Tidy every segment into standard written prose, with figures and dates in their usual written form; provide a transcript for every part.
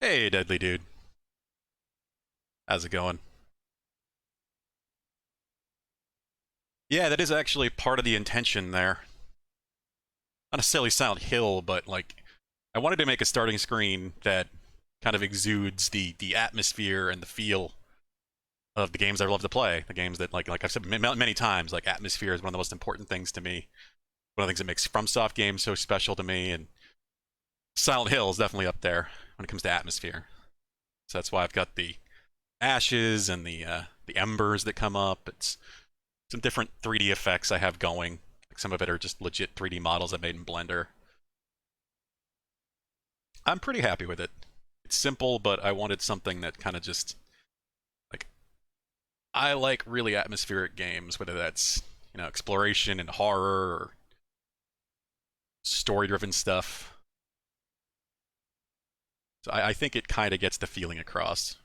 Hey, Deadly Dude. How's it going? Yeah, that is actually part of the intention there. Not necessarily Silent Hill, but like I wanted to make a starting screen that kind of exudes the atmosphere and the feel of the games I love to play. The games that like I've said many times, like atmosphere is one of the most important things to me. One of the things that makes FromSoft games so special to me, and Silent Hill is definitely up there when it comes to atmosphere. So that's why I've got the ashes and the embers that come up. It's some different 3D effects I have going. Like some of it are just legit 3D models I made in Blender. I'm pretty happy with it. It's simple, but I wanted something that kind of just like I like really atmospheric games, whether that's exploration and horror or story-driven stuff. So I think it kind of gets the feeling across.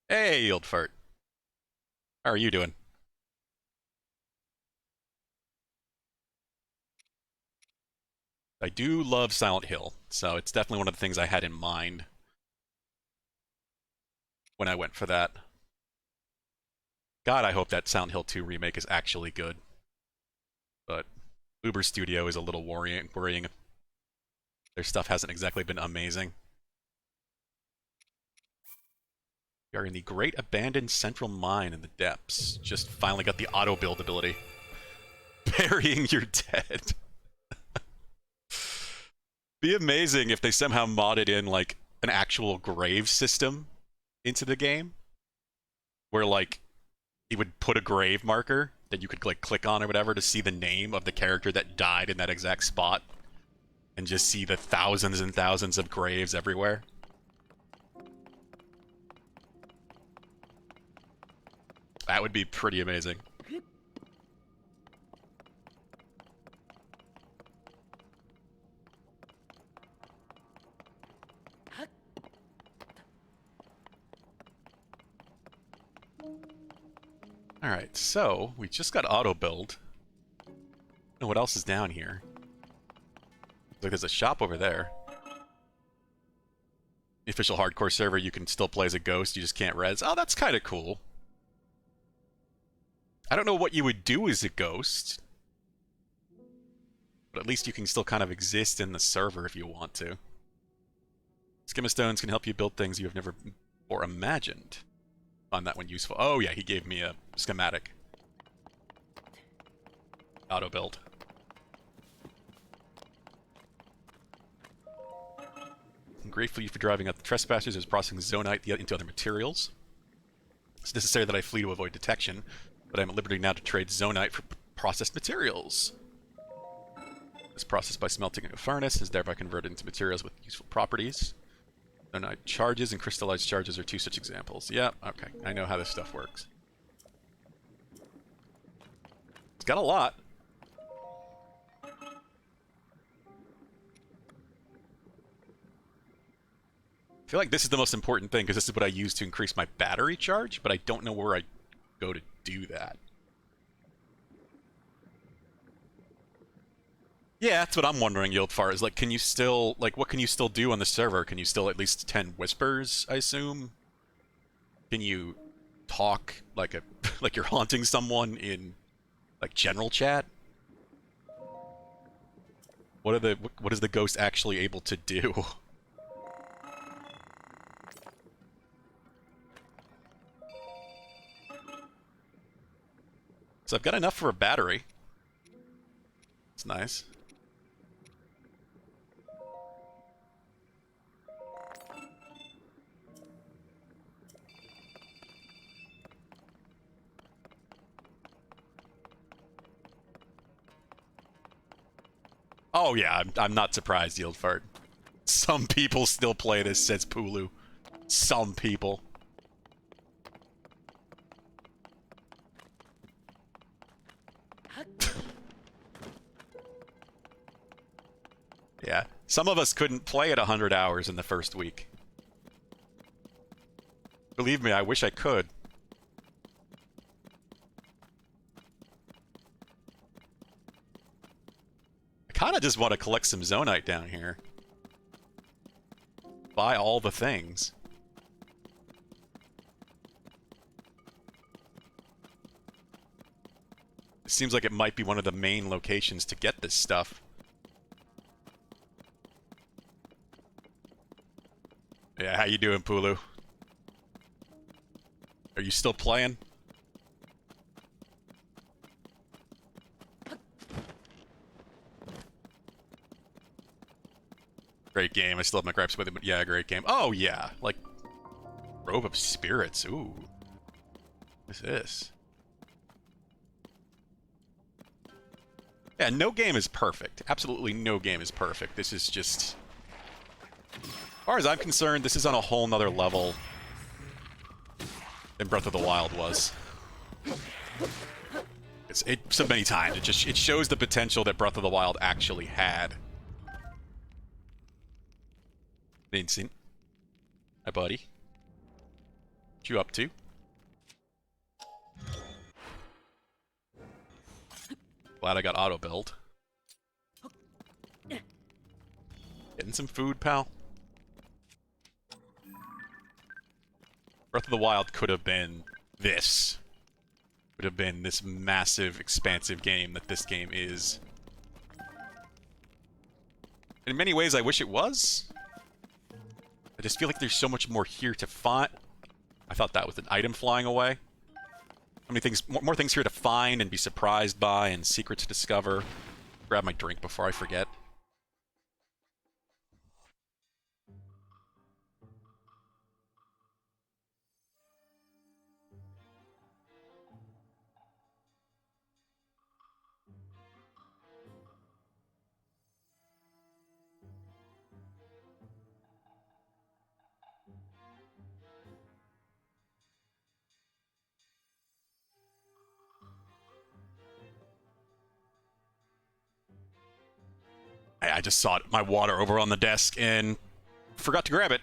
Hey, old fart, how are you doing? I do love Silent Hill, so it's definitely one of the things I had in mind when I went for that. God, I hope that Silent Hill 2 remake is actually good. But Uber Studio is a little worrying. Their stuff hasn't exactly been amazing. We are in the great abandoned central mine in the depths. Just finally got the auto build ability. Burying your dead. Be amazing if they somehow modded in like an actual grave system into the game, where like it would put a grave marker that you could like click on or whatever to see the name of the character that died in that exact spot, and just see the thousands and thousands of graves everywhere. That would be pretty amazing. Alright, so we just got auto build. And what else is down here? Like there's a shop over there. The official hardcore server, you can still play as a ghost, you just can't res. Oh, that's kind of cool. I don't know what you would do as a ghost, but at least you can still kind of exist in the server if you want to. Skimmerstones can help you build things you have never or imagined. Find that one useful. Oh yeah, he gave me a schematic. Auto build. I'm grateful for driving out the trespassers as processing zonite into other materials. It's necessary that I flee to avoid detection, but I'm at liberty now to trade zonite for processed materials. This process by smelting in a furnace is thereby converted into materials with useful properties. Zonite charges and crystallized charges are two such examples. Yeah, okay, I know how this stuff works. It's got a lot. I feel like this is the most important thing because this is what I use to increase my battery charge, but I don't know where I go to do that. Yeah, that's what I'm wondering, Yieldfar, is like, can you still, like, what can you still do on the server? Can you still at least 10 whispers, I assume? Can you talk like a, like you're haunting someone in, like, general chat? What is the ghost actually able to do? So I've got enough for a battery. It's nice. Oh yeah, I'm not surprised, Yieldfart. Some people still play this, says Pulu. Some people. Yeah. Some of us couldn't play at 100 hours in the first week. Believe me, I wish I could. I kind of just want to collect some Zonite down here. buy all the things. It seems like it might be one of the main locations to get this stuff. Yeah, how you doing, Pulu? Are you still playing? Great game. I still have my gripes with it, but yeah, great game. Oh, yeah. Like, Robe of Spirits. Ooh. What's this? Yeah, no game is perfect. Absolutely no game is perfect. This is just... As far as I'm concerned, this is on a whole nother level than Breath of the Wild was. It so many times. It shows the potential that Breath of the Wild actually had. Vincent. Hi, buddy. What you up to? Glad I got auto build. Getting some food, pal. Breath of the Wild could have been this. Could have been this massive, expansive game that this game is. In many ways, I wish it was. I just feel like there's so much more here to find. I thought that was an item flying away. How many things, more things here to find and be surprised by, and secrets to discover. Grab my drink before I forget. I just saw my water over on the desk and forgot to grab it.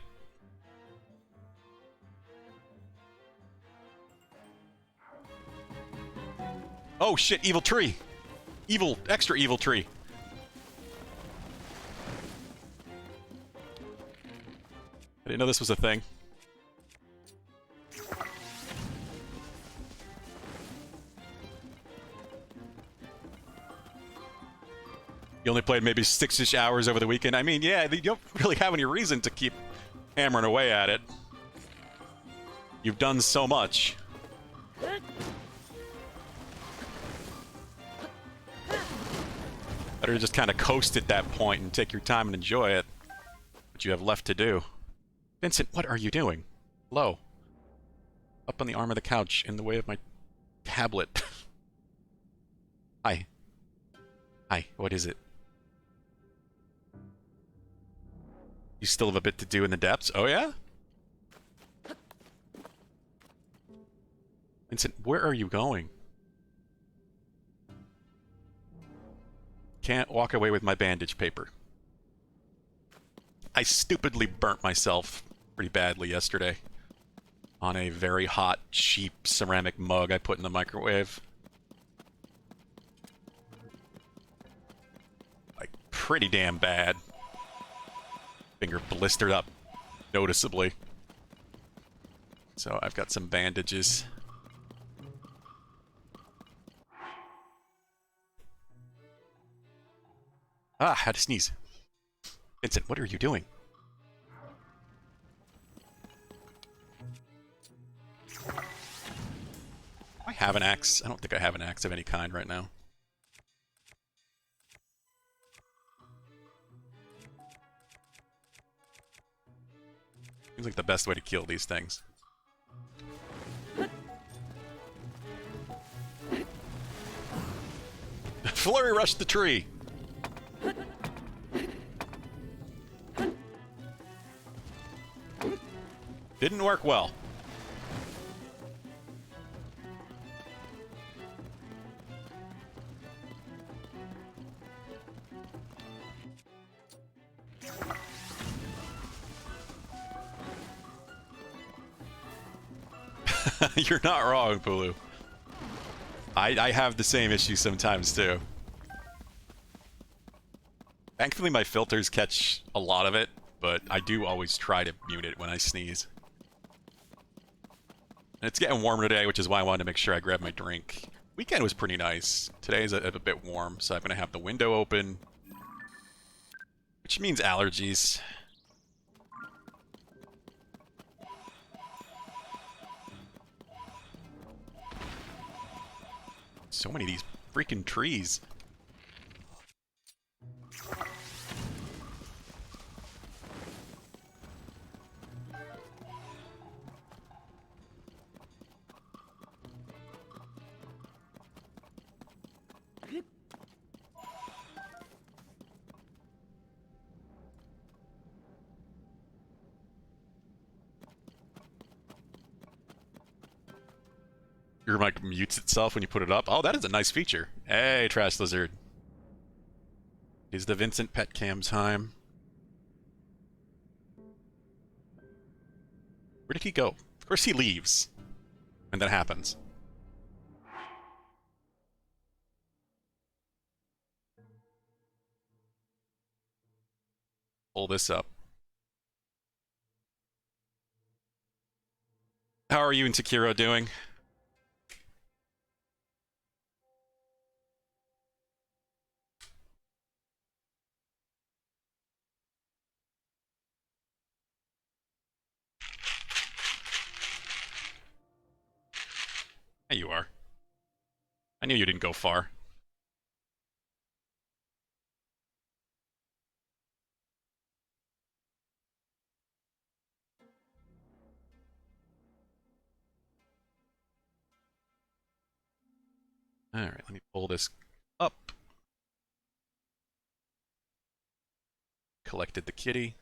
Oh shit, evil tree. Evil, extra evil tree. I didn't know this was a thing. You only played maybe 6-ish hours over the weekend. I mean, yeah, you don't really have any reason to keep hammering away at it. You've done so much. Better just kind of coast at that point and take your time and enjoy it. What you have left to do. Vincent, what are you doing? Hello. Up on the arm of the couch in the way of my tablet. Hi. Hi, what is it? You still have a bit to do in the depths? Oh, yeah? Vincent, where are you going? Can't walk away with my bandage paper. I stupidly burnt myself pretty badly yesterday on a very hot, cheap ceramic mug I put in the microwave. Like, pretty damn bad. Finger blistered up noticeably. So I've got some bandages. Ah, had to sneeze. Vincent, what are you doing? Do I have an axe? I don't think I have an axe of any kind right now. Seems like the best way to kill these things. Flurry rushed the tree! Didn't work well. You're not wrong, Pulu. I have the same issue sometimes, too. Thankfully, my filters catch a lot of it, but I do always try to mute it when I sneeze. And it's getting warmer today, which is why I wanted to make sure I grabbed my drink. Weekend was pretty nice. Today's a bit warm, so I'm going to have the window open, which means allergies. So many of these freaking trees. Your mic mutes itself when you put it up. Oh, that is a nice feature. Hey, Trash Lizard. Is the Vincent pet cam time? Where did he go? Of course he leaves. And that happens. Pull this up. How are you and Takiro doing? There you are. I knew you didn't go far. Alright, let me pull this up. Collected the kitty.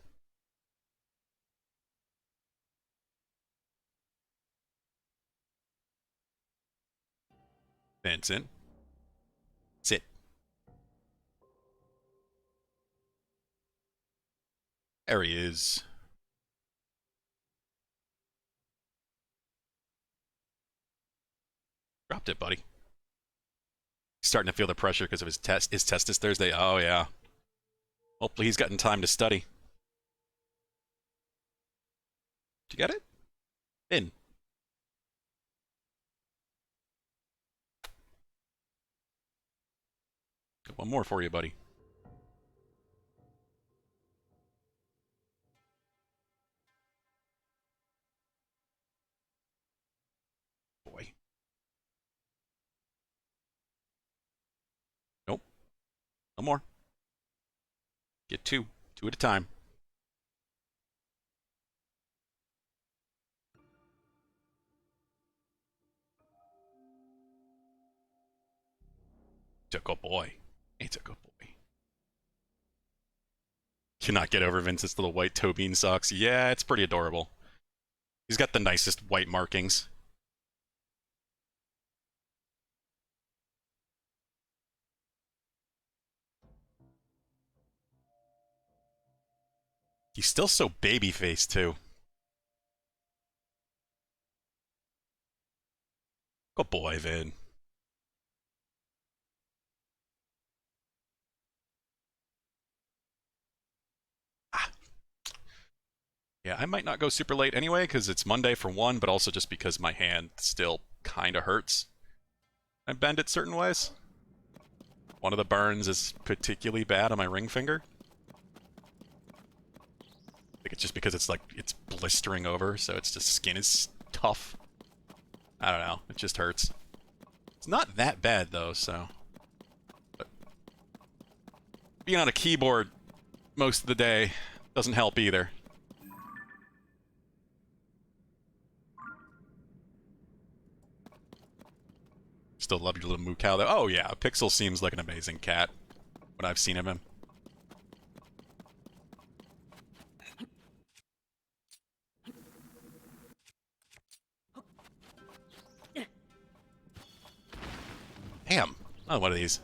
Vincent. Sit. There he is. Dropped it, buddy. He's starting to feel the pressure because of his test this Thursday. Oh, yeah. Hopefully he's gotten time to study. Did you get it? In. Got one more for you, buddy. Boy. Nope. No more. Get two. Two at a time. It's a good boy. It's a good boy. Cannot get over Vincent's little white toe bean socks. Yeah, it's pretty adorable. He's got the nicest white markings. He's still so baby-faced, too. Good boy, Vin. Ah. Yeah, I might not go super late anyway, because it's Monday for one, but also just because my hand still kind of hurts. I bend it certain ways. One of the burns is particularly bad on my ring finger. I think it's just because it's blistering over, so it's just skin is tough. I don't know, it just hurts. It's not that bad though, so. But being on a keyboard most of the day doesn't help either. Still love your little moo cow though. Oh yeah, Pixel seems like an amazing cat. What I've seen of him. Damn, another one of these.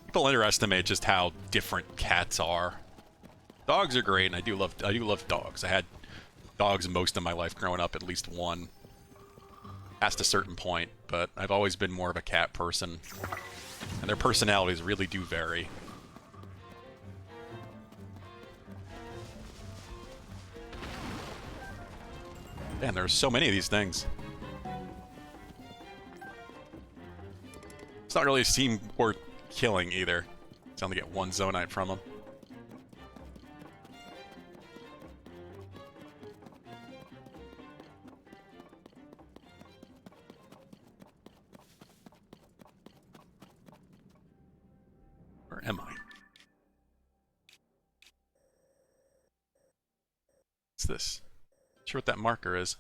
People underestimate just how different cats are. Dogs are great, and I do love dogs. I had dogs most of my life growing up, at least one, past a certain point, but I've always been more of a cat person, and their personalities really do vary. Man, there's so many of these things. It's not really a seem worth killing either. It's only get one zonite from them. Where am I? What's this? Not sure what that marker is.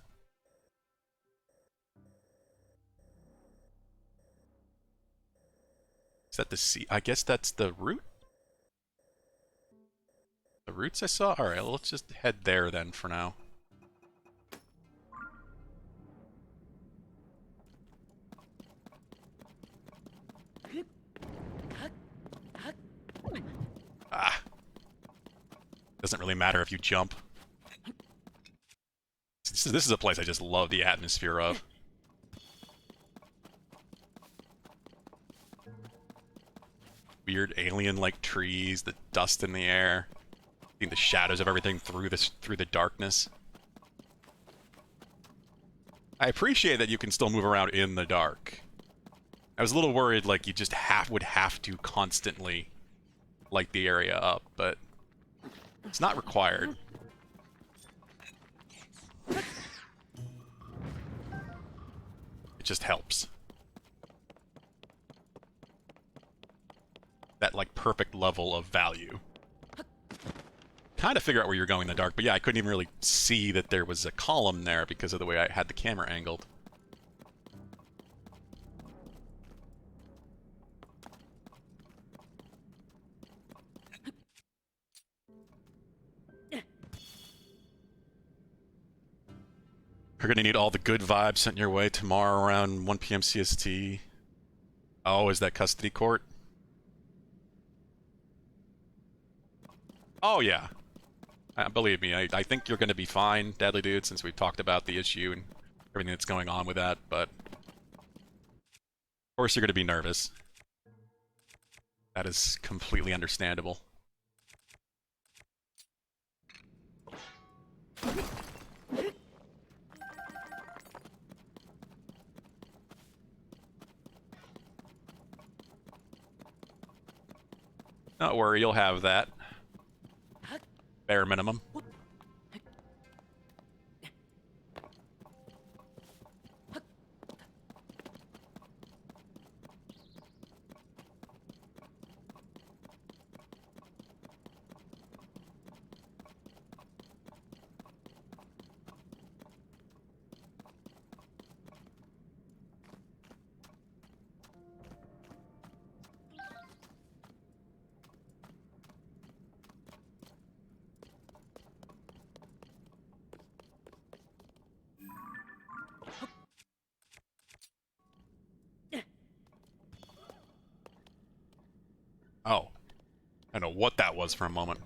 Is that the sea? I guess that's the root? The roots I saw? Alright, well, let's just head there then for now. Ah. Doesn't really matter if you jump. This is a place I just love the atmosphere of. Weird alien-like trees, the dust in the air, seeing the shadows of everything through the darkness. I appreciate that you can still move around in the dark. I was a little worried, like, you just would have to constantly light the area up, but it's not required. It just helps. That, like, perfect level of value. Kind of figure out where you're going in the dark, but yeah, I couldn't even really see that there was a column there because of the way I had the camera angled. You're gonna need all the good vibes sent your way tomorrow around 1 p.m. CST. Oh, is that custody court? Oh, yeah. Believe me, I think you're gonna be fine, Deadly Dude, since we've talked about the issue and everything that's going on with that, but of course you're gonna be nervous. That is completely understandable. Don't worry, you'll have that. Bare minimum. Oh. I don't know what that was for a moment.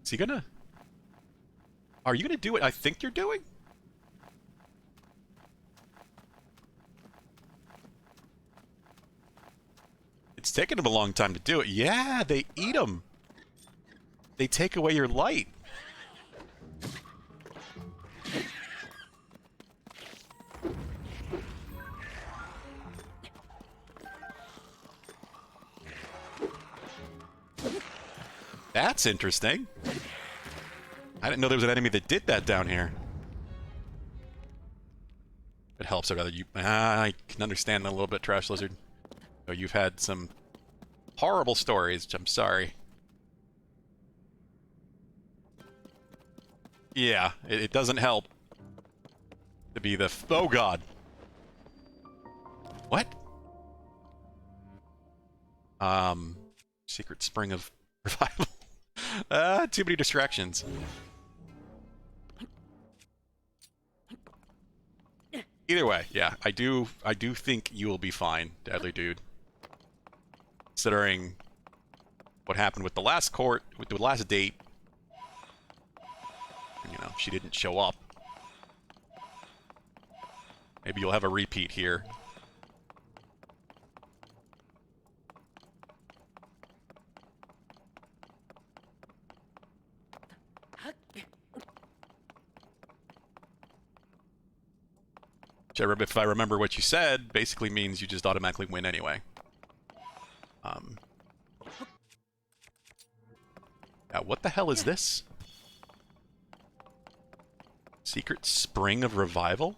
Is he gonna... Are you gonna do what I think you're doing? It's taken him a long time to do it. Yeah, they eat them. They take away your light. That's interesting. I didn't know there was an enemy that did that down here. It helps, I'd rather you... I can understand that a little bit, Trash Lizard. So you've had some horrible stories, which I'm sorry. Yeah, it doesn't help to be the... Oh, God. What? Secret Spring of Revival. Too many distractions. Either way, yeah, I do think you will be fine, Deadly Dude. considering what happened with the last court, with the last date. You know, she didn't show up. Maybe you'll have a repeat here. Which, if I remember what you said, basically means you just automatically win anyway. Now, what the hell is this? Secret Spring of Revival?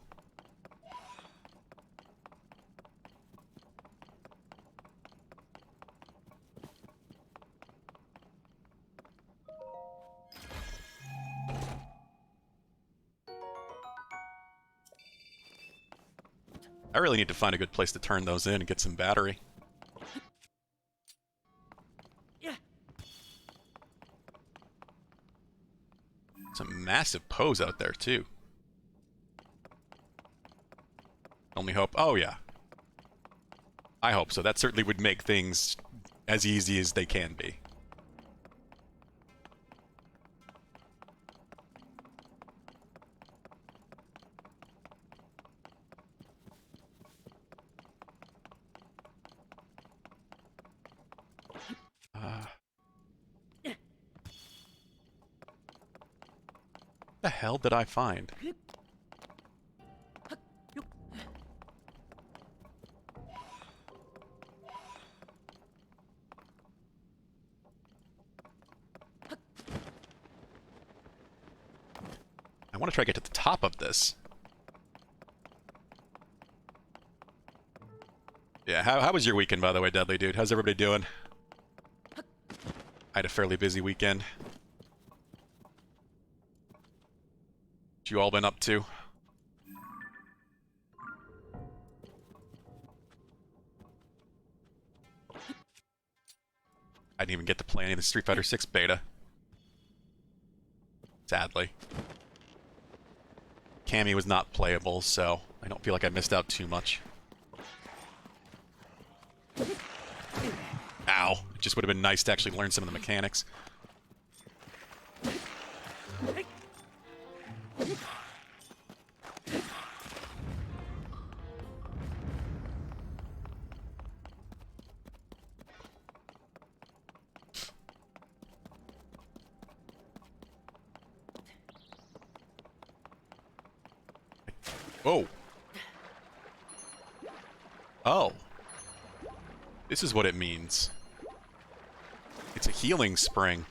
I really need to find a good place to turn those in and get some battery. Some massive pose out there, too. Only hope... Oh, yeah. I hope so. That certainly would make things as easy as they can be. What the hell did I find? I want to try to get to the top of this. Yeah, how was your weekend, by the way, Deadly Dude? How's everybody doing? I had a fairly busy weekend. What you all been up to? I didn't even get to play any of the Street Fighter 6 beta. Sadly. Cammy was not playable, so I don't feel like I missed out too much. Ow. It just would have been nice to actually learn some of the mechanics. Whoa. Oh. This is what it means. It's a healing spring.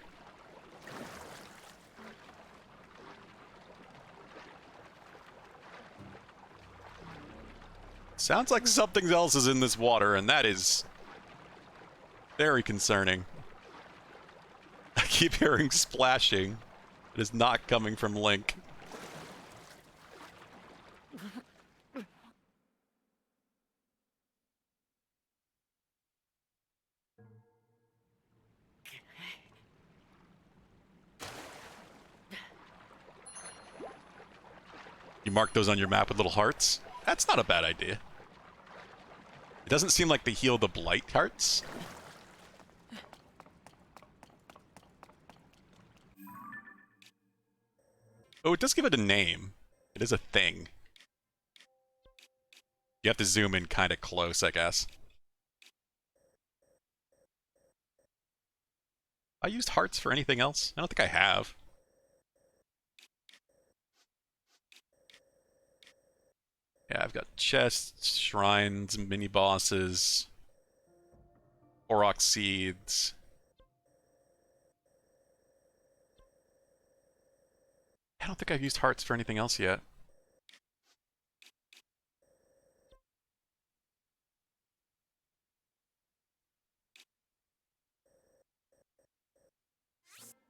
Sounds like something else is in this water, and that is very concerning. I keep hearing splashing. It is not coming from Link. You mark those on your map with little hearts? That's not a bad idea. It doesn't seem like they heal the blight hearts. Oh, it does give it a name. It is a thing. You have to zoom in kind of close, I guess. I used hearts for anything else? I don't think I have. Yeah, I've got chests, shrines, mini-bosses, Korok seeds. I don't think I've used hearts for anything else yet.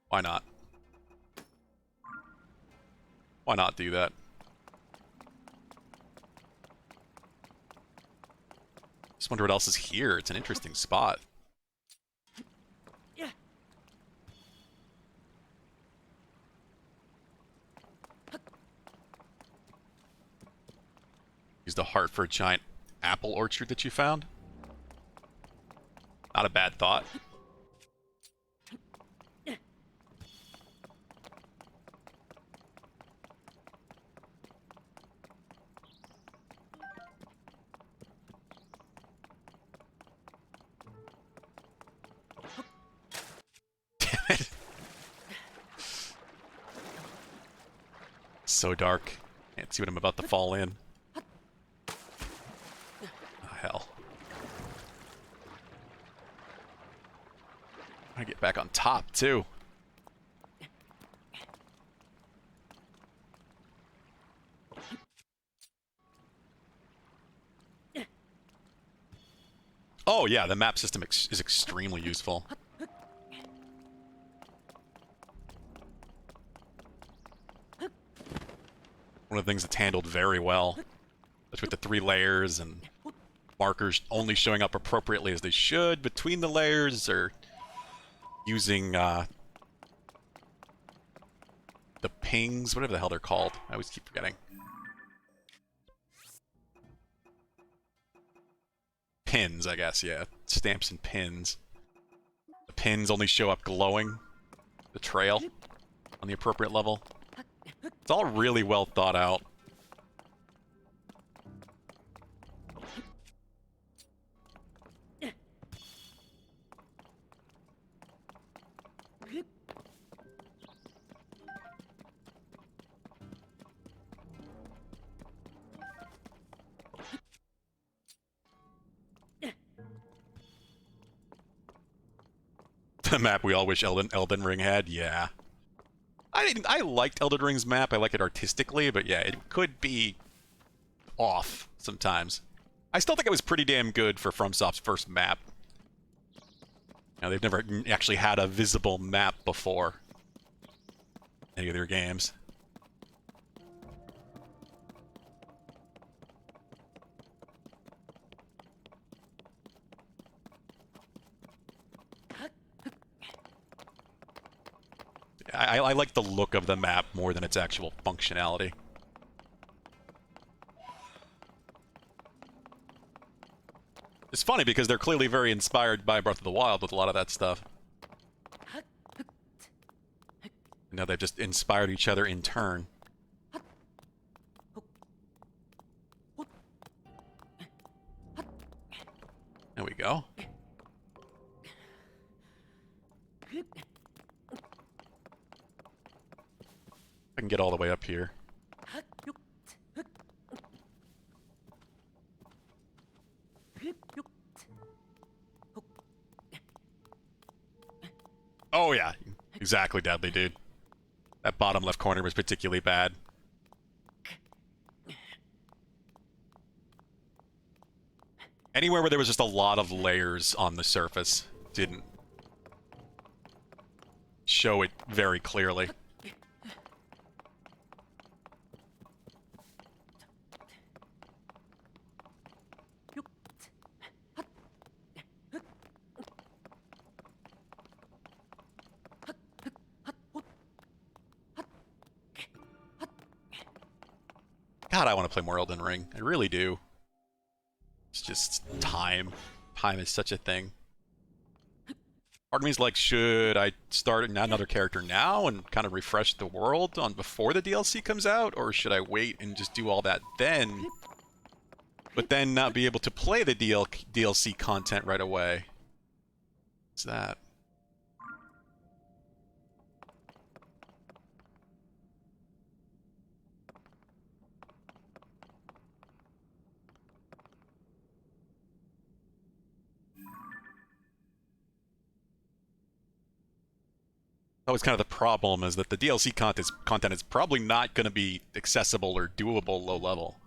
Why not? Why not do that? Just wonder what else is here. It's an interesting spot. Use the heart for a giant apple orchard that you found? Not a bad thought. Damn it. So dark. Can't see what I'm about to fall in. Oh, hell. I get back on top, too. Oh, yeah, the map system is extremely useful. One of the things that's handled very well. That's with the 3 layers and markers only showing up appropriately as they should between the layers, or using the pings, whatever the hell they're called. I always keep forgetting. Pins, I guess, yeah. Stamps and pins. The pins only show up glowing. The trail on the appropriate level. It's all really well thought out. The map we all wish Elden Ring had, yeah. I liked Elden Ring's map. I like it artistically, but yeah, it could be off sometimes. I still think it was pretty damn good for FromSoft's first map. Now, they've never actually had a visible map before in any of their games. I like the look of the map more than its actual functionality. It's funny because they're clearly very inspired by Breath of the Wild with a lot of that stuff. Now they've just inspired each other in turn. There we go. I can get all the way up here. Oh yeah, exactly, Deadly, dude. That bottom left corner was particularly bad. Anywhere where there was just a lot of layers on the surface didn't show it very clearly. God, I want to play more Elden Ring. I really do. It's just time. Time is such a thing. Part of me is like, should I start another character now and kind of refresh the world on before the DLC comes out? Or should I wait and just do all that then? But then not be able to play the DLC content right away. What's that? That was kind of the problem, is that the DLC content is probably not going to be accessible or doable low level.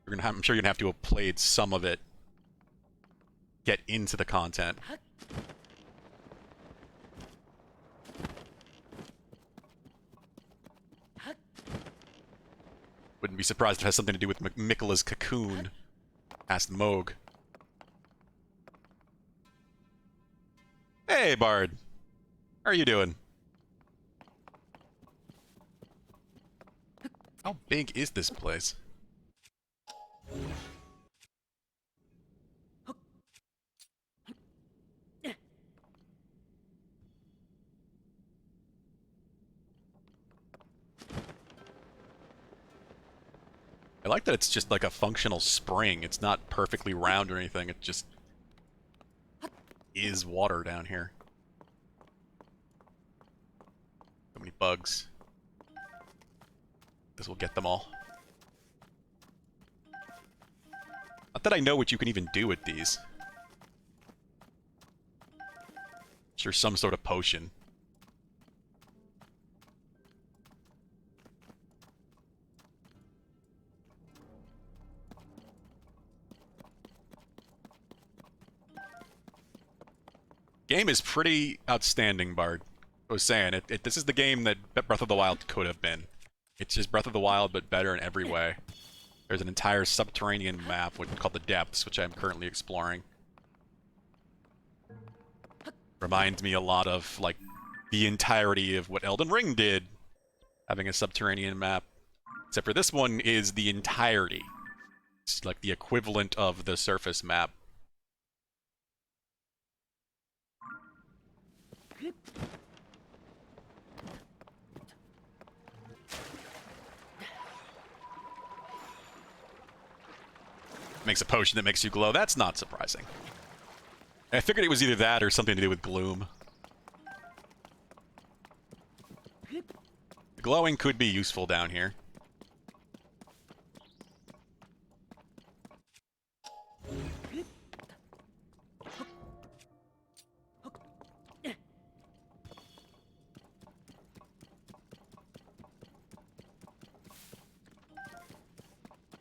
I'm sure you're going to have to have played some of it, get into the content. Wouldn't be surprised if it has something to do with Miquella's cocoon. Asked Moog. Hey, Bard. How are you doing? How big is this place? I like that it's just like a functional spring. It's not perfectly round or anything. It just is water down here. So many bugs. This will get them all. Not that I know what you can even do with these. Sure, some sort of potion. Game is pretty outstanding, Bard. I was saying, this is the game that Breath of the Wild could have been. It's just Breath of the Wild, but better in every way. There's an entire subterranean map called the Depths, which I'm currently exploring. Reminds me a lot of, like, the entirety of what Elden Ring did, having a subterranean map. Except for this one is the entirety. It's like the equivalent of the surface map. Makes a potion that makes you glow. That's not surprising. I figured it was either that or something to do with gloom. The glowing could be useful down here.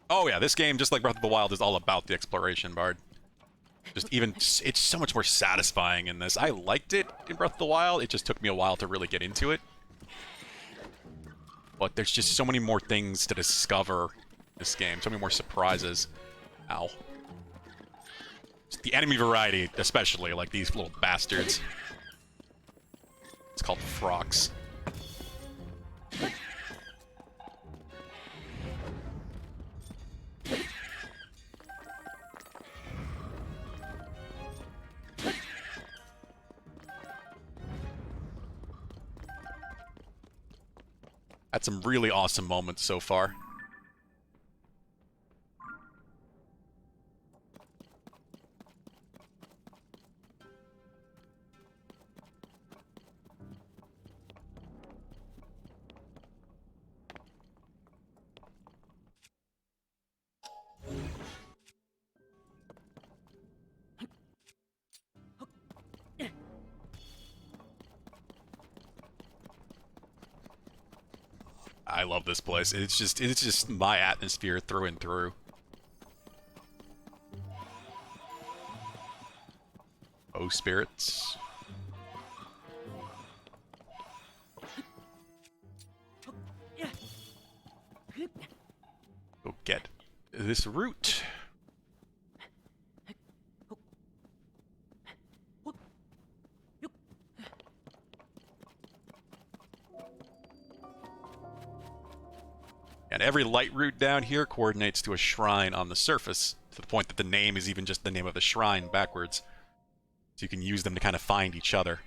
Oh yeah, this game, just like Breath of the Wild, is all about the exploration, Bard. Just even, it's so much more satisfying in this. I liked it in Breath of the Wild, it just took me a while to really get into it. But there's just so many more things to discover in this game, so many more surprises. Ow. Just the enemy variety, especially, like these little bastards. It's called frogs. Had some really awesome moments so far. I love this place. It's just my atmosphere through and through. Oh, spirits. Go get this root. And every light root down here coordinates to a shrine on the surface, to the point that the name is even just the name of the shrine backwards. So you can use them to kind of find each other.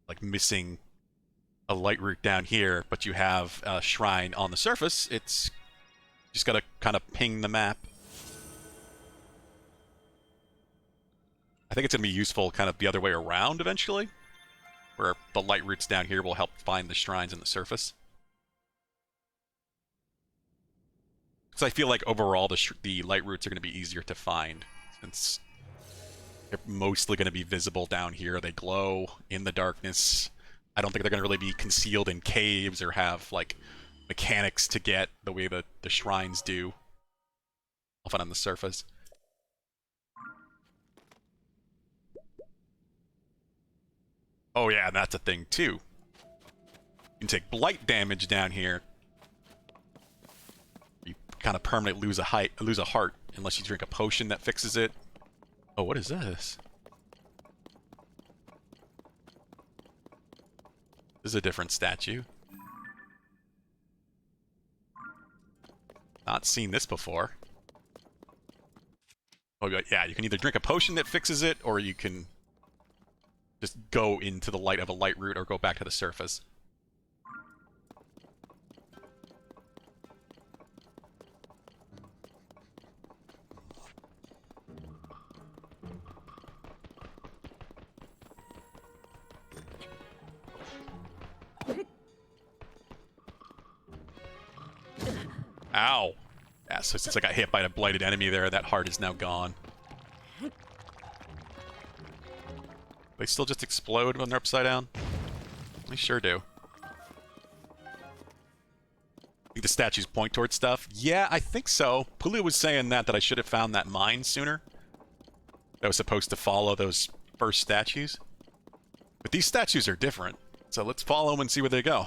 Like missing a light root down here, but you have a shrine on the surface, it's just gotta kind of ping the map. I think it's gonna be useful kind of the other way around eventually, where the light roots down here will help find the shrines in the surface. Because I feel like overall the light roots are going to be easier to find, since they're mostly going to be visible down here. They glow in the darkness. I don't think they're going to really be concealed in caves or have, like, mechanics to get the way that the shrines do, often on the surface. Oh yeah, and that's a thing too. You can take blight damage down here. You kind of permanently lose a heart unless you drink a potion that fixes it. Oh, what is this? This is a different statue. Not seen this before. Oh yeah, you can either drink a potion that fixes it, or you can just go into the light of a light root or go back to the surface. Ow! Yeah, so since I got hit by a blighted enemy there, that heart is now gone. They still just explode when they're upside down? They sure do. Think the statues point towards stuff? Yeah, I think so. Pulu was saying that I should have found that mine sooner. That was supposed to follow those first statues. But these statues are different. So let's follow them and see where they go.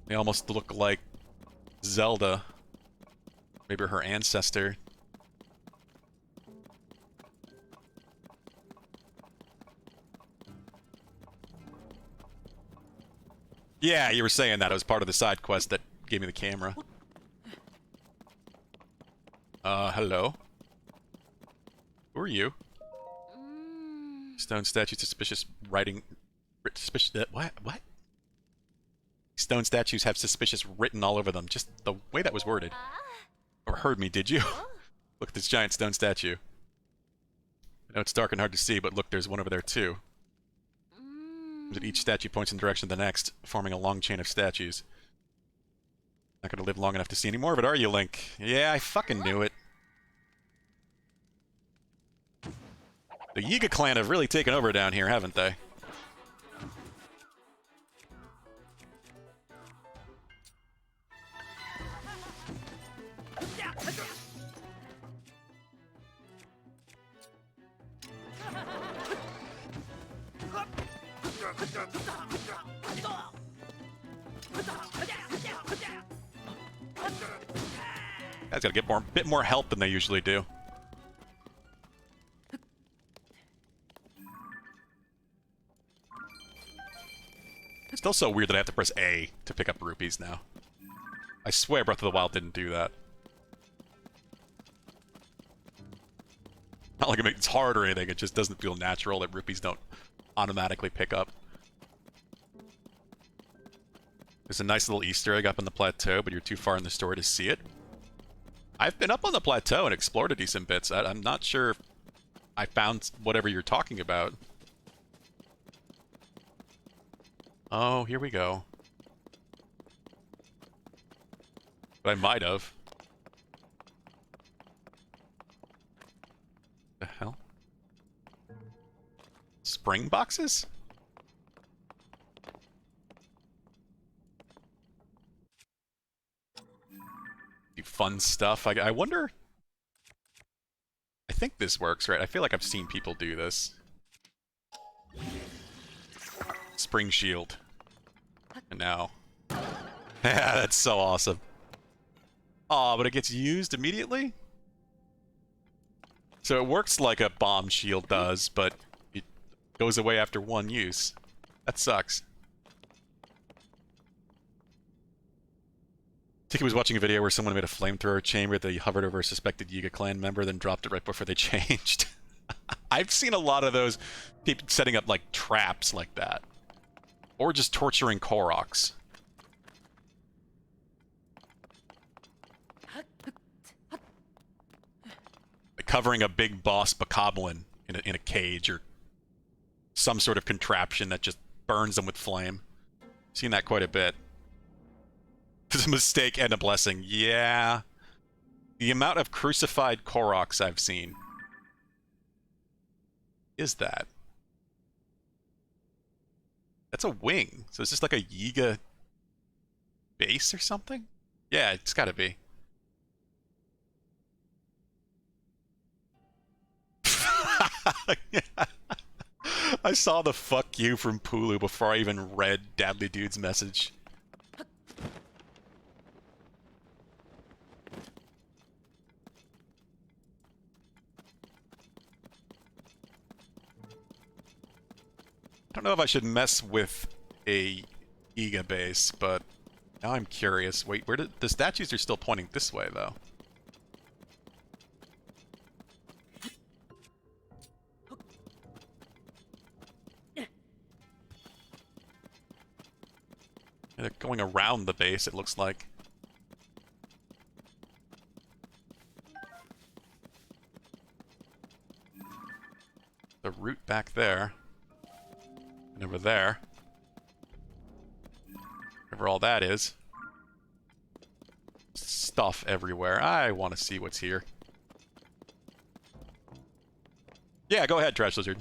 They almost look like Zelda. Maybe her ancestor. Yeah, you were saying that. It was part of the side quest that gave me the camera. Hello? Who are you? Stone statue, suspicious writing... Suspicious... What? What? Stone statues have suspicious written all over them. Just the way that was worded. Or heard me, did you? Look at this giant stone statue. I know it's dark and hard to see, but look, there's one over there too. Each statue points in the direction of the next, forming a long chain of statues. Not gonna live long enough to see any more of it, are you, Link? Yeah, I fucking knew it. The Yiga clan have really taken over down here, haven't they? Guys gotta get a bit more help than they usually do. It's still so weird that I have to press A to pick up rupees now. I swear Breath of the Wild didn't do that. Not like it makes it hard or anything, it just doesn't feel natural that rupees don't automatically pick up. There's a nice little Easter egg up on the plateau, but you're too far in the story to see it. I've been up on the plateau and explored a decent bit, so I'm not sure if I found whatever you're talking about. Oh, here we go. But I might have. The hell? Spring boxes? Fun stuff. I wonder... I think this works, right? I feel like I've seen people do this. Spring shield. And now... Yeah, that's so awesome. Aw, but it gets used immediately? So it works like a bomb shield does, but it goes away after one use. That sucks. I think he was watching a video where someone made a flamethrower chamber that he hovered over a suspected Yiga clan member, then dropped it right before they changed. I've seen a lot of those people setting up like traps like that. Or just torturing Koroks. Like covering a big boss bokoblin in a cage or some sort of contraption that just burns them with flame. Seen that quite a bit. It's a mistake and a blessing. Yeah. The amount of crucified Koroks I've seen. Is that? That's a wing. So it's just like a Yiga base or something? Yeah, it's gotta be. Yeah. I saw the fuck you from Pulu before I even read Dadly Dude's message. I don't know if I should mess with a Yiga base, but now I'm curious. Wait, where did the statues are still pointing this way though? They're going around the base, it looks like. The route back there. And over there. Wherever all that is. stuff everywhere. I want to see what's here. Yeah, go ahead, Trash Lizard.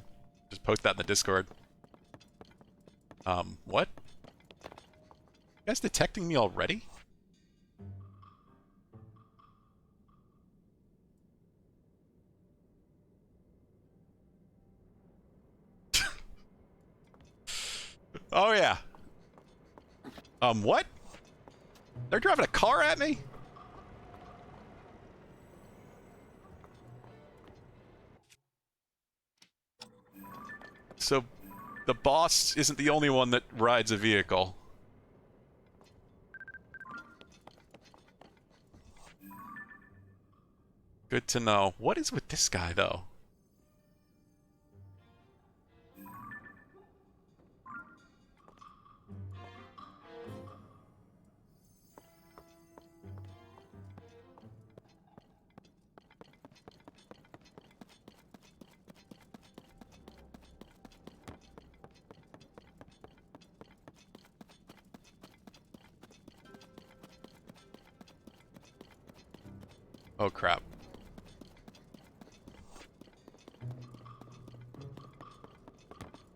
Just post that in the Discord. What? You guys detecting me already? Oh, yeah. What? They're driving a car at me? So, the boss isn't the only one that rides a vehicle. Good to know. What is with this guy, though? Oh, crap.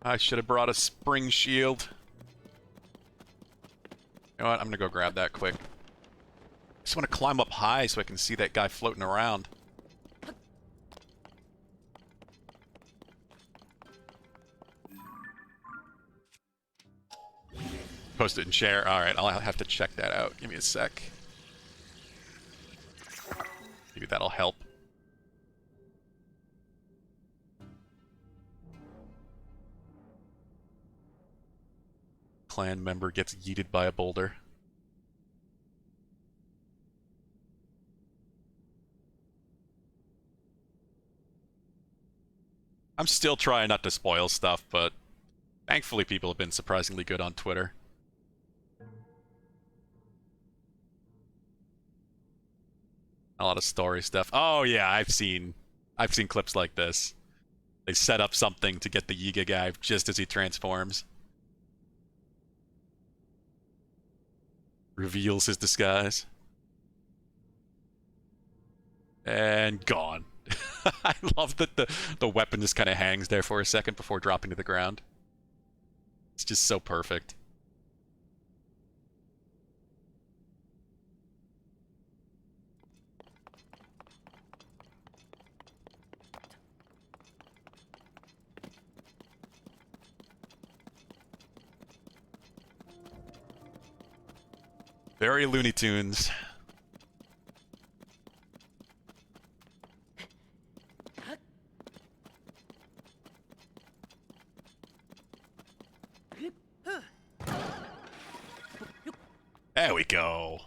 I should have brought a spring shield. You know what? I'm gonna go grab that quick. I just want to climb up high so I can see that guy floating around. Post it and share. Alright, I'll have to check that out. Give me a sec. Maybe that'll help. Clan member gets yeeted by a boulder. I'm still trying not to spoil stuff, but thankfully people have been surprisingly good on Twitter. A lot of story stuff. Oh yeah, I've seen clips like this. They set up something to get the Yiga guy just as he transforms. Reveals his disguise. And gone. I love that the weapon just kind of hangs there for a second before dropping to the ground. It's just so perfect. Very Looney Tunes. There we go.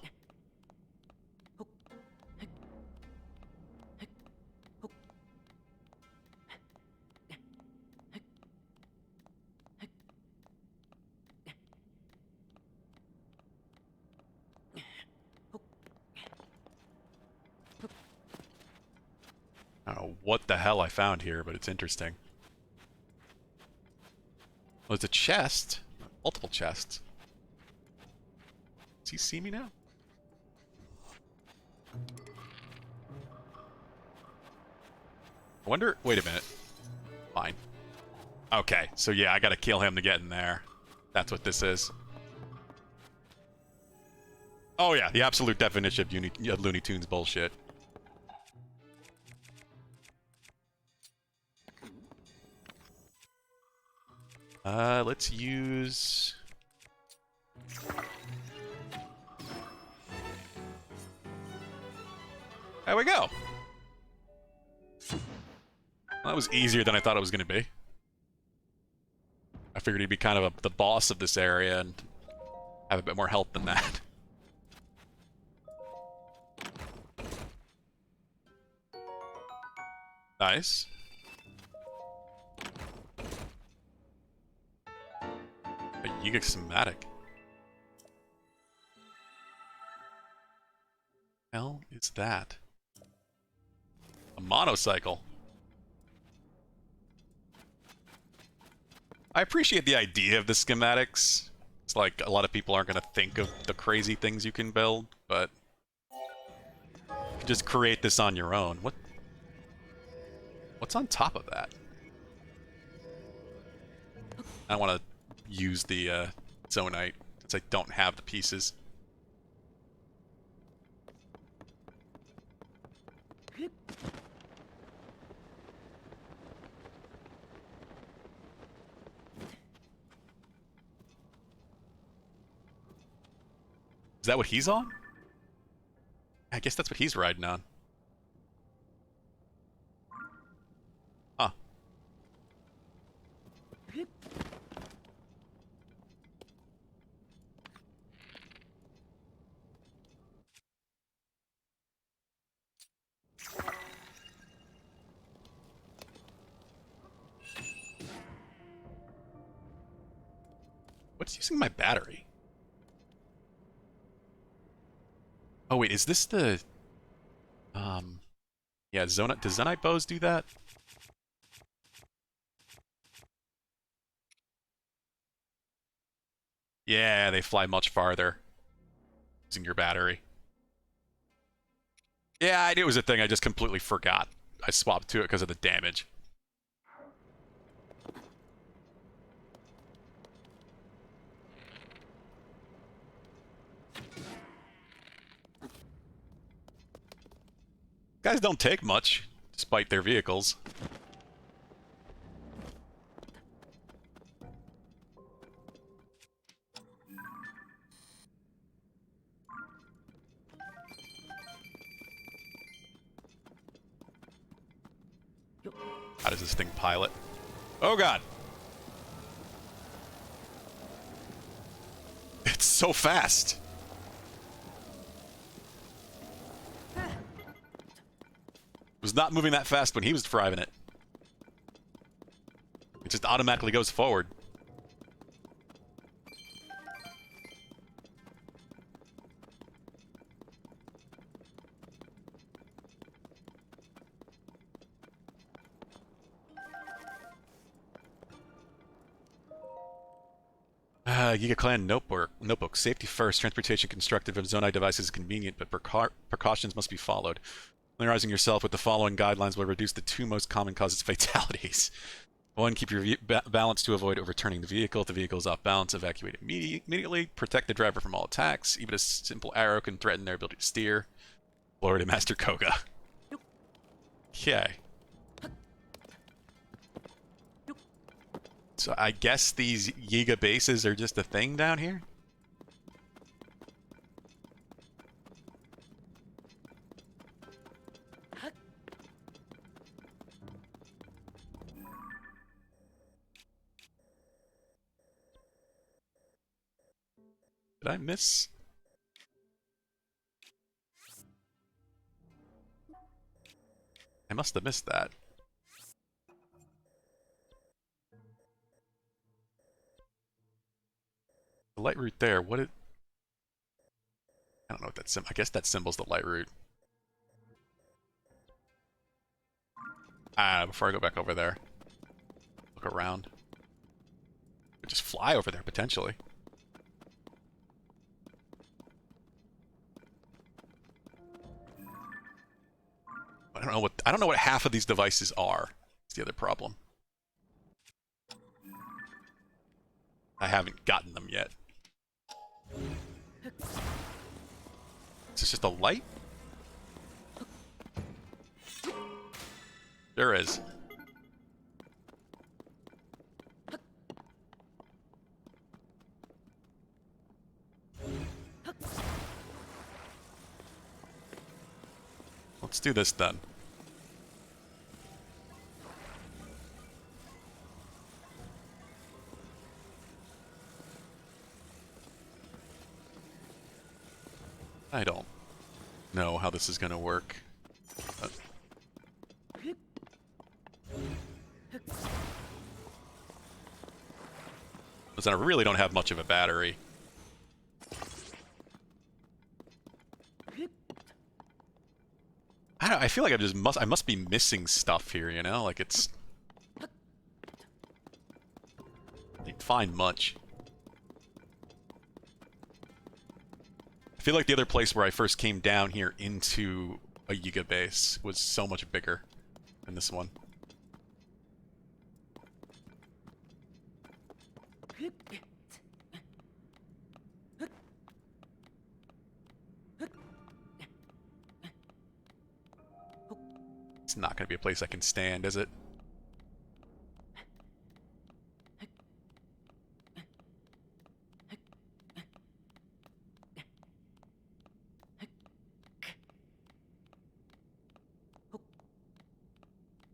I don't know what the hell I found here, but it's interesting. Well, it's a chest. Multiple chests. Does he see me now? I wonder... Wait a minute. Fine. Okay, so yeah, I gotta kill him to get in there. That's what this is. Oh yeah, the absolute definition of Looney Tunes bullshit. Let's use... There we go. Well, that was easier than I thought it was going to be. I figured he'd be kind of the boss of this area and have a bit more health than that. Nice. A Yiga schematic. Hell is that? A monocycle. I appreciate the idea of the schematics. It's like a lot of people aren't going to think of the crazy things you can build, but just create this on your own. What's on top of that? I want to use the Zonite since I don't have the pieces. Is that what he's on? I guess that's what he's riding on. Huh. What's using my battery? Oh wait, is this the... Yeah, does Zonite bows do that? Yeah, they fly much farther using your battery. Yeah, I knew it was a thing, I just completely forgot. I swapped to it because of the damage. Guys don't take much, despite their vehicles. How does this thing pilot? Oh god! It's so fast! It was not moving that fast when he was driving it. It just automatically goes forward. Giga Clan notebook. Safety first. Transportation constructive of Zonai devices is convenient, but precautions must be followed. Familiarizing yourself with the following guidelines will reduce the two most common causes of fatalities. 1. Keep your balance to avoid overturning the vehicle. If the vehicle is off balance, evacuate immediately. Protect the driver from all attacks. Even a simple arrow can threaten their ability to steer. Glory to Master Koga. Okay. So I guess these Yiga bases are just a thing down here? Did I miss? I must have missed that. The light route there, what it... I don't know what that I guess that symbol's the light route. Before I go back over there. Look around. Could just fly over there, potentially. I don't know what half of these devices are. That's the other problem. I haven't gotten them yet. Is this just a light? There is. Let's do this then. I don't know how this is going to work. Listen, I really don't have much of a battery. I feel like I must be missing stuff here, you know? Like it's... I didn't find much. I feel like the other place where I first came down here into a Yiga base was so much bigger than this one. It's not going to be a place I can stand, is it?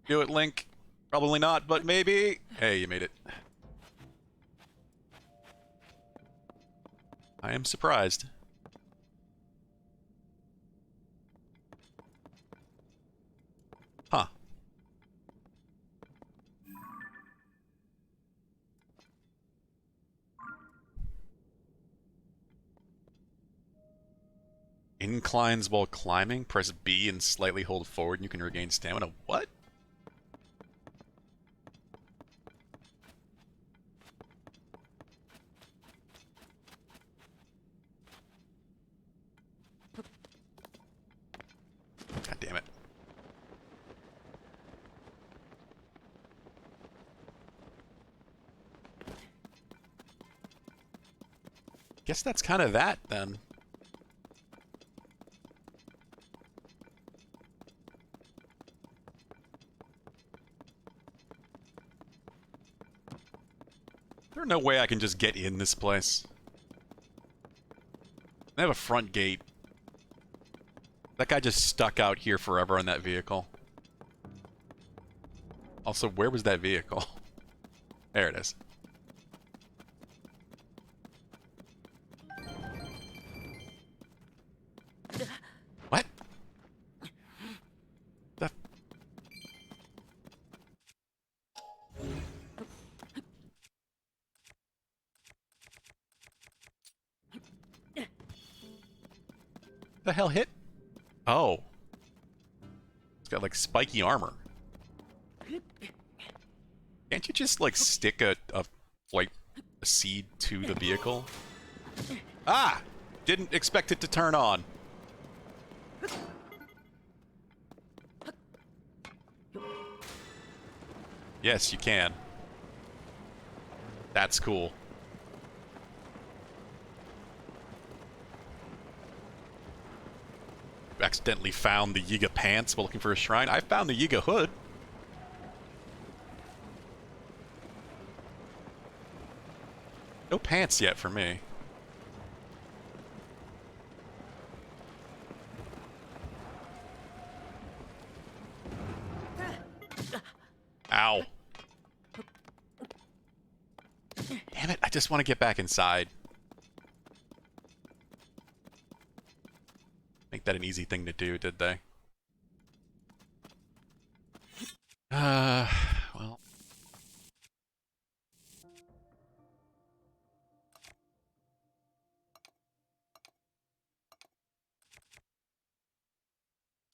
Do it, Link. Probably not, but maybe. Hey, you made it. I am surprised. Huh. Inclines while climbing. Press B and slightly hold forward and you can regain stamina. What? God damn it. Guess that's kind of that, then. There's no way I can just get in this place. They have a front gate. That guy just stuck out here forever on that vehicle. Also, where was that vehicle? There it is. What? The hell hit? Oh. It's got like spiky armor. Can't you just like stick a seed to the vehicle? Ah! Didn't expect it to turn on. Yes, you can. That's cool. Accidentally found the Yiga pants while looking for a shrine. I found the Yiga hood. No pants yet for me. Ow. Damn it, I just want to get back inside. Make that an easy thing to do, did they? Well.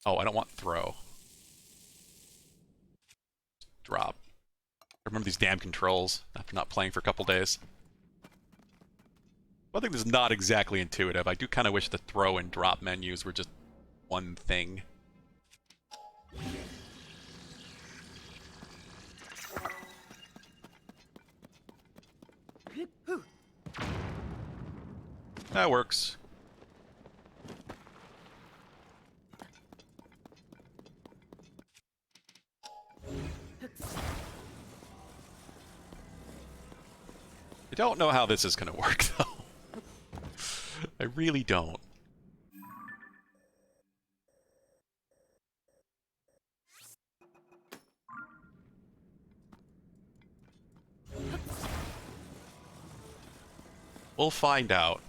Oh, I don't want throw. Drop. I remember these damn controls after not playing for a couple days. One thing that's not exactly intuitive. I do kind of wish the throw and drop menus were just one thing. That works. I don't know how this is going to work, though. I really don't. We'll find out.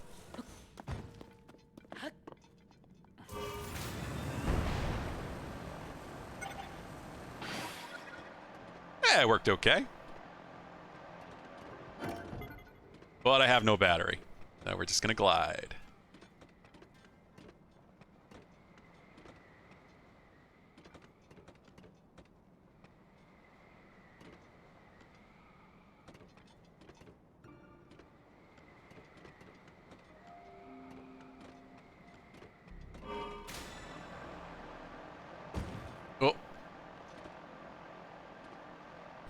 Yeah, it worked okay. But I have no battery. So we're just gonna glide.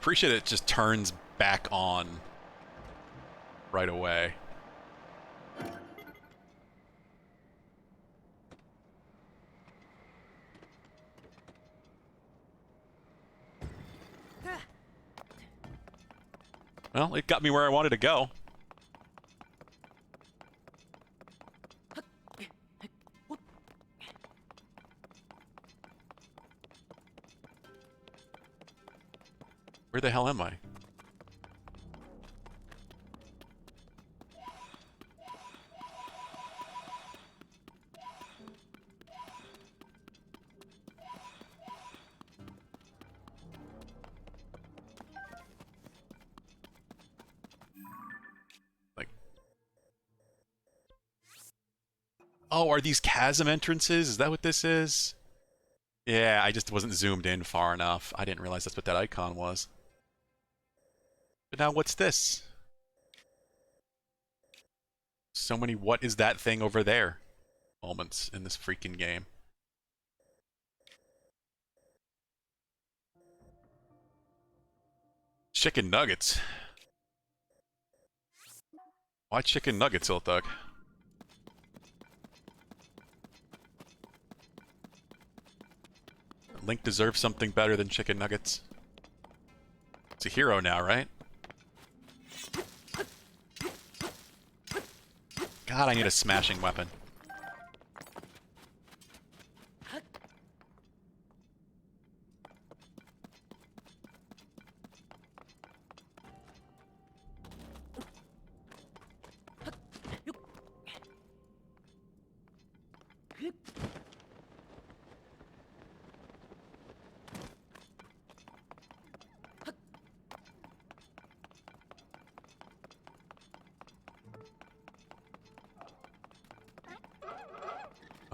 appreciate it just turns back on right away. Well, it got me where I wanted to go. Where the hell am I? Like... Oh, are these chasm entrances? Is that what this is? Yeah, I just wasn't zoomed in far enough. I didn't realize that's what that icon was. But now what's this? So many what is that thing over there moments in this freaking game. Chicken nuggets. Why chicken nuggets, Ilthug? Link deserves something better than chicken nuggets. It's a hero now, right? God, I need a smashing weapon.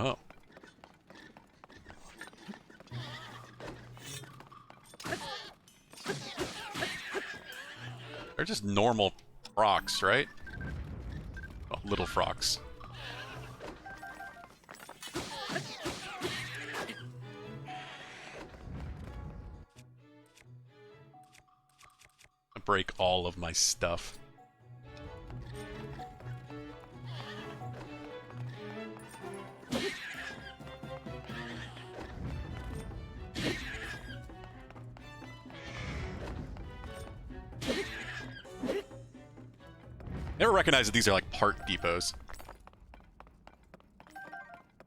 Oh. They're just normal frogs, right? Oh, little frogs. I break all of my stuff. Never recognized that these are like part depots.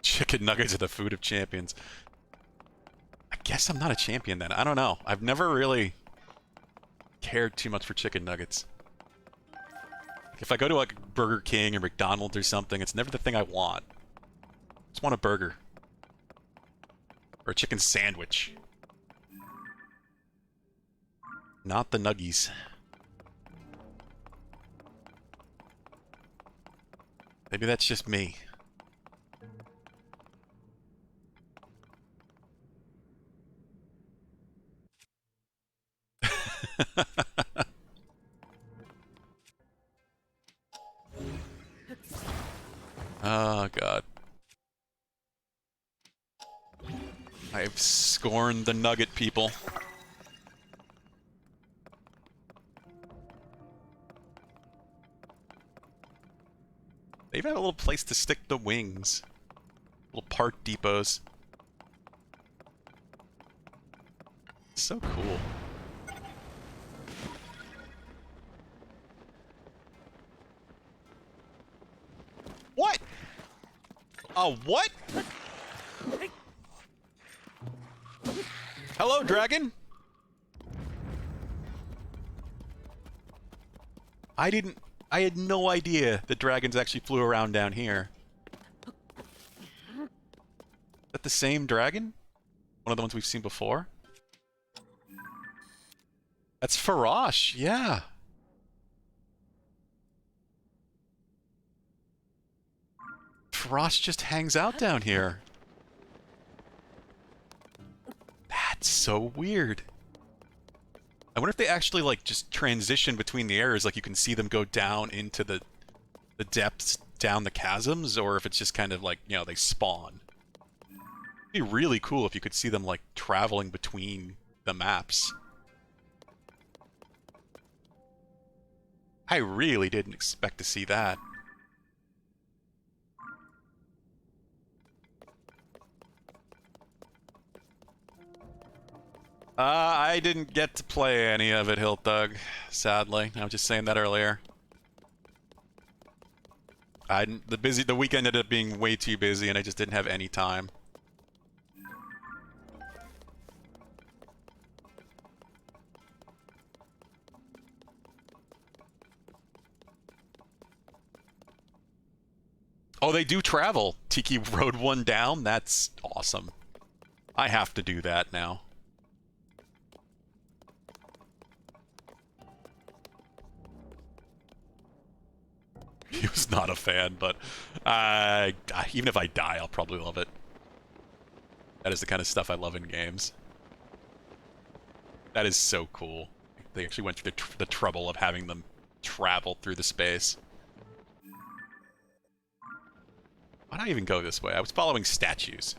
Chicken nuggets are the food of champions. I guess I'm not a champion then. I don't know. I've never really cared too much for chicken nuggets. If I go to like Burger King or McDonald's or something, it's never the thing I want. I just want a burger. Or a chicken sandwich. Not the nuggies. Maybe that's just me. Oh, God. I've scorned the nugget people. They even have a little place to stick the wings. Little part depots. So cool. What? Oh, what? Hello, dragon? I had no idea that dragons actually flew around down here. Is that the same dragon? One of the ones we've seen before? That's Farosh, yeah. Farosh just hangs out down here. That's so weird. I wonder if they actually, like, just transition between the areas, like you can see them go down into the depths down the chasms, or if it's just kind of like, you know, they spawn. It'd be really cool if you could see them, like, traveling between the maps. I really didn't expect to see that. I didn't get to play any of it, Hiltug, sadly. I was just saying that earlier. The weekend ended up being way too busy, and I just didn't have any time. Oh, they do travel. Tiki rode one down? That's awesome. I have to do that now. He was not a fan, but even if I die, I'll probably love it. That is the kind of stuff I love in games. That is so cool. They actually went through the trouble of having them travel through the space. Why did I even go this way? I was following statues.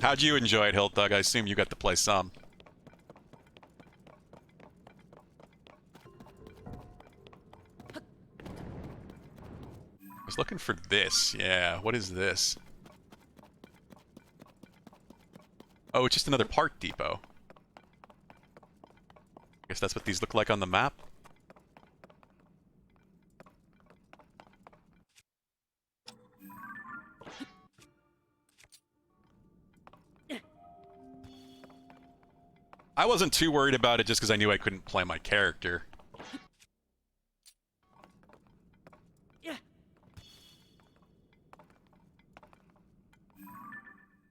How'd you enjoy it, Hiltug? I assume you got to play some. I was looking for this. Yeah, what is this? Oh, it's just another part depot. I guess that's what these look like on the map. I wasn't too worried about it just because I knew I couldn't play my character.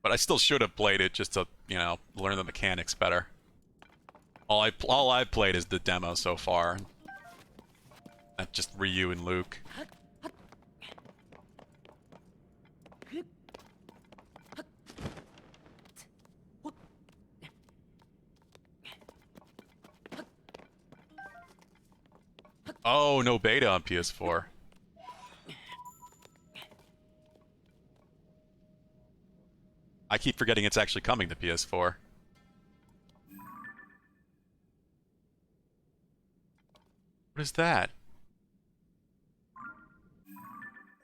But I still should have played it just to, you know, learn the mechanics better. All I've played is the demo so far. That's just Ryu and Luke. Oh, no beta on PS4. I keep forgetting it's actually coming to PS4. What is that?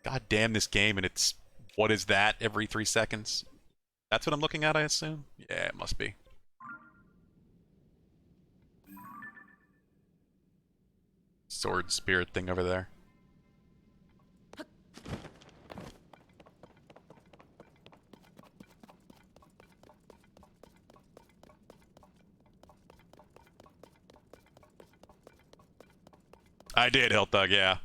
God damn this game and it's... What is that every 3 seconds? That's what I'm looking at, I assume? Yeah, it must be. Sword spirit thing over there. I did, Hiltug, yeah.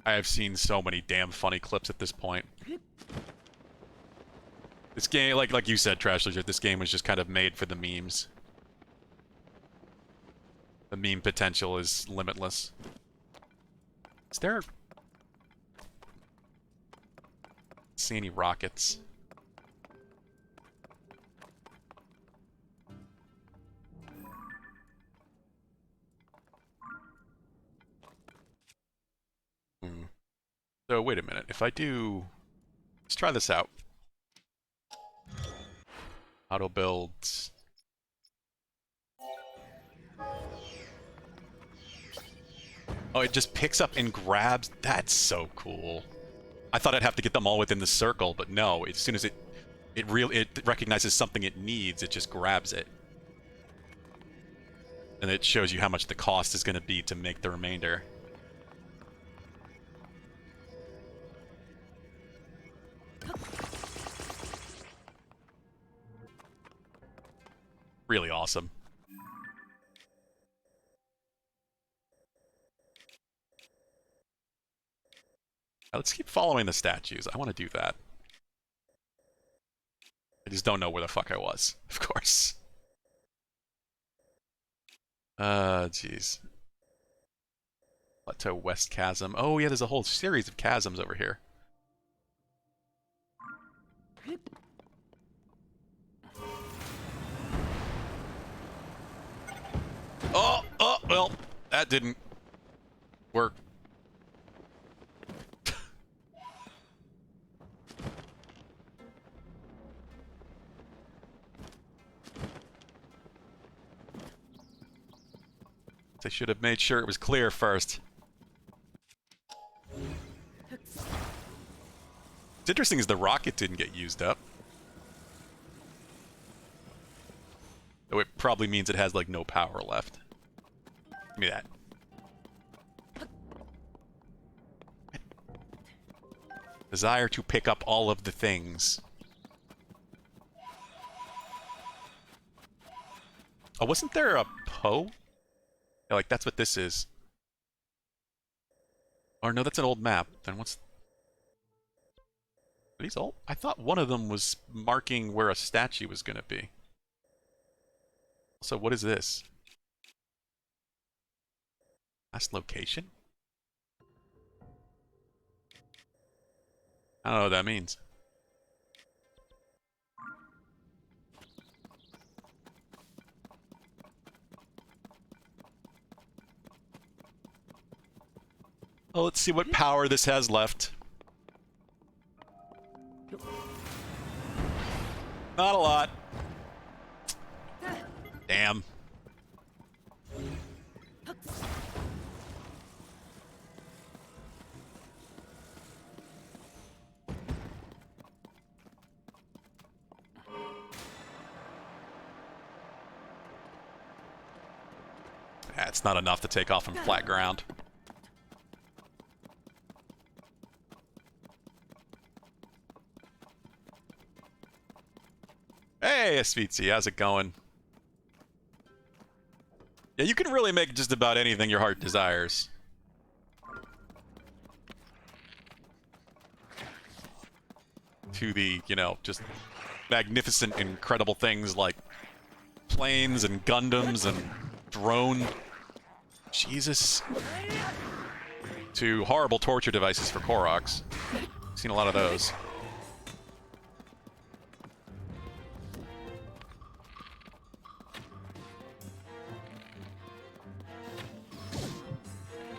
I have seen so many damn funny clips at this point. This game, like you said, Trash Leisure, this game was just kind of made for the memes. The meme potential is limitless. Is there... See any rockets? So, wait a minute. If I do... Let's try this out. Auto build... Oh, it just picks up and grabs? That's so cool. I thought I'd have to get them all within the circle, but no. As soon as it recognizes something it needs, it just grabs it. And it shows you how much the cost is going to be to make the remainder. Really awesome. Now, let's keep following the statues. I want to do that. I just don't know where the fuck I was, of course. Jeez. Plateau West Chasm. Oh, yeah, there's a whole series of chasms over here. Well, that didn't work. They should have made sure it was clear first. What's interesting is the rocket didn't get used up. Though it probably means it has, like, no power left. Give me that. Desire to pick up all of the things. Oh, wasn't there a Poe? Yeah, like, that's what this is. Or no, that's an old map. Then what's... Are these old? I thought one of them was marking where a statue was gonna be. So what is this? Last location? I don't know what that means. Well, let's see what power this has left. Not a lot. Damn. That's not enough to take off on flat ground. Hey, Svitzi, how's it going? Yeah, you can really make just about anything your heart desires. To the, you know, just magnificent, incredible things like planes and Gundams and drone. Jesus. To horrible torture devices for Koroks. Seen a lot of those.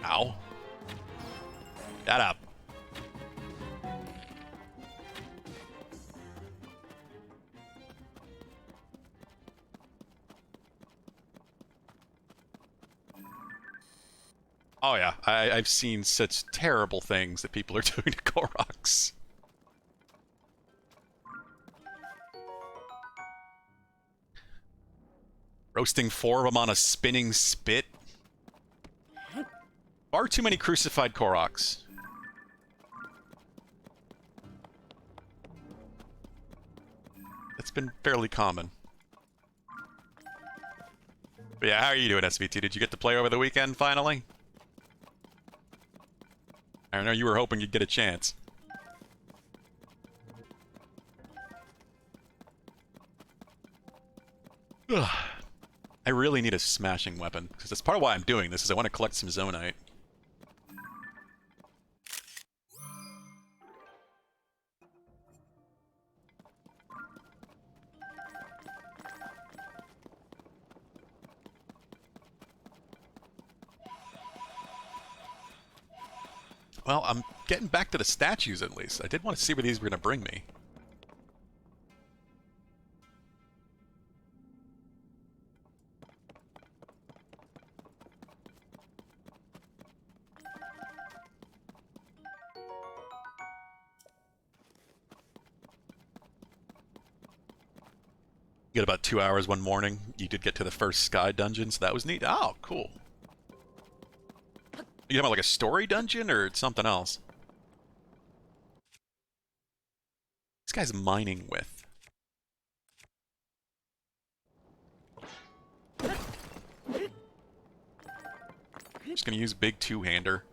Ow. Shut up. Oh yeah, I've seen such terrible things that people are doing to Koroks. Roasting 4 of them on a spinning spit. Far too many crucified Koroks. It's been fairly common. But yeah, how are you doing, SVT? Did you get to play over the weekend, finally? I know you were hoping you'd get a chance. Ugh. I really need a smashing weapon, because that's part of why I'm doing this, is I want to collect some Zonite. Well, I'm getting back to the statues at least. I did want to see where these were going to bring me. You get about 2 hours one morning. You did get to the first sky dungeon, so that was neat. Oh, cool. You talking about like a story dungeon or something else? This guy's mining with. Just gonna use big two-hander.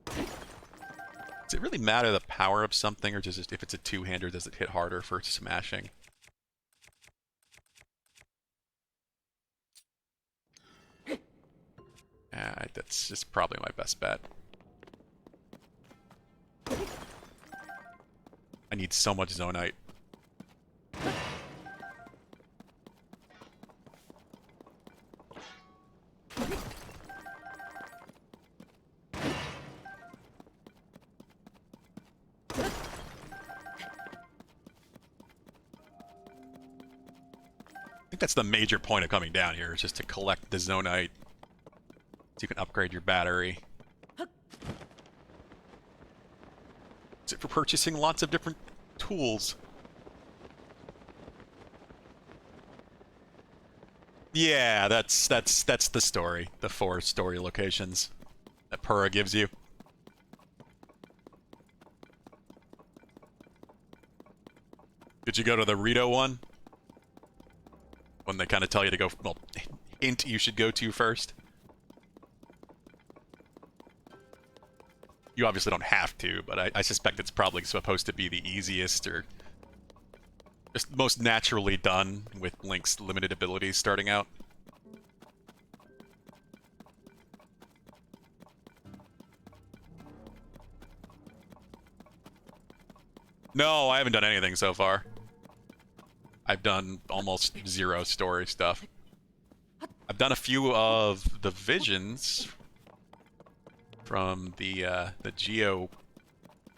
Does it really matter the power of something, or just if it's a two-hander, does it hit harder for smashing? That's just probably my best bet. I need so much Zonite. think that's the major point of coming down here, is just to collect the Zonite so you can upgrade your battery. Is it for purchasing lots of different tools? Yeah, that's the story. The 4 story locations that Pura gives you. Did you go to the Rito one? When they kind of tell you to go, well, hint you should go to first. You obviously don't have to, but I suspect it's probably supposed to be the easiest or just most naturally done with Link's limited abilities starting out. No, I haven't done anything so far. I've done almost 0 story stuff. I've done a few of the visions from the geo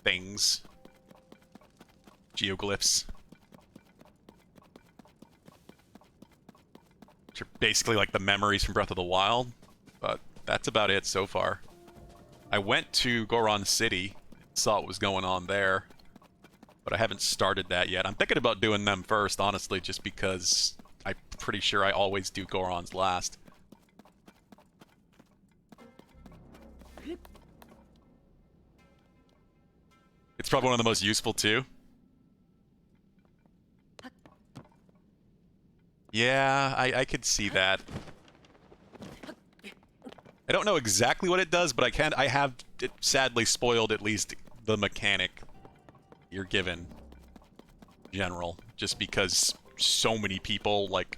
things, geoglyphs, which are basically like the memories from Breath of the Wild, but that's about it so far. I went to Goron City, saw what was going on there, but I haven't started that yet. I'm thinking about doing them first, honestly, just because I'm pretty sure I always do Goron's last. It's probably one of the most useful, too. Yeah, I could see that. I don't know exactly what it does, but I have it sadly spoiled at least the mechanic you're given general, just because so many people, like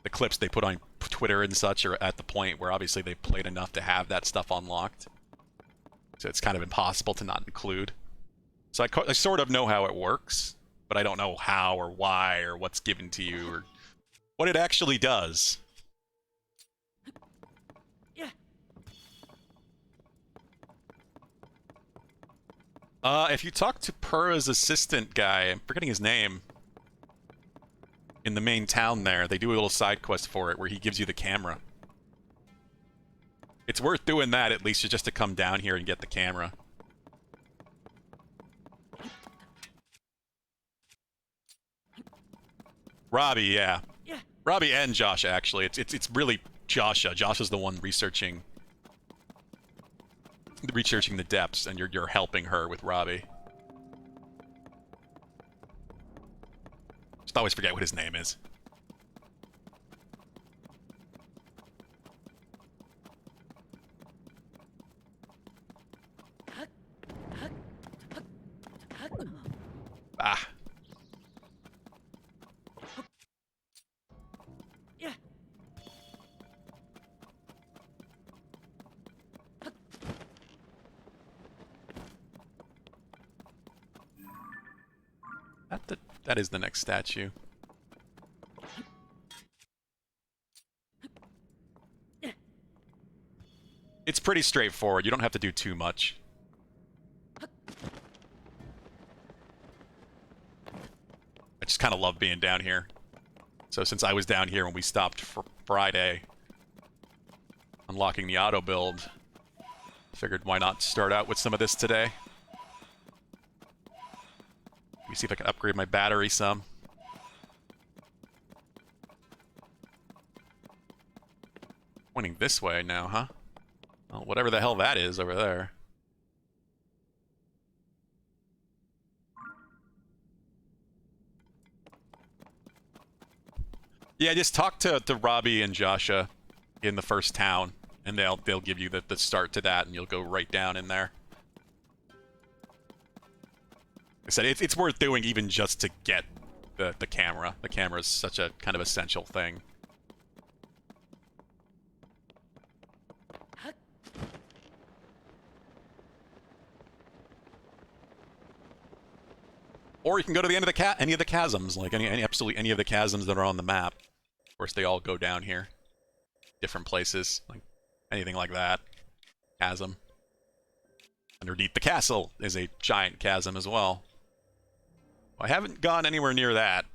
the clips they put on Twitter and such, are at the point where obviously they've played enough to have that stuff unlocked. So it's kind of impossible to not include. So I sort of know how it works, but I don't know how or why or what's given to you or what it actually does. If you talk to Pura's assistant guy, I'm forgetting his name, in the main town there, they do a little side quest for it where he gives you the camera. It's worth doing that at least, just to come down here and get the camera. Robbie, yeah. Robbie and Josh, actually. It's really Joshua. Joshua's the one researching the depths, and you're helping her with Robbie. Just always forget what his name is. Ah. That is the next statue. It's pretty straightforward. You don't have to do too much. I just kind of love being down here. So since I was down here when we stopped for Friday, unlocking the auto build, figured why not start out with some of this today. Let me see if I can upgrade my battery some. Pointing this way now, huh? Well, whatever the hell that is over there. Yeah, just talk to Robbie and Joshua in the first town, and they'll give you the start to that, and you'll go right down in there. I said it's worth doing even just to get the camera. The camera is such a kind of essential thing. Or you can go to the end of any of the chasms, like absolutely any of the chasms that are on the map. Of course, they all go down here, different places, like anything like that. Chasm. Underneath the castle is a giant chasm as well. I haven't gone anywhere near that.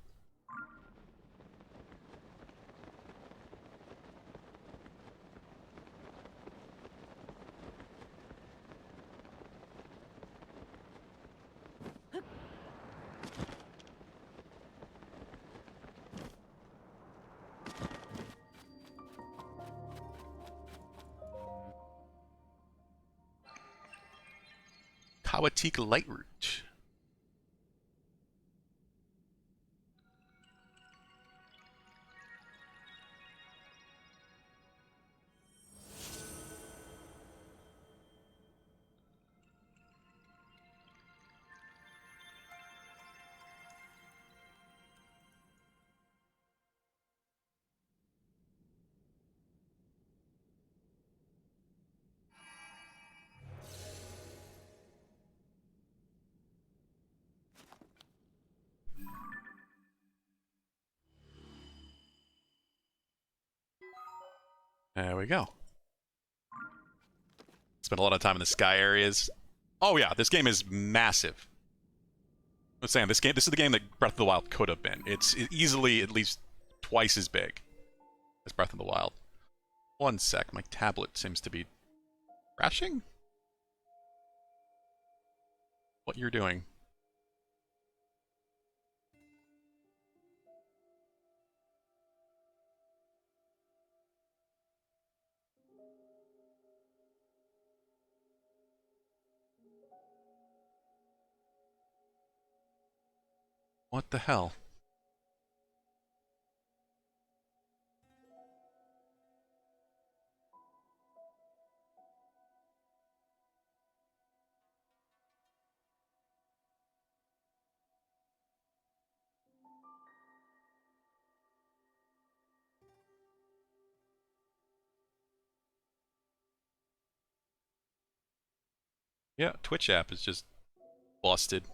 Lawatique Lightroot. There we go. Spent a lot of time in the sky areas. Oh yeah, this game is massive. I was saying, this is the game that Breath of the Wild could have been. It's easily at least twice as big as Breath of the Wild. One sec, my tablet seems to be crashing? What you're doing? What the hell? Yeah, Twitch app is just busted.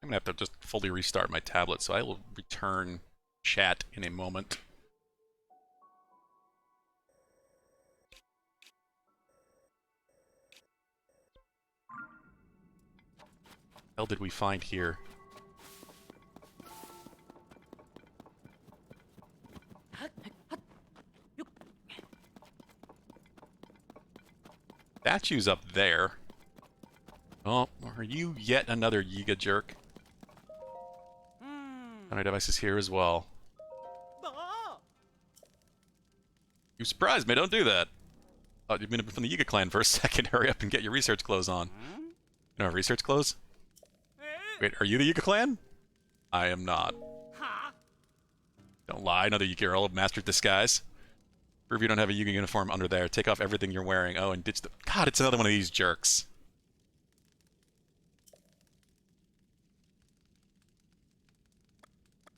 I'm gonna have to just fully restart my tablet, so I will return chat in a moment. What hell did we find here? Statue's up there. Oh, are you yet another Yiga jerk? My device is here as well. You surprised me, don't do that. Thought you'd been from the Yiga clan for a second. Hurry up and get your research clothes on. You don't have research clothes? Wait, are you the Yiga clan? I am not. Don't lie, another Yiga girl of master disguise. Prove you don't have a Yiga uniform under there. Take off everything you're wearing. Oh, and ditch the... God, it's another one of these jerks.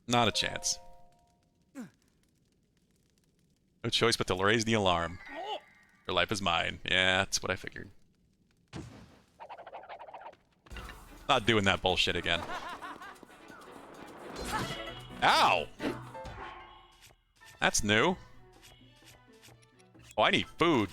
Not a chance. No choice but to raise the alarm. Your life is mine. Yeah, that's what I figured. Not doing that bullshit again. Ow! That's new. Oh, I need food.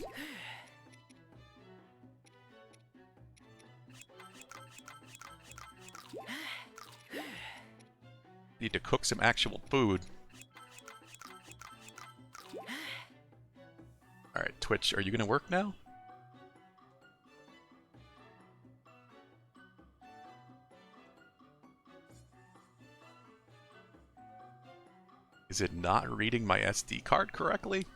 Need to cook some actual food. Alright, Twitch, are you gonna work now? Is it not reading my SD card correctly?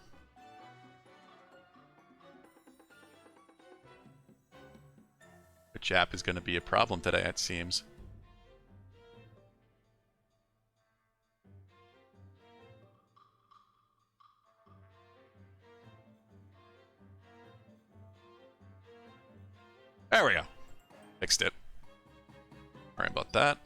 Which app is gonna be a problem today, it seems. There we go. Fixed it. Sorry about that.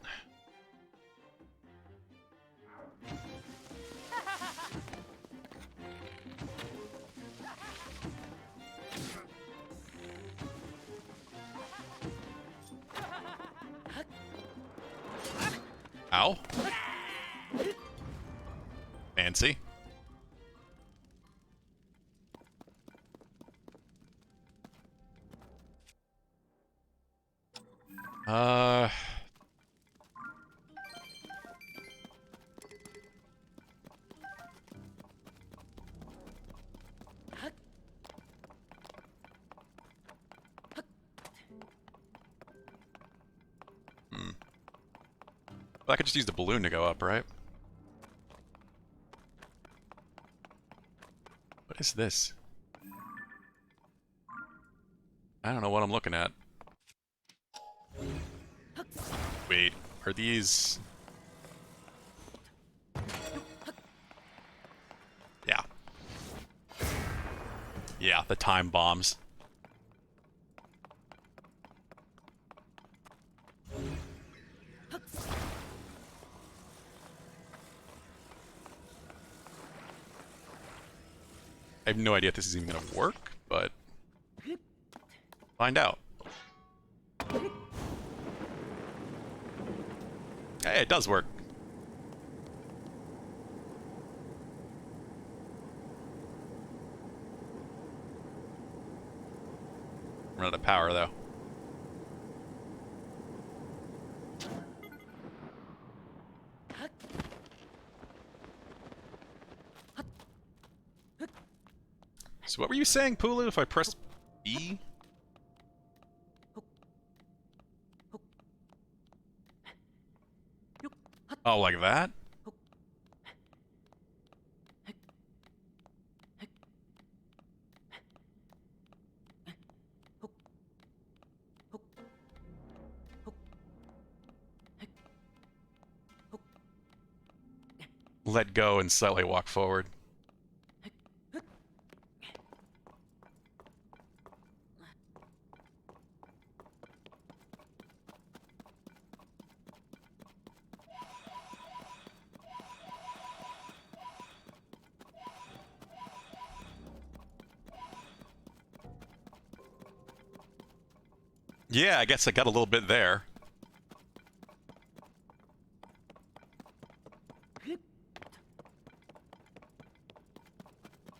Ow. Fancy. I could just use the balloon to go up, right? What is this? I don't know what I'm looking at. Wait, are these... Yeah. Yeah, the time bombs. I have no idea if this is even gonna work, but... find out. Hey, it does work. Run out of power, though. So what were you saying, Pulu, if I press B? Oh, like that? Let go and slightly walk forward. Yeah, I guess I got a little bit there. You're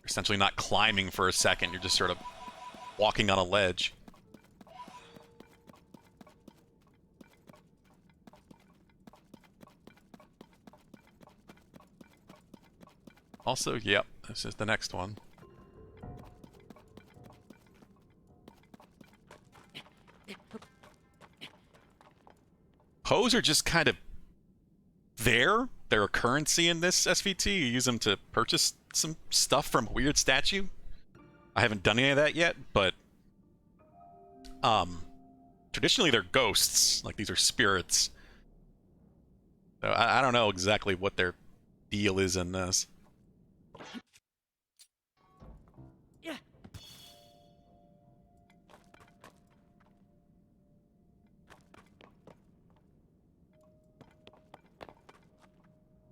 essentially not climbing for a second, you're just sort of walking on a ledge. Also, yep, this is the next one. Poes are just kind of there. They're a currency in this SVT. You use them to purchase some stuff from a weird statue. I haven't done any of that yet, but traditionally they're ghosts. Like, these are spirits. So I don't know exactly what their deal is in this.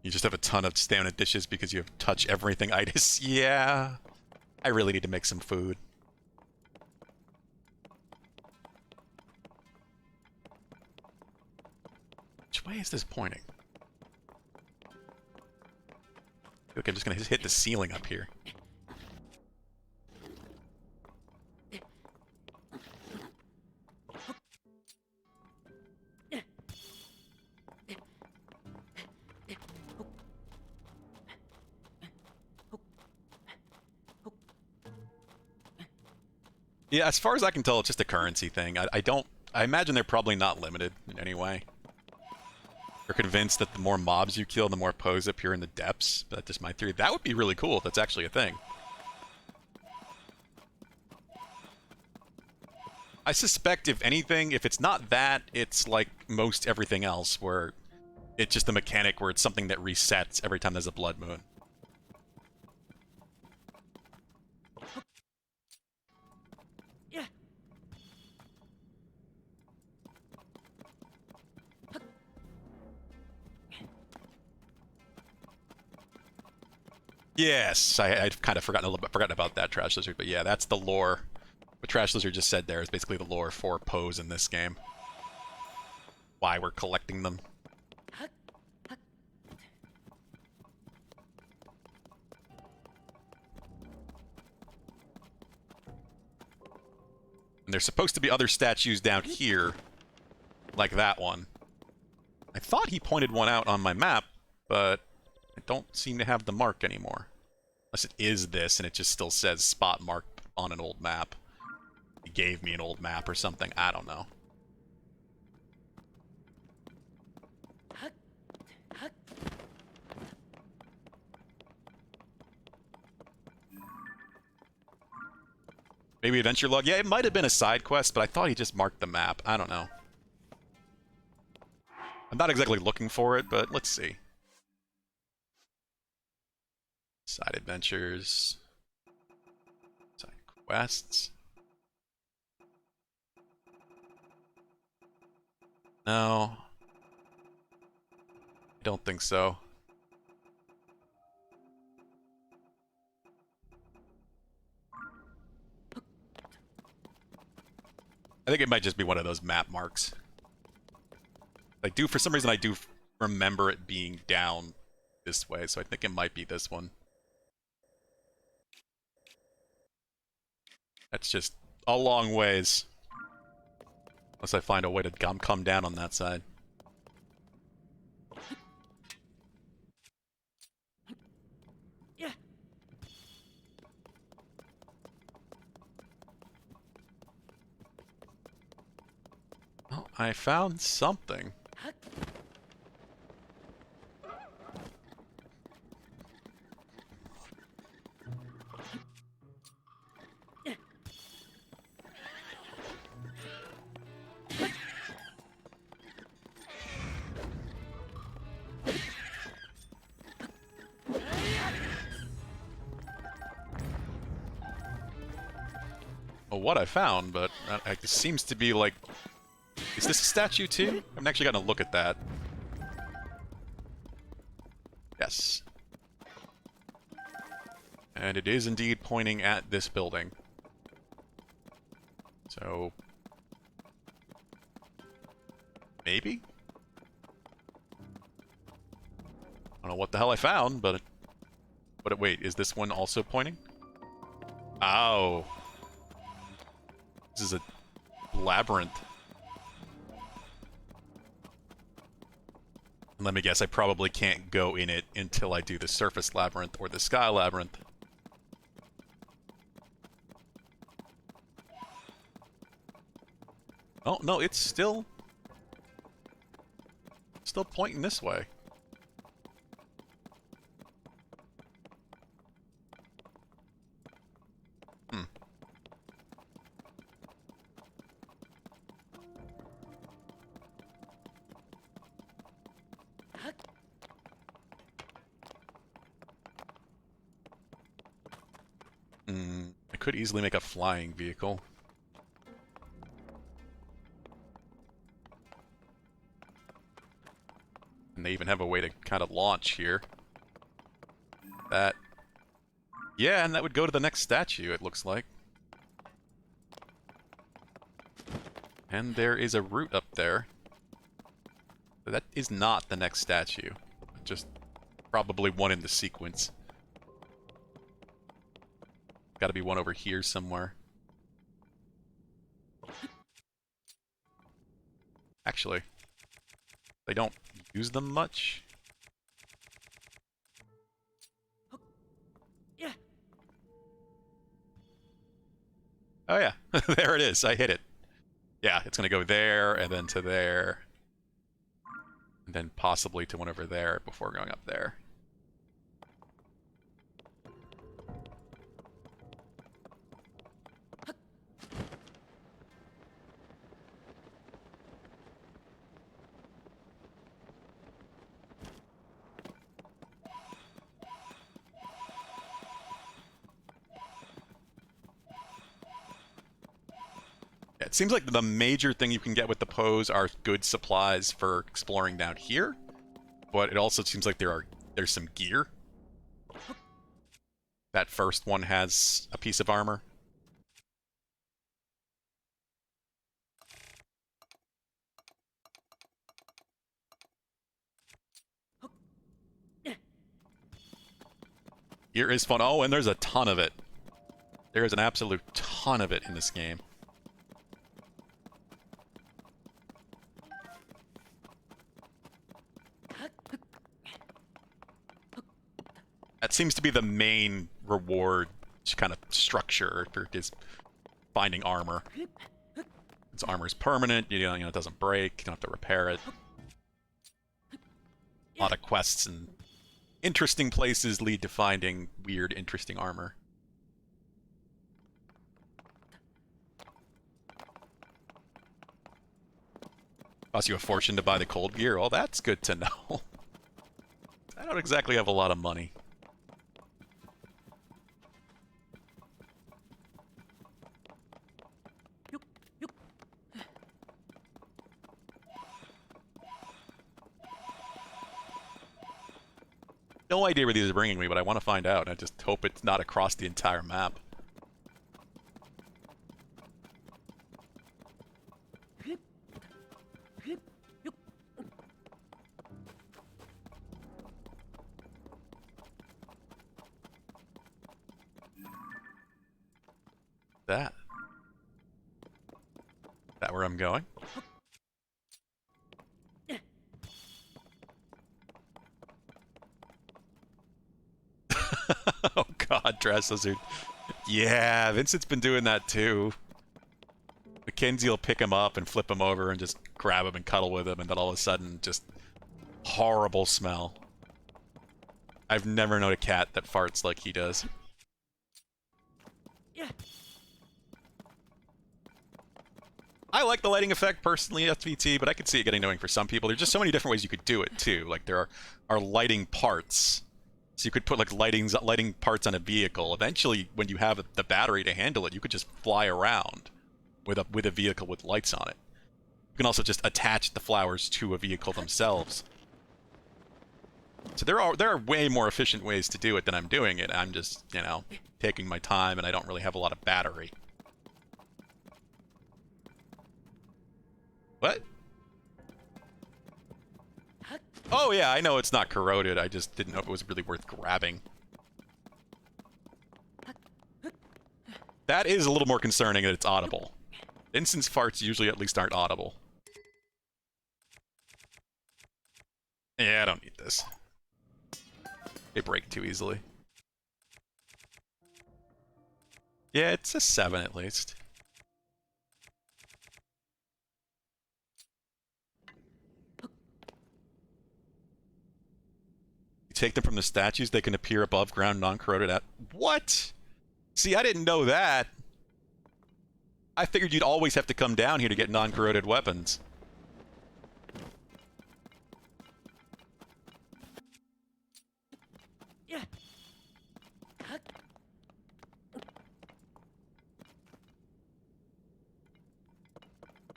You just have a ton of stamina dishes because you have touch everything itis. Yeah. I really need to make some food. Which way is this pointing? I feel like I'm just gonna hit the ceiling up here. Yeah, as far as I can tell, it's just a currency thing. I imagine they're probably not limited in any way. They're convinced that the more mobs you kill, the more Poes appear in the depths. But that's just my theory. That would be really cool if that's actually a thing. I suspect, if anything, if it's not that, it's like most everything else, where it's just a mechanic where it's something that resets every time there's a blood moon. Yes, I'd kind of forgotten about that, Trash Lizard, but yeah, that's the lore. What Trash Lizard just said there is basically the lore for Poes in this game. Why we're collecting them. And there's supposed to be other statues down here, like that one. I thought he pointed one out on my map, but I don't seem to have the mark anymore. Unless it is this, and it just still says spot mark on an old map. He gave me an old map or something, I don't know. Maybe adventure log? Yeah, it might have been a side quest, but I thought he just marked the map. I don't know. I'm not exactly looking for it, but let's see. Side adventures. Side quests. No. I don't think so. I think it might just be one of those map marks. For some reason, I do remember it being down this way, so I think it might be this one. That's just a long ways. Unless I find a way to come down on that side. Yeah. Oh, I found something. Well, what I found, but it seems to be like... Is this a statue too? I'm actually gonna look at that. Yes. And it is indeed pointing at this building. So... Maybe? I don't know what the hell I found, but... But wait, is this one also pointing? Oh. This is a labyrinth. And let me guess, I probably can't go in it until I do the surface labyrinth or the sky labyrinth. Oh, no, it's still pointing this way. Hmm. I could easily make a flying vehicle. And they even have a way to kind of launch here. That... Yeah, and that would go to the next statue, it looks like. And there is a route up there. But that is not the next statue. Just probably one in the sequence. Gotta be one over here somewhere. Actually, they don't use them much. Yeah. Oh yeah, there it is. I hit it. Yeah, it's gonna go there, and then to there. And then possibly to one over there before going up there. Yeah, it seems like the major thing you can get with the pose are good supplies for exploring down here, but it also seems like there's some gear. That first one has a piece of armor. Gear is fun. Oh, and there's a ton of it. There is an absolute ton of it in this game. That seems to be the main reward kind of structure for just finding armor. Its armor is permanent, you know, it doesn't break, you don't have to repair it. A lot of quests and interesting places lead to finding weird, interesting armor. Cost you a fortune to buy the cold gear. Oh, that's good to know. I don't exactly have a lot of money. Yup, yup. No idea where these are bringing me, but I want to find out. I just hope it's not across the entire map. Hip, hip, yup. That. That where I'm going? Oh god, Dress Lizard. Yeah, Vincent's been doing that too. Mackenzie will pick him up and flip him over and just grab him and cuddle with him, and then all of a sudden, just horrible smell. I've never known a cat that farts like he does. Yeah. I like the lighting effect personally, FVT, but I could see it getting annoying for some people. There's just so many different ways you could do it too. Like there are lighting parts. So you could put like lighting parts on a vehicle. Eventually, when you have the battery to handle it, you could just fly around with a vehicle with lights on it. You can also just attach the flowers to a vehicle themselves. So there are way more efficient ways to do it than I'm doing it. I'm just, you know, taking my time and I don't really have a lot of battery. What? Oh yeah, I know it's not corroded. I just didn't know if it was really worth grabbing. That is a little more concerning that it's audible. Instance farts usually at least aren't audible. Yeah, I don't need this. They break too easily. Yeah, it's a 7 at least. You take them from the statues, they can appear above ground non-corroded at... What? See, I didn't know that. I figured you'd always have to come down here to get non-corroded weapons. Yeah.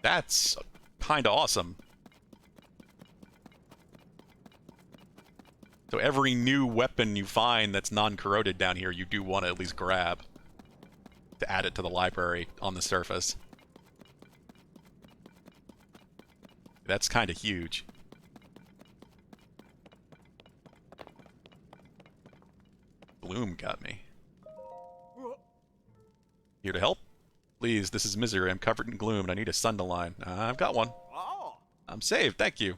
That's kinda awesome. So every new weapon you find that's non-corroded down here, you do want to at least grab to add it to the library on the surface. That's kind of huge. Gloom got me. Here to help? Please, this is misery. I'm covered in gloom and I need a sundaline. I've got one. I'm saved, thank you.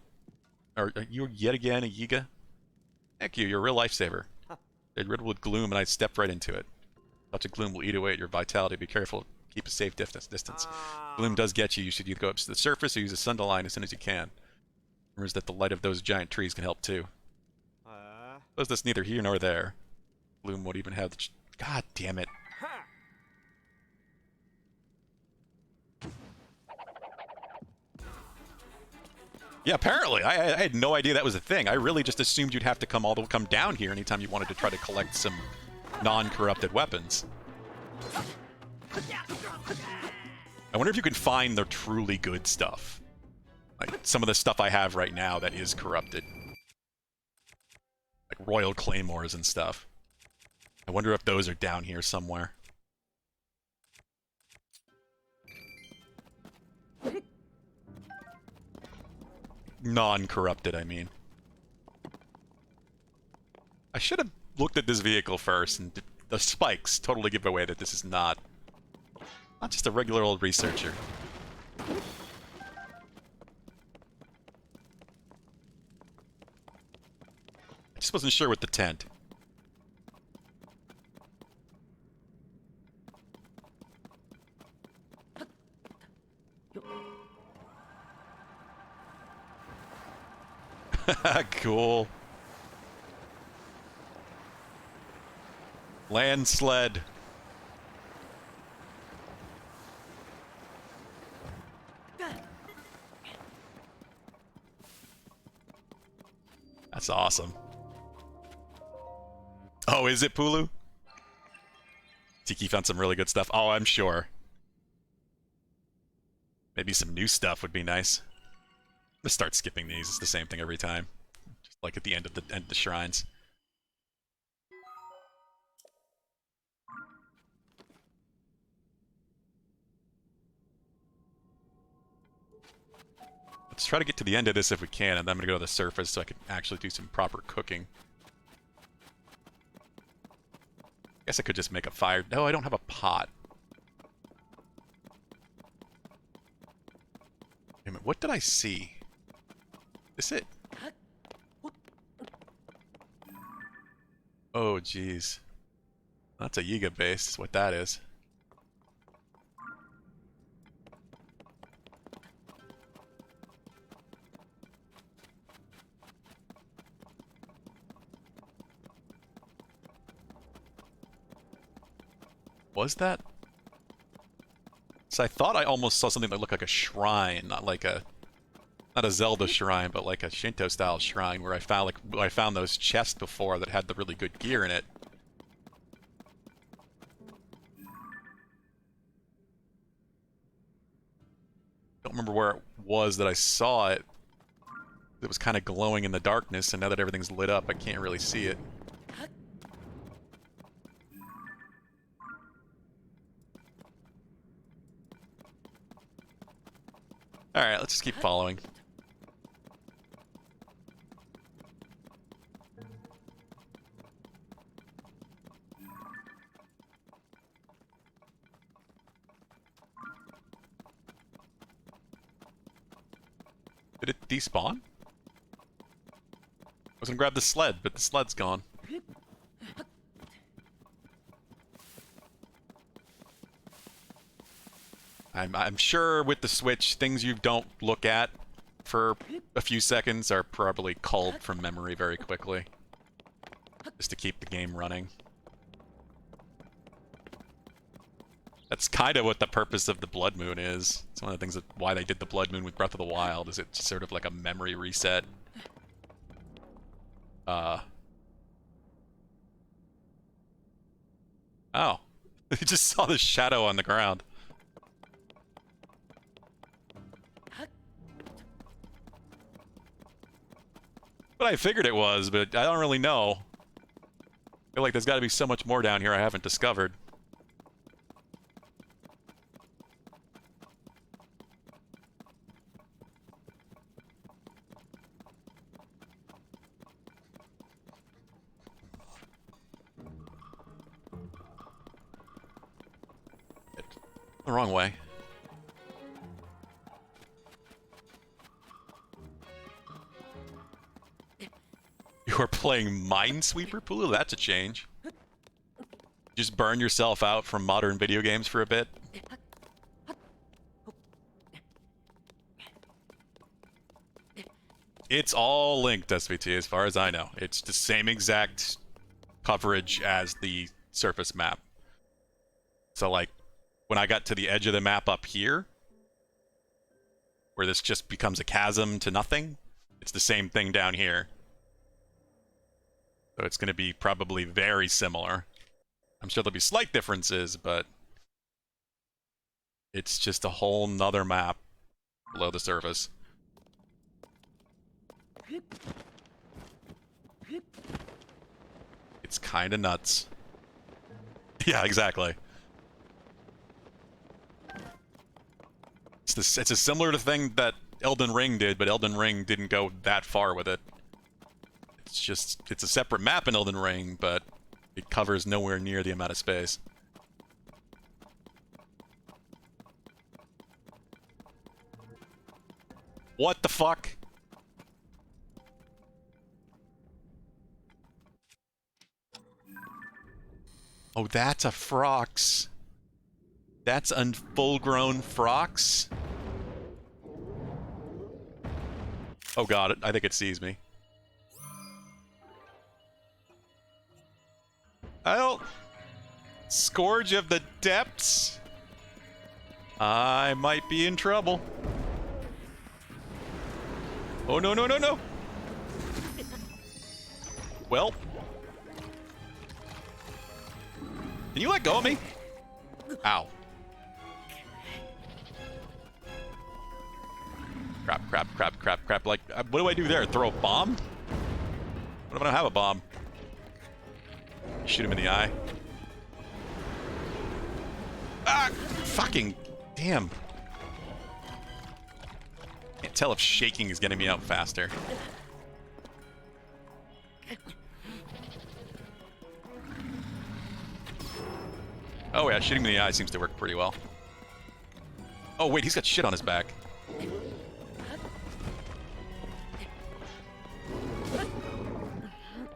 Are you yet again a Yiga? Thank you, you're a real lifesaver. They're riddled with gloom and I stepped right into it. Touch of gloom will eat away at your vitality. Be careful. Keep a safe distance. Gloom does get you. You should either go up to the surface or use a sundaline as soon as you can. Rumors that the light of those giant trees can help too. Suppose that's neither here nor there. Gloom won't even have the... God damn it. Yeah, apparently. I had no idea that was a thing. I really just assumed you'd have to come down here anytime you wanted to try to collect some non-corrupted weapons. I wonder if you can find the truly good stuff. Like some of the stuff I have right now that is corrupted. Like royal claymores and stuff. I wonder if those are down here somewhere. Non-corrupted, I mean. I should have looked at this vehicle first, and the spikes totally give away that this is not just a regular old researcher. I just wasn't sure with the tent. Cool. Land sled. That's awesome. Oh, is it Pulu? Tiki found some really good stuff. Oh, I'm sure. Maybe some new stuff would be nice. Let's start skipping these. It's the same thing every time. Just like at the end of the shrines. Let's try to get to the end of this if we can, and then I'm gonna go to the surface so I can actually do some proper cooking. Guess I could just make a fire. No, I don't have a pot. Wait a minute, what did I see? Is it? Oh, jeez. That's a Yiga base, is what that is. Was that? So I thought I almost saw something that looked like a shrine, not a Zelda shrine, but like a Shinto style shrine where I found those chests before that had the really good gear in it. Don't remember where it was that I saw it. It was kind of glowing in the darkness, and now that everything's lit up, I can't really see it. Alright, let's just keep following. Did it despawn? I was gonna grab the sled, but the sled's gone. I'm sure with the Switch, things you don't look at for a few seconds are probably culled from memory very quickly. Just to keep the game running. That's kind of what the purpose of the Blood Moon is. It's one of the things that why they did the Blood Moon with Breath of the Wild, is it's sort of like a memory reset. Oh. I just saw the shadow on the ground. But I figured it was, but I don't really know. I feel like there's got to be so much more down here I haven't discovered. The wrong way. You are playing Minesweeper Pulu? That's a change. Just burn yourself out from modern video games for a bit. It's all linked, SVT, as far as I know. It's the same exact coverage as the surface map. So, like, when I got to the edge of the map up here, where this just becomes a chasm to nothing, it's the same thing down here. So it's going to be probably very similar. I'm sure there'll be slight differences, but it's just a whole nother map below the surface. It's kind of nuts. Yeah, exactly. It's a similar thing that Elden Ring did, but Elden Ring didn't go that far with it. It's a separate map in Elden Ring, but it covers nowhere near the amount of space. What the fuck? Oh, that's a Frox. That's a full-grown Frox? Oh god, I think it sees me. Oh! Scourge of the Depths? I might be in trouble. Oh, no, no, no, no! Well, can you let go of me? Ow. Crap, crap, crap, crap, crap. Like, what do I do there? Throw a bomb? What if I don't have a bomb? Shoot him in the eye. Ah! Fucking damn. Can't tell if shaking is getting me out faster. Oh yeah, shooting him in the eye seems to work pretty well. Oh wait, he's got shit on his back.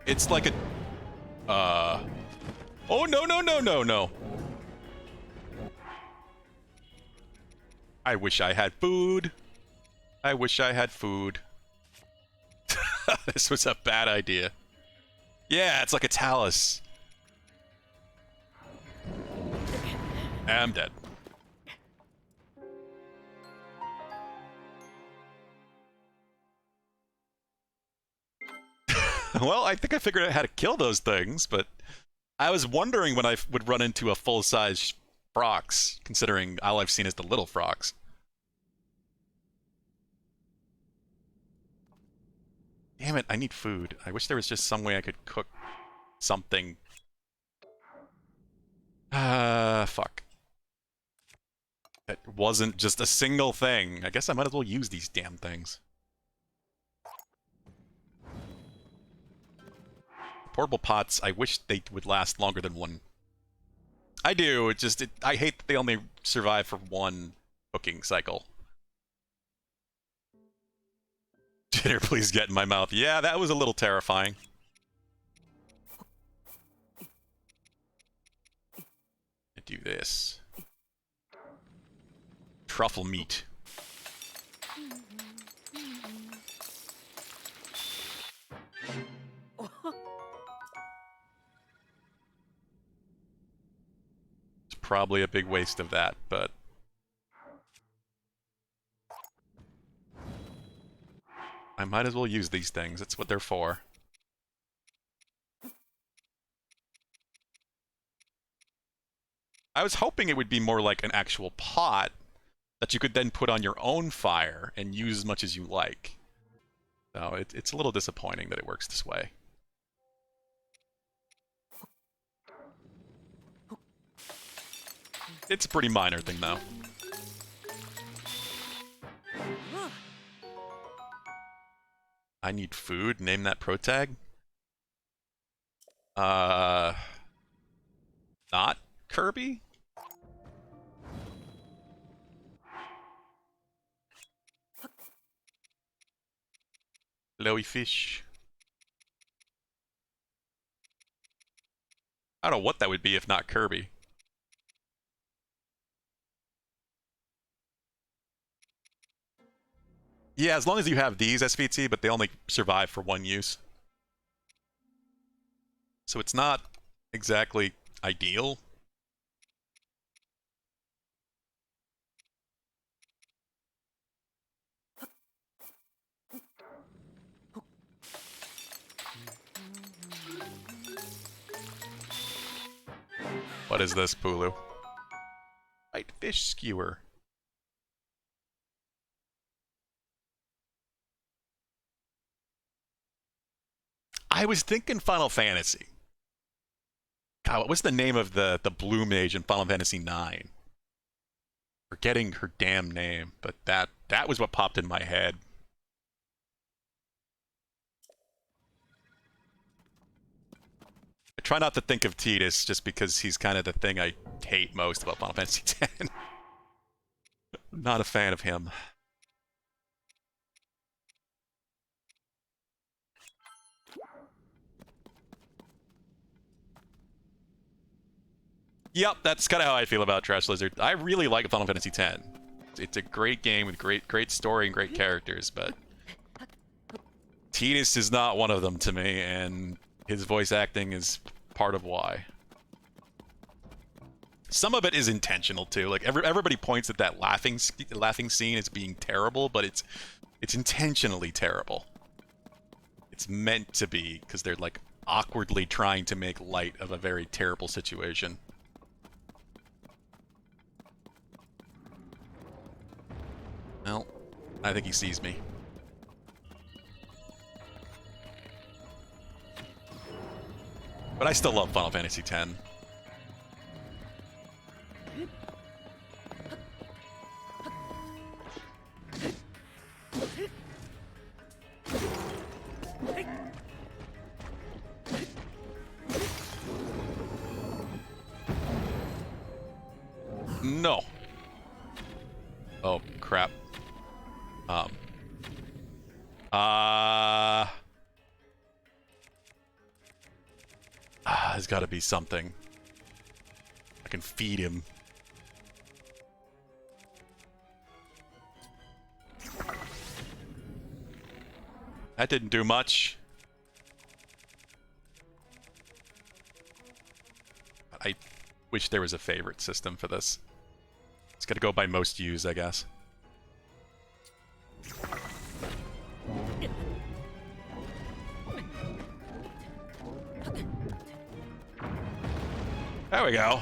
It's like a... Oh, no, no, no, no, no. I wish I had food. I wish I had food. This was a bad idea. Yeah, it's like a talus. I'm dead. Well, I think I figured out how to kill those things, but I was wondering when I would run into a full-size frox, considering all I've seen is the little frogs. Damn it, I need food. I wish there was just some way I could cook something. Fuck. That wasn't just a single thing. I guess I might as well use these damn things. Portable pots, I wish they would last longer than one. I do, I hate that they only survive for one cooking cycle. Dinner, please get in my mouth. Yeah, that was a little terrifying. Do this. Truffle meat. It's probably a big waste of that, but... I might as well use these things. That's what they're for. I was hoping it would be more like an actual pot that you could then put on your own fire and use as much as you like. So it's a little disappointing that it works this way. It's a pretty minor thing, though. I need food. Name that protag. Not Kirby? Glowy fish. I don't know what that would be if not Kirby. Yeah, as long as you have these SVT, but they only survive for one use. So it's not exactly ideal. What is this, Pulu? White fish skewer. I was thinking Final Fantasy. God, what was the name of the blue mage in Final Fantasy IX? Forgetting her damn name, but that was what popped in my head. I try not to think of Tidus just because he's kind of the thing I hate most about Final Fantasy X. Not a fan of him. Yep, that's kind of how I feel about Trash Lizard. I really like Final Fantasy X. It's a great game with great story and great characters, but Tidus is not one of them to me, and his voice acting is part of why. Some of it is intentional too. Like everybody points at that laughing scene as being terrible, but it's intentionally terrible. It's meant to be because they're like awkwardly trying to make light of a very terrible situation. Well, I think he sees me. But I still love Final Fantasy X. No. Oh, crap. Um. There's got to be something. I can feed him. That didn't do much. I wish there was a favorite system for this. It's got to go by most used, I guess. There we go.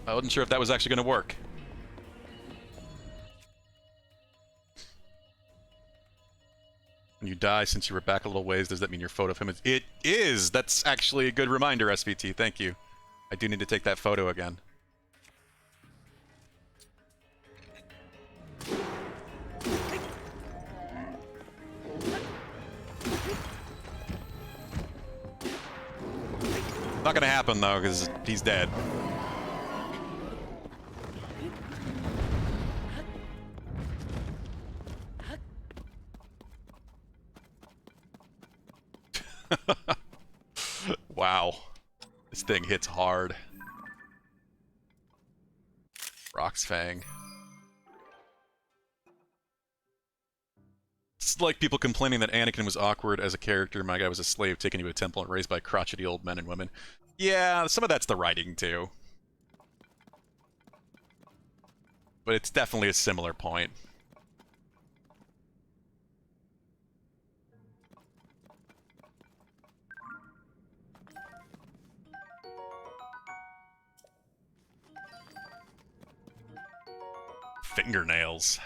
I wasn't sure if that was actually going to work. When you die, since you were back a little ways, does that mean your photo of him is... It is! That's actually a good reminder, SVT. Thank you. I do need to take that photo again. Not gonna happen, though, because he's dead. Wow. This thing hits hard. Rock's Fang. It's like people complaining that Anakin was awkward as a character. My guy was a slave taken to a temple and raised by crotchety old men and women. Yeah, some of that's the writing, too. But it's definitely a similar point. Fingernails.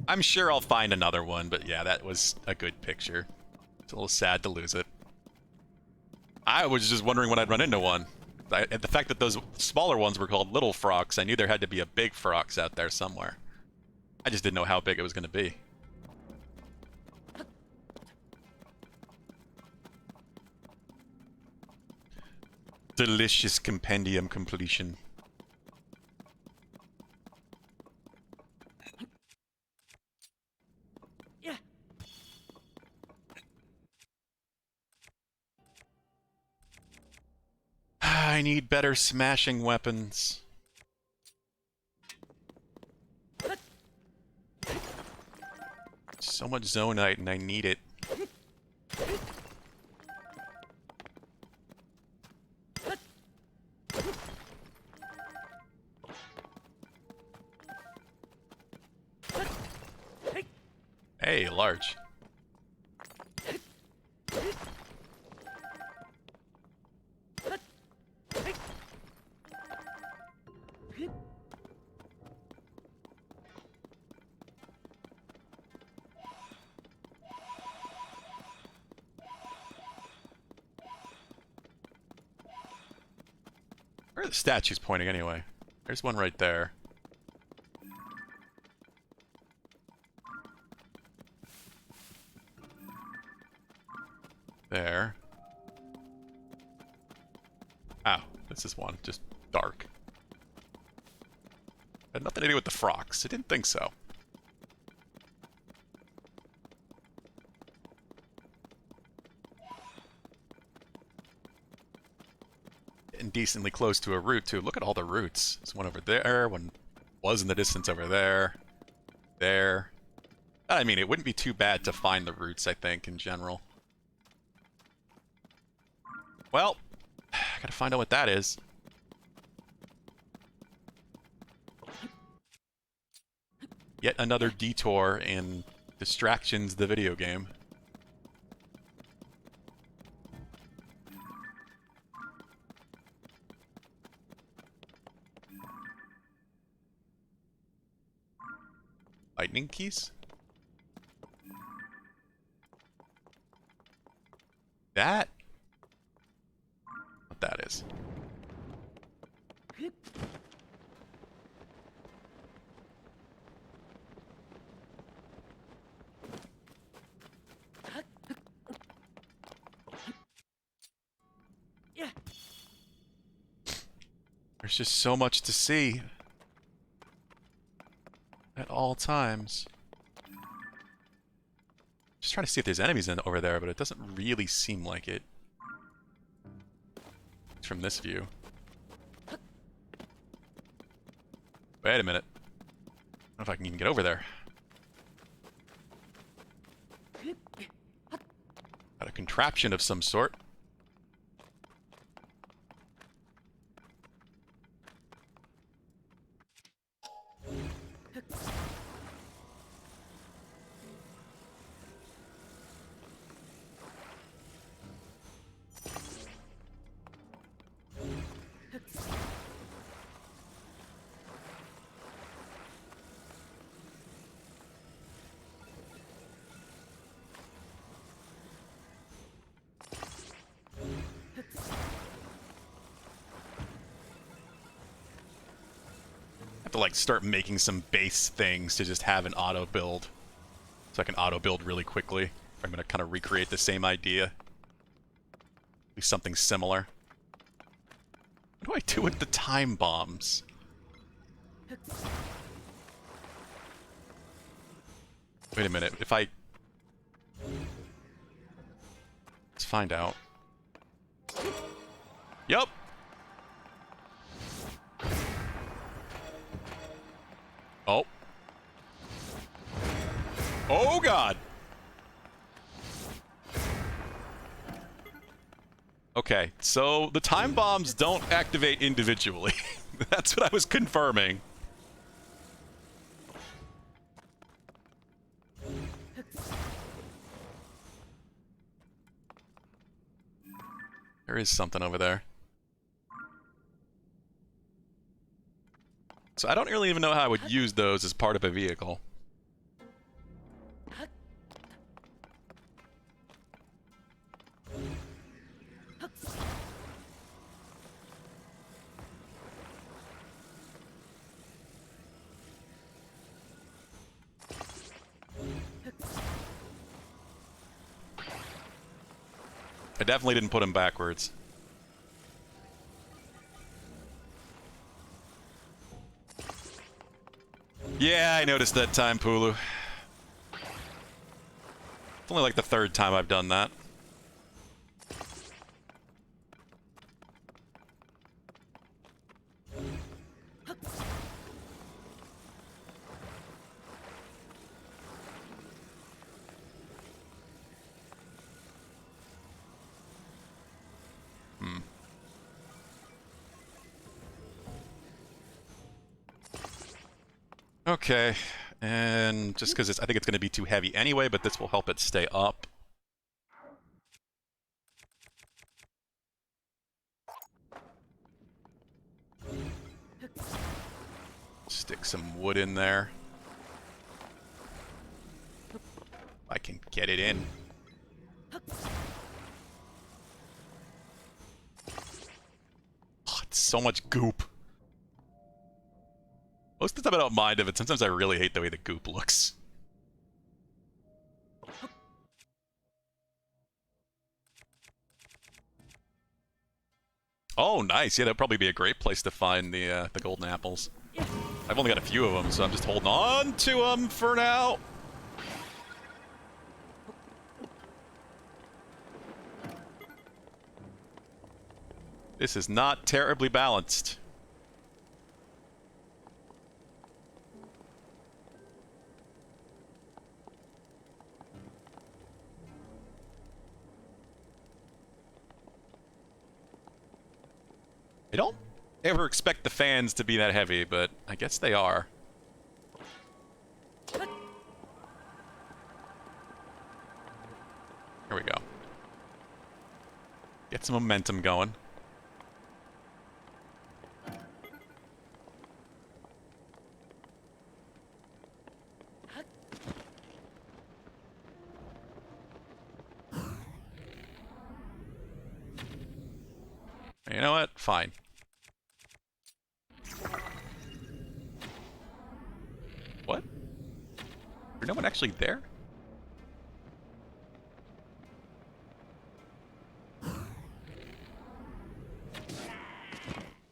I'm sure I'll find another one, but yeah, that was a good picture. It's a little sad to lose it. I was just wondering when I'd run into one. And the fact that those smaller ones were called little frogs, I knew there had to be a big frogs out there somewhere. I just didn't know how big it was going to be. Delicious compendium completion. Yeah. I need better smashing weapons. So much Zonite and I need it. Hey, large. Where are the statues pointing anyway? There's one right there. There. Oh, this is one. Just dark. Had nothing to do with the frogs. I didn't think so. And decently close to a root, too. Look at all the roots. There's one over there, one was in the distance over there. There. I mean, it wouldn't be too bad to find the roots, I think, in general. Well, I gotta find out what that is. Yet another detour in Distractions, the video game. Lightning keys? That? What that is. Yeah. There's just so much to see. At all times. Just trying to see if there's enemies over there, but it doesn't really seem like it. From this view. Wait a minute. I don't know if I can even get over there. Got a contraption of some sort. Have to like start making some base things to just have an auto build. So I can auto build really quickly. I'm gonna kind of recreate the same idea. Do something similar. What do I do with the time bombs? Wait a minute, if I... Let's find out. Yup! Oh. Oh god! Okay, so the time bombs don't activate individually. That's what I was confirming. There is something over there. So I don't really even know how I would use those as part of a vehicle. I definitely didn't put him backwards. Yeah, I noticed that time, Pulu. It's only like the third time I've done that. Okay, and just because I think it's going to be too heavy anyway, but this will help it stay up. Stick some wood in there. I can get it in. Oh, it's so much goop. Most of the time I don't mind of it. Sometimes I really hate the way the goop looks. Oh, nice. Yeah, that'd probably be a great place to find the golden apples. I've only got a few of them, so I'm just holding on to them for now. This is not terribly balanced. I don't ever expect the fans to be that heavy, but I guess they are. There we go. Get some momentum going. You know what? Fine. What? Is no one actually there?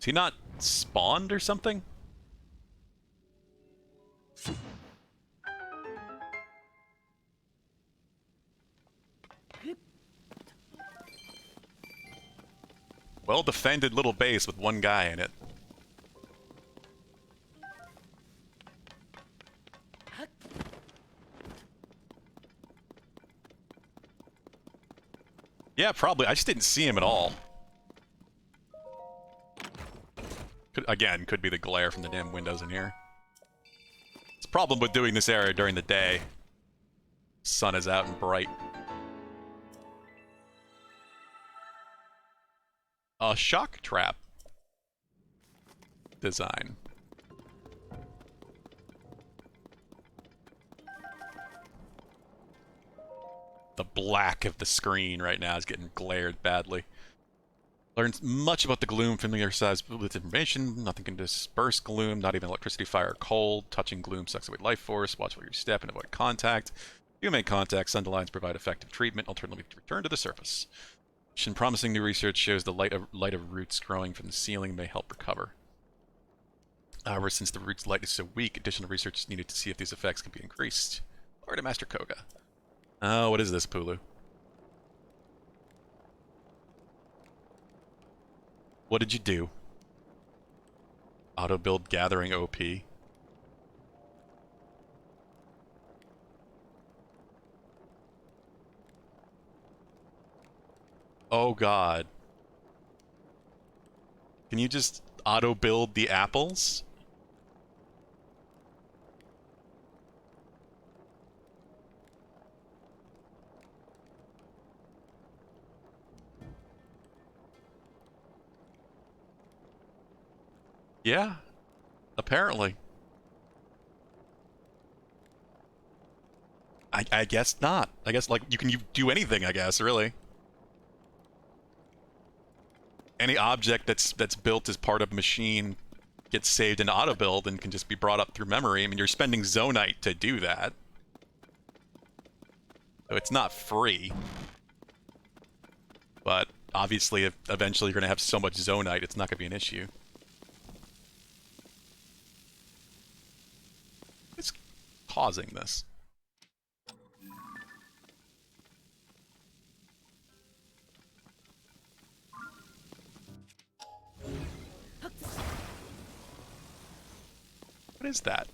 Is he not spawned or something? Well-defended little base with one guy in it. Yeah, probably. I just didn't see him at all. Again, could be the glare from the damn windows in here. It's a problem with doing this area during the day. Sun is out and bright. A shock trap design. The black of the screen right now is getting glared badly. Learns much about the gloom, familiarized with information. Nothing can disperse gloom, not even electricity, fire, or cold. Touching gloom sucks away life force. Watch where you step and avoid contact. If you make contact, sunderlines provide effective treatment. Alternatively, return to the surface. Promising new research shows the light of roots growing from the ceiling may help recover. However, since the root's light is so weak, additional research is needed to see if these effects can be increased. Or to Master Koga. Oh, what is this, Pulu? What did you do? Auto build gathering OP. Oh god. Can you just auto build the apples? Yeah, apparently. I guess not. I guess, like, you can do anything, I guess, really. Any object that's built as part of a machine gets saved in auto build and can just be brought up through memory. I mean, you're spending Zonite to do that. So it's not free. But obviously, if eventually you're going to have so much Zonite, it's not going to be an issue. What's causing this? What is that?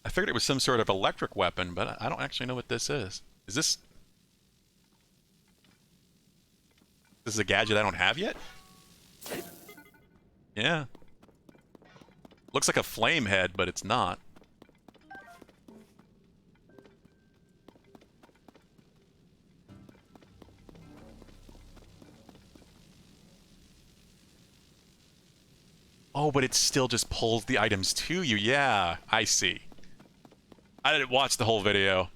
I figured it was some sort of electric weapon, but I don't actually know what this is. Is this... This is a gadget I don't have yet? Yeah. Looks like a flame head, but it's not. Oh, but it still just pulls the items to you. Yeah, I see. I didn't watch the whole video.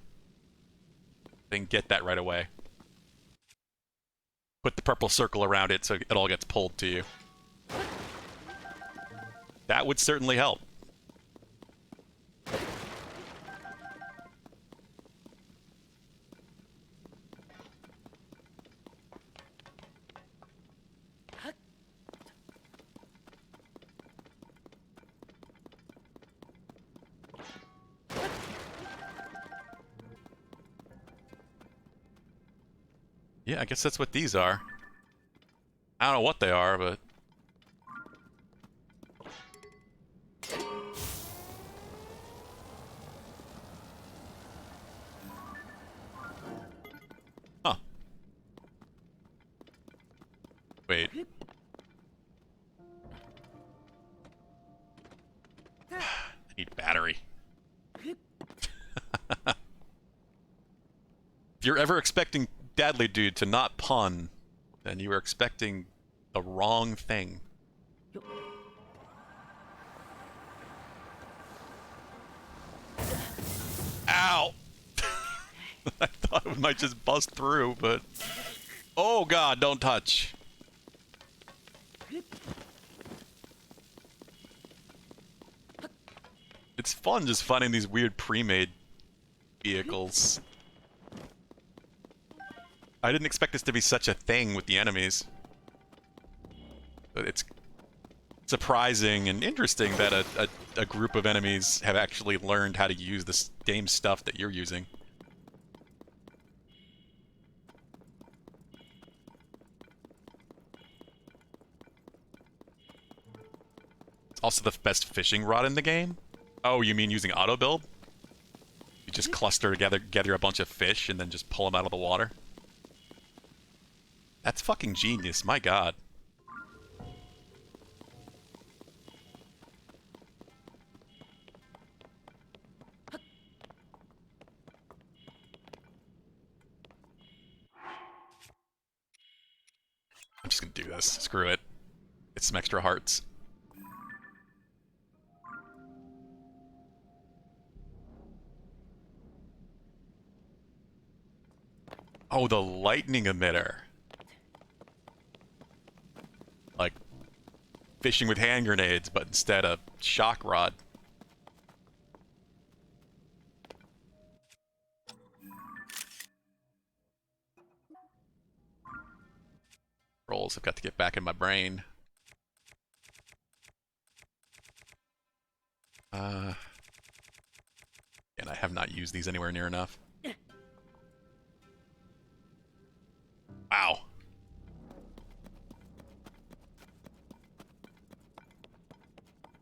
Didn't get that right away. Put the purple circle around it so it all gets pulled to you. That would certainly help. Yeah, I guess that's what these are. I don't know what they are, but... Huh. Wait. I need battery. you're ever expecting Dadly Dude to not pun, then you are expecting the wrong thing. Yo. Ow! I thought it might just bust through, but... Oh god, don't touch. It's fun just finding these weird pre-made vehicles. I didn't expect this to be such a thing with the enemies. But it's surprising and interesting that a group of enemies have actually learned how to use the same stuff that you're using. It's also the best fishing rod in the game. Oh, you mean using auto build? You just cluster together, gather a bunch of fish, and then just pull them out of the water? That's fucking genius, my god. I'm just gonna do this. Screw it. Get some extra hearts. Oh, the lightning emitter. Like fishing with hand grenades, but instead a shock rod. Rolls have got to get back in my brain. And I have not used these anywhere near enough. Wow.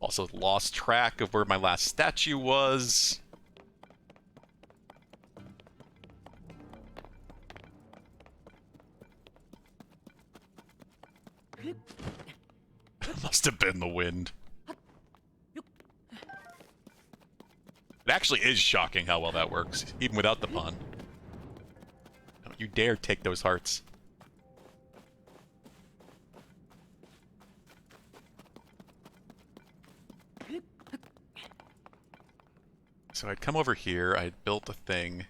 Also lost track of where my last statue was. Must have been the wind. It actually is shocking how well that works, even without the pun. Don't you dare take those hearts. So I'd come over here, I'd built a thing.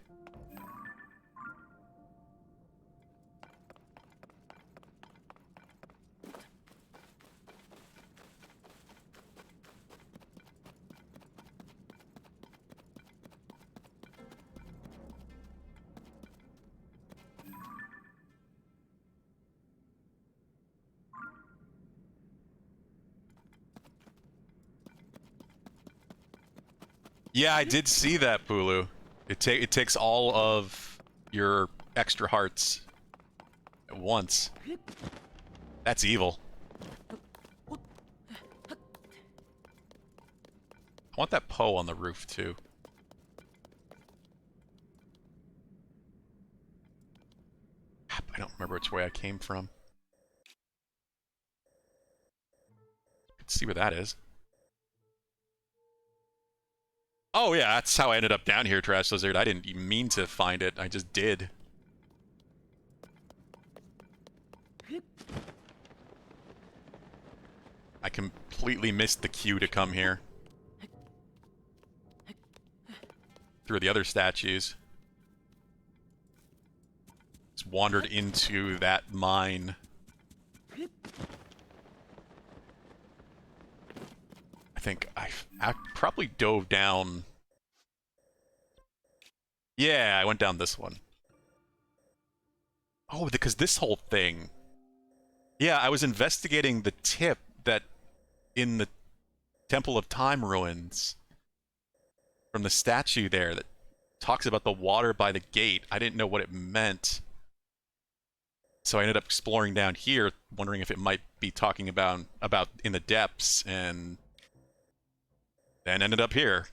Yeah, I did see that, Pulu. It takes all of your extra hearts at once. That's evil. I want that Poe on the roof, too. I don't remember which way I came from. Let's see where that is. Oh yeah, that's how I ended up down here, Trash Lizard. I didn't even mean to find it. I just did. I completely missed the cue to come here. Through the other statues. Just wandered into that mine. I think I probably dove down. Yeah, I went down this one. Oh, because this whole thing. Yeah, I was investigating the tip that in the Temple of Time ruins from the statue there that talks about the water by the gate. I didn't know what it meant. So I ended up exploring down here, wondering if it might be talking about in the depths, and then ended up here.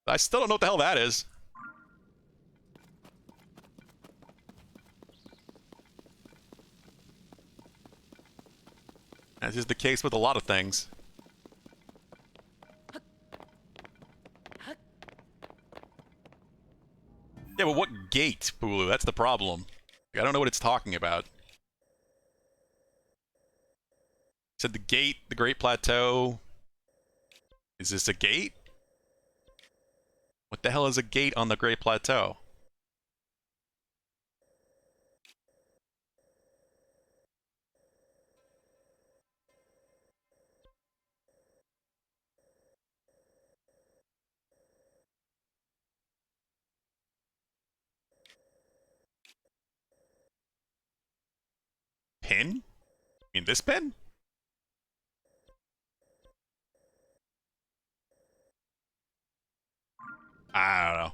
I still don't know what the hell that is. As is the case with a lot of things. gate, Bulu. That's the problem. I don't know what it's talking about. It said the gate, the Great Plateau. Is this a gate? What the hell is a gate on the Great Plateau? Pin? You mean this pin? I don't know.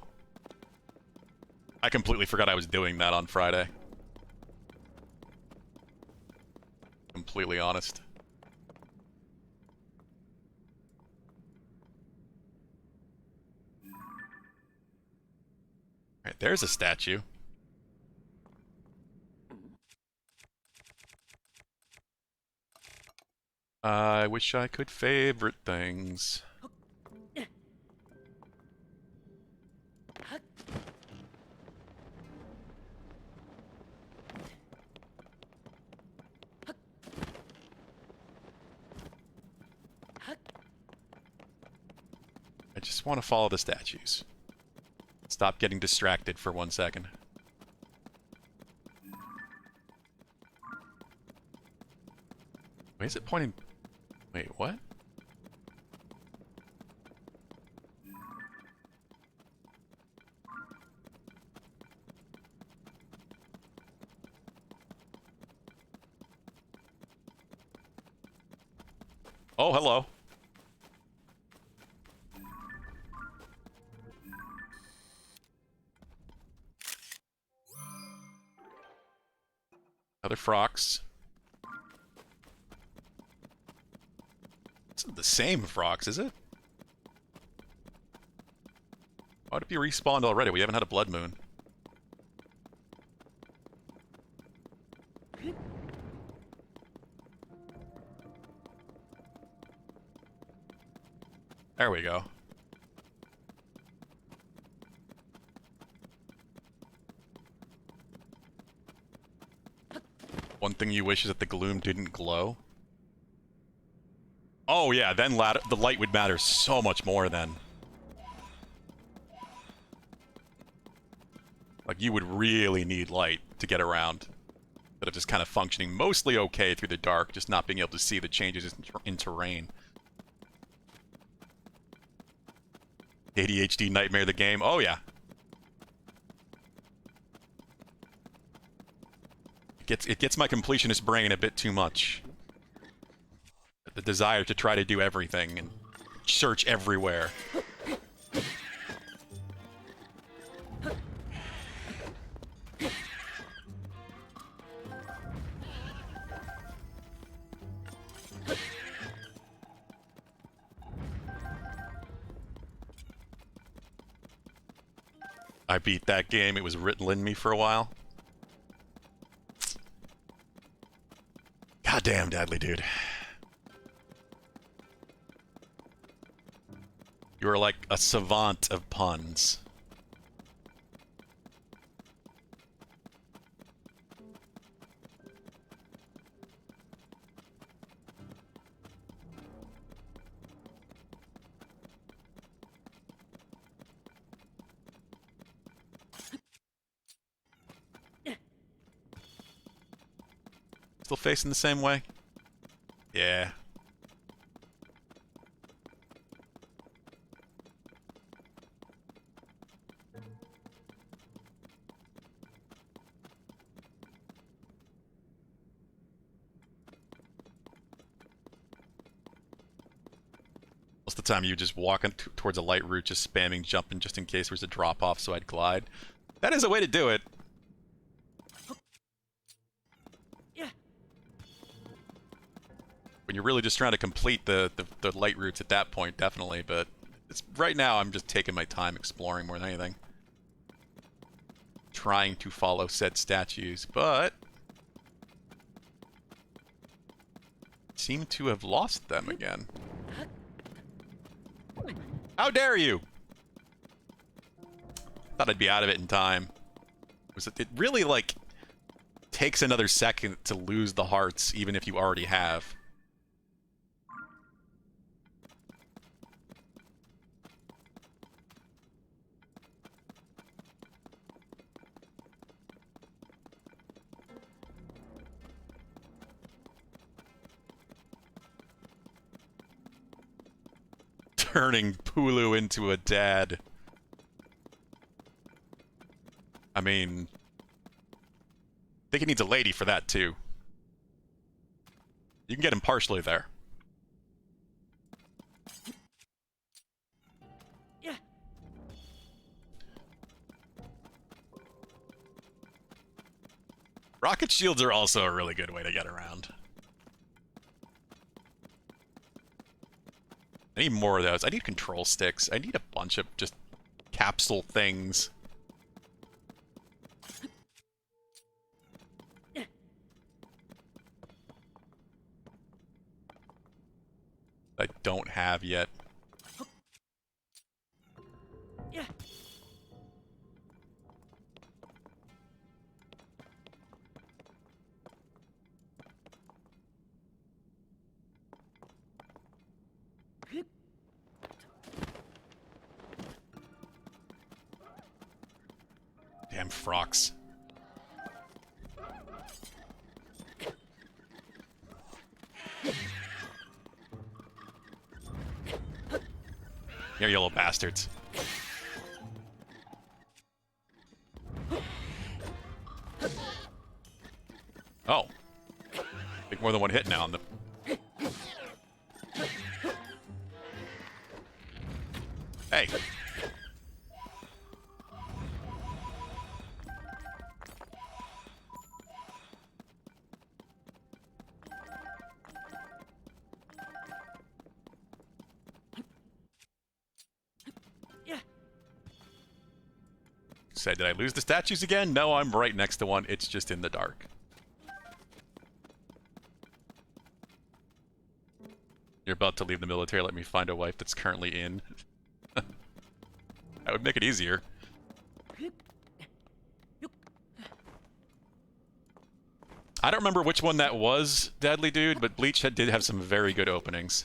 I completely forgot I was doing that on Friday. Completely honest. Alright, there's a statue. I wish I could favorite things. I just want to follow the statues. Stop getting distracted for 1 second. Wait, is it pointing... Wait, what? Oh, hello. Other frocks. It's not the same frocks, is it? Why would it be respawned already? We haven't had a blood moon. There we go. One thing you wish is that the gloom didn't glow. Oh yeah, then the light would matter so much more then. Like, you would really need light to get around. Instead of just kind of functioning mostly okay through the dark, just not being able to see the changes in terrain. ADHD nightmare the game? Oh yeah. It gets my completionist brain a bit too much. The desire to try to do everything and search everywhere. I beat that game. It was written in me for a while. Goddamn, Dadley, dude. You are like a savant of puns. Still facing the same way? Yeah. Most of the time you just walking towards a light route, just spamming jumping just in case there's a drop off so I'd glide. That is a way to do it. When you're really just trying to complete the light routes at that point, definitely, but right now I'm just taking my time exploring more than anything. Trying to follow said statues, but seem to have lost them again. How dare you! Thought I'd be out of it in time. Was it really, like, takes another second to lose the hearts, even if you already have. Turning Pulu into a dad. I mean, I think he needs a lady for that, too. You can get him partially there. Yeah. Rocket shields are also a really good way to get around. I need more of those. I need control sticks. I need a bunch of just capsule things. I don't have yet. Yeah. Damn frocks. Here, you little bastards. Oh. Take more than one hit now on the... Hey. Yeah. Say, did I lose the statues again? No, I'm right next to one. It's just in the dark. You're about to leave the military. Let me find a wife that's currently in. That would make it easier. I don't remember which one that was, Deadly Dude, but Bleach did have some very good openings.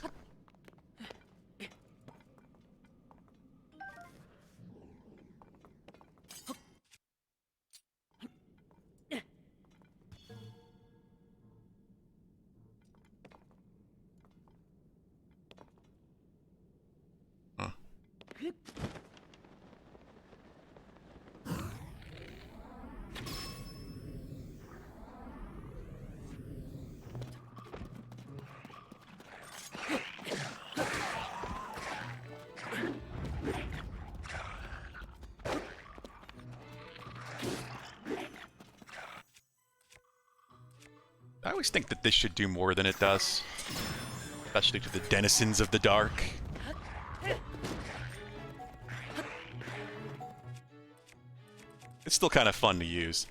Huh. I always think that this should do more than it does. Especially to the denizens of the dark. It's still kind of fun to use.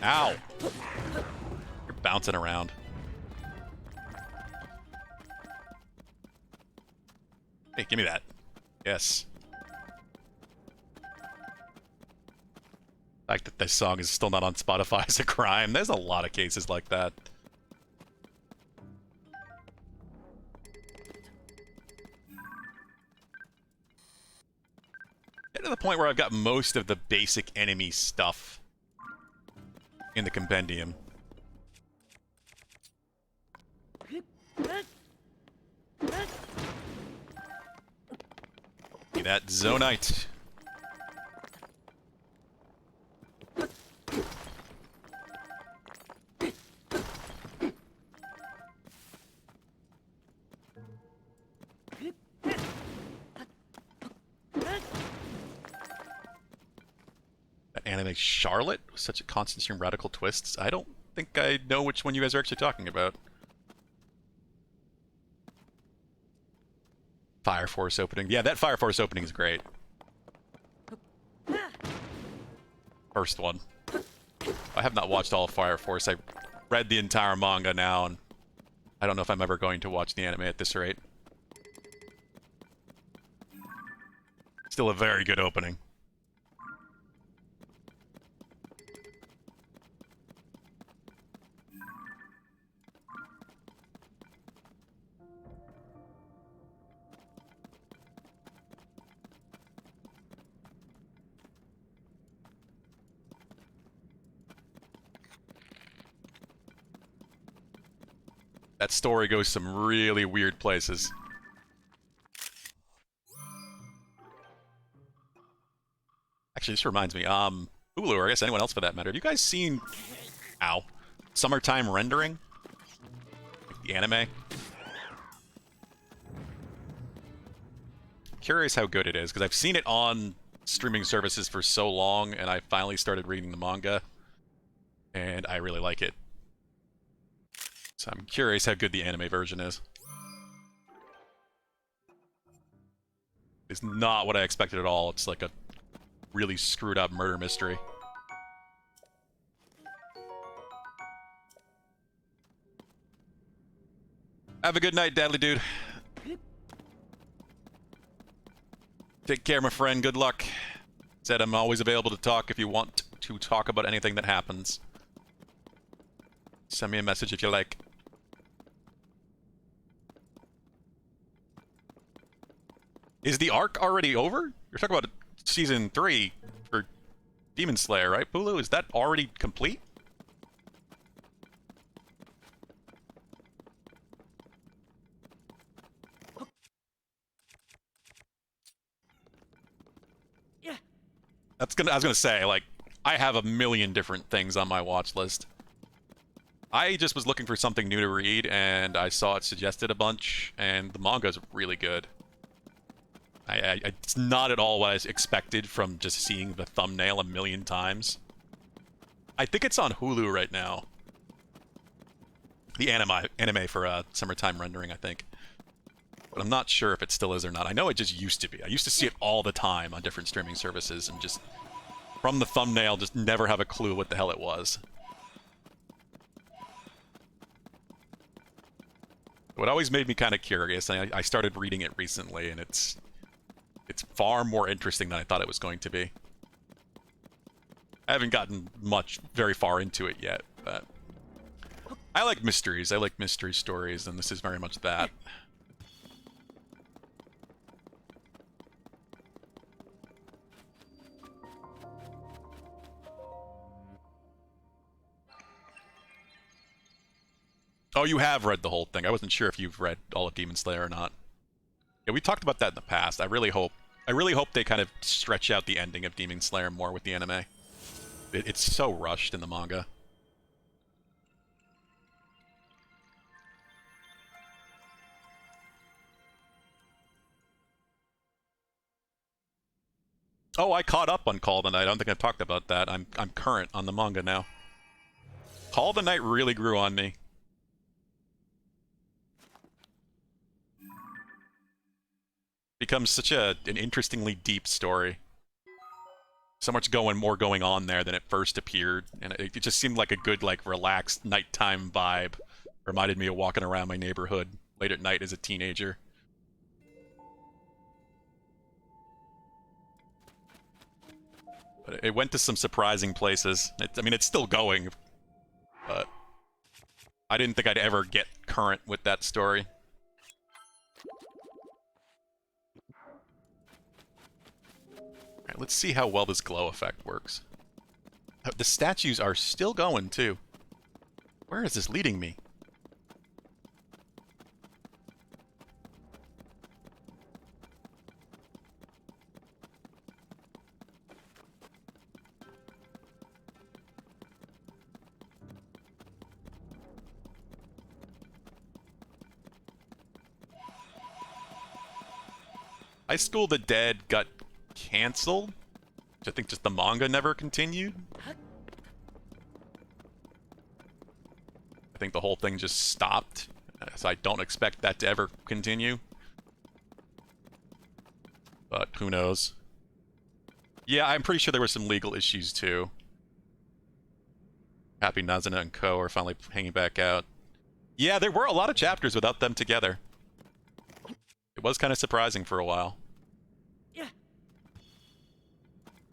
Ow! You're bouncing around. Hey, give me that. Yes. The fact that this song is still not on Spotify is a crime. There's a lot of cases like that. Get to the point where I've got most of the basic enemy stuff in the compendium. Be that Zonite. That anime Charlotte with such a constant stream radical twists. I don't think I know which one you guys are actually talking about. Fire Force opening. Yeah, that Fire Force opening is great. First one. I have not watched all of Fire Force. I read the entire manga now, and I don't know if I'm ever going to watch the anime at this rate. Still a very good opening. That story goes some really weird places. Actually, this reminds me, Hulu, or I guess anyone else for that matter, have you guys seen, ow, Summertime Rendering? Like the anime? Curious how good it is, because I've seen it on streaming services for so long, and I finally started reading the manga, and I really like it. So I'm curious how good the anime version is. It's not what I expected at all. It's like a really screwed up murder mystery. Have a good night, Dadly Dude. Take care, my friend. Good luck. Said I'm always available to talk if you want to talk about anything that happens. Send me a message if you like. Is the arc already over? You're talking about season 3 for Demon Slayer, right, Pulu? Is that already complete? Yeah. I was gonna say, like, I have a million different things on my watch list. I just was looking for something new to read, and I saw it suggested a bunch, and the manga's really good. It's not at all what I expected from just seeing the thumbnail a million times. I think it's on Hulu right now. The anime for Summertime Rendering, I think. But I'm not sure if it still is or not. I know it just used to be. I used to see it all the time on different streaming services, and just from the thumbnail, just never have a clue what the hell it was. What always made me kind of curious, and I started reading it recently, and it's far more interesting than I thought it was going to be. I haven't gotten very far into it yet, but I like mysteries. I like mystery stories, and this is very much that. Oh, you have read the whole thing. I wasn't sure if you've read all of Demon Slayer or not. Yeah, we talked about that in the past. I really hope they kind of stretch out the ending of Demon Slayer more with the anime. It's so rushed in the manga. Oh, I caught up on Call of the Night. I don't think I've talked about that. I'm current on the manga now. Call of the Night really grew on me. Becomes such an interestingly deep story. So much more going on there than it first appeared, and it just seemed like a good, like, relaxed nighttime vibe. Reminded me of walking around my neighborhood late at night as a teenager. But it went to some surprising places. I mean, it's still going, but I didn't think I'd ever get current with that story. Alright, let's see how well this glow effect works. The statues are still going, too. Where is this leading me? High School of the Dead got canceled, which I think just the manga never continued. I think the whole thing just stopped, so I don't expect that to ever continue. But who knows? Yeah, I'm pretty sure there were some legal issues too. Happy Nazuna and Co. are finally hanging back out. Yeah, there were a lot of chapters without them together. It was kind of surprising for a while. Yeah.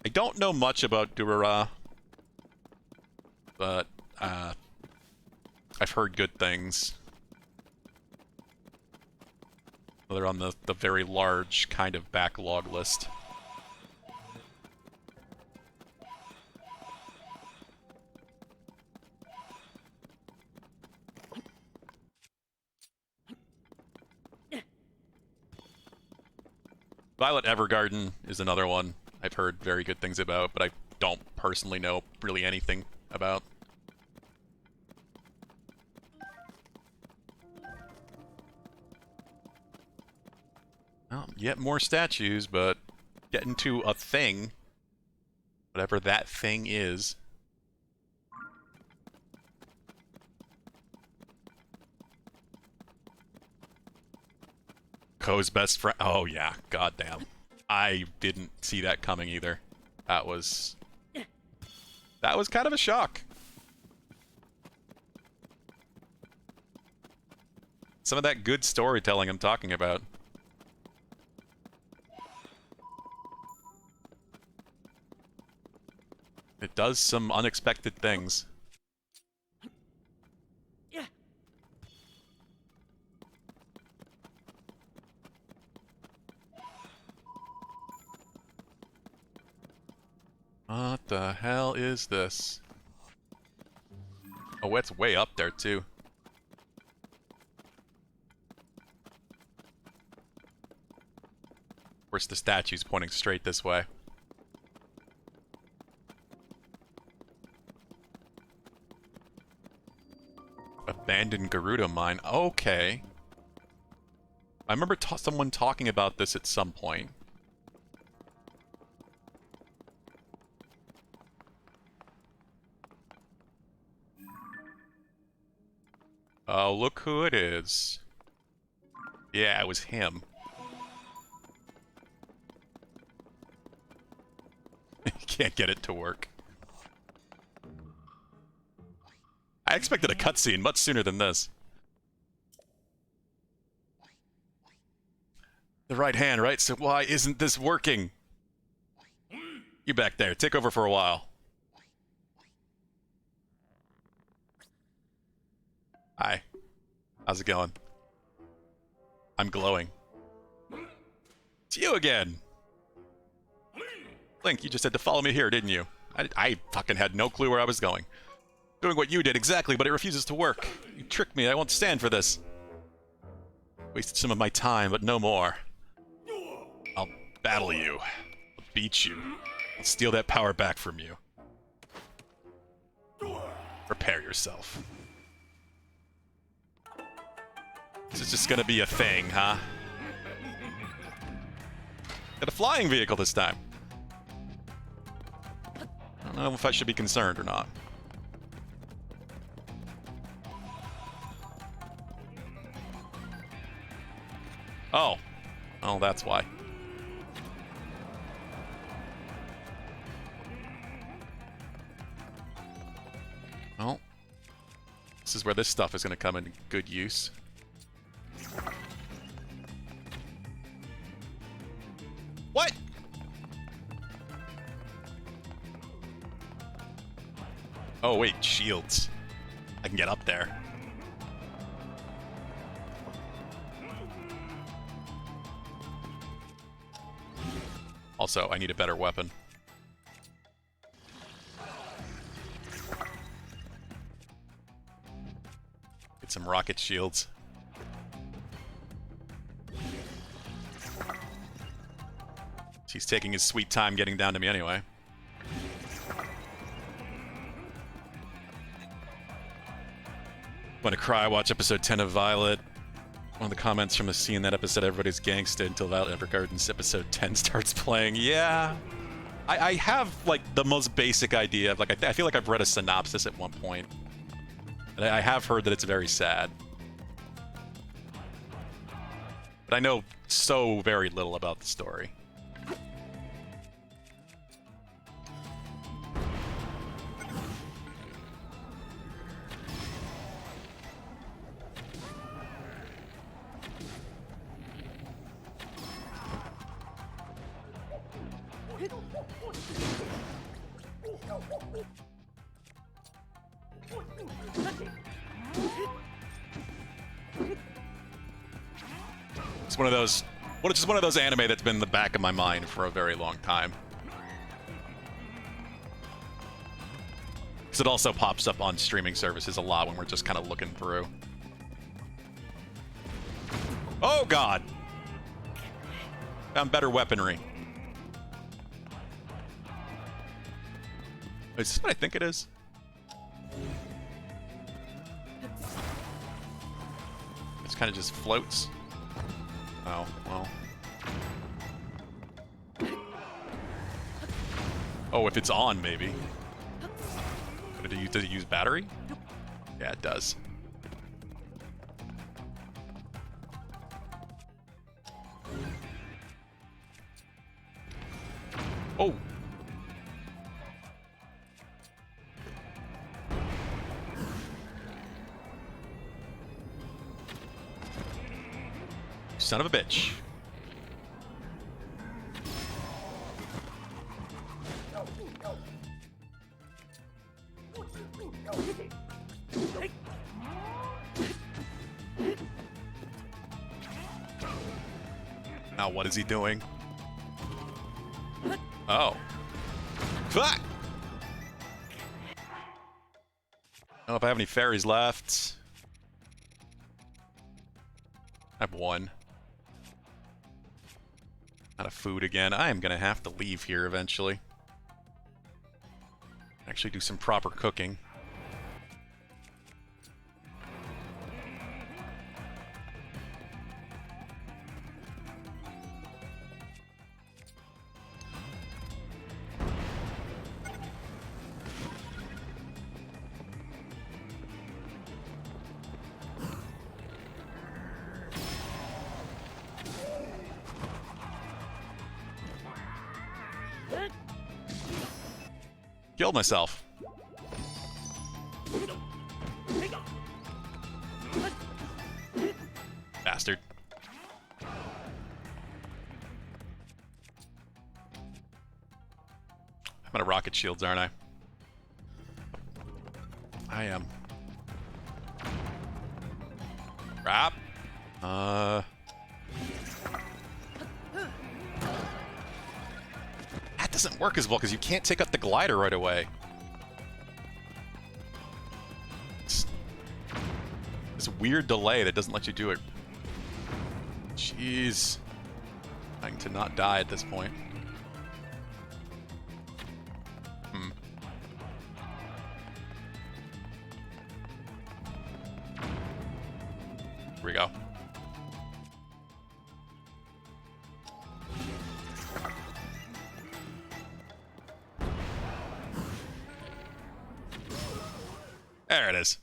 I don't know much about Durara, but I've heard good things. They're on the very large kind of backlog list. Violet Evergarden is another one I've heard very good things about, but I don't personally know really anything about. Well, yet more statues, but getting to a thing. Whatever that thing is. Ko's best friend. Oh, yeah. Goddamn. I didn't see that coming either. That was kind of a shock. Some of that good storytelling I'm talking about. It does some unexpected things. Yeah. What the hell is this? Oh, it's way up there, too. Of course, the statue's pointing straight this way. Abandoned Garuda mine. Okay. I remember someone talking about this at some point. Oh, look who it is. Yeah, it was him. Can't get it to work. I expected a cutscene much sooner than this. The right hand, right? So why isn't this working? You back there. Take over for a while. Hi. How's it going? I'm glowing. It's you again! Link, you just had to follow me here, didn't you? I fucking had no clue where I was going. Doing what you did exactly, but it refuses to work. You tricked me. I won't stand for this. Wasted some of my time, but no more. I'll battle you. I'll beat you. I'll steal that power back from you. Prepare yourself. This is just gonna be a thing, huh? Got a flying vehicle this time. I don't know if I should be concerned or not. Oh. Oh, that's why. Well, this is where this stuff is going to come into good use. What? Oh, wait, shields. I can get up there. Also, I need a better weapon. Get some rocket shields. He's taking his sweet time getting down to me anyway. Want to cry, watch episode 10 of Violet. One of the comments from the scene in that episode, everybody's gangsta until Violet Evergarden's episode 10 starts playing. Yeah. I have, like, the most basic idea of, like, I feel like I've read a synopsis at one point. And I have heard that it's very sad. But I know so very little about the story. It's one of those. Well, it's just one of those anime that's been in the back of my mind for a very long time. Because it also pops up on streaming services a lot when we're just kind of looking through. Oh god! Found better weaponry. Is this what I think it is? It kind of just floats. Oh, well. Oh, if it's on, maybe. Does it use battery? Yeah, it does. Oh! Son of a bitch. Now what is he doing? Oh. Fuck! I don't know if I have any fairies left. I have one. Out of food again. I am gonna have to leave here eventually. Actually do some proper cooking. Killed myself. Bastard. I'm out of rocket shields, aren't I? I am. Crap. That doesn't work as well because you can't take up the glider right away. It's this weird delay that doesn't let you do it. Jeez. Trying to not die at this point. Here we go. There it is.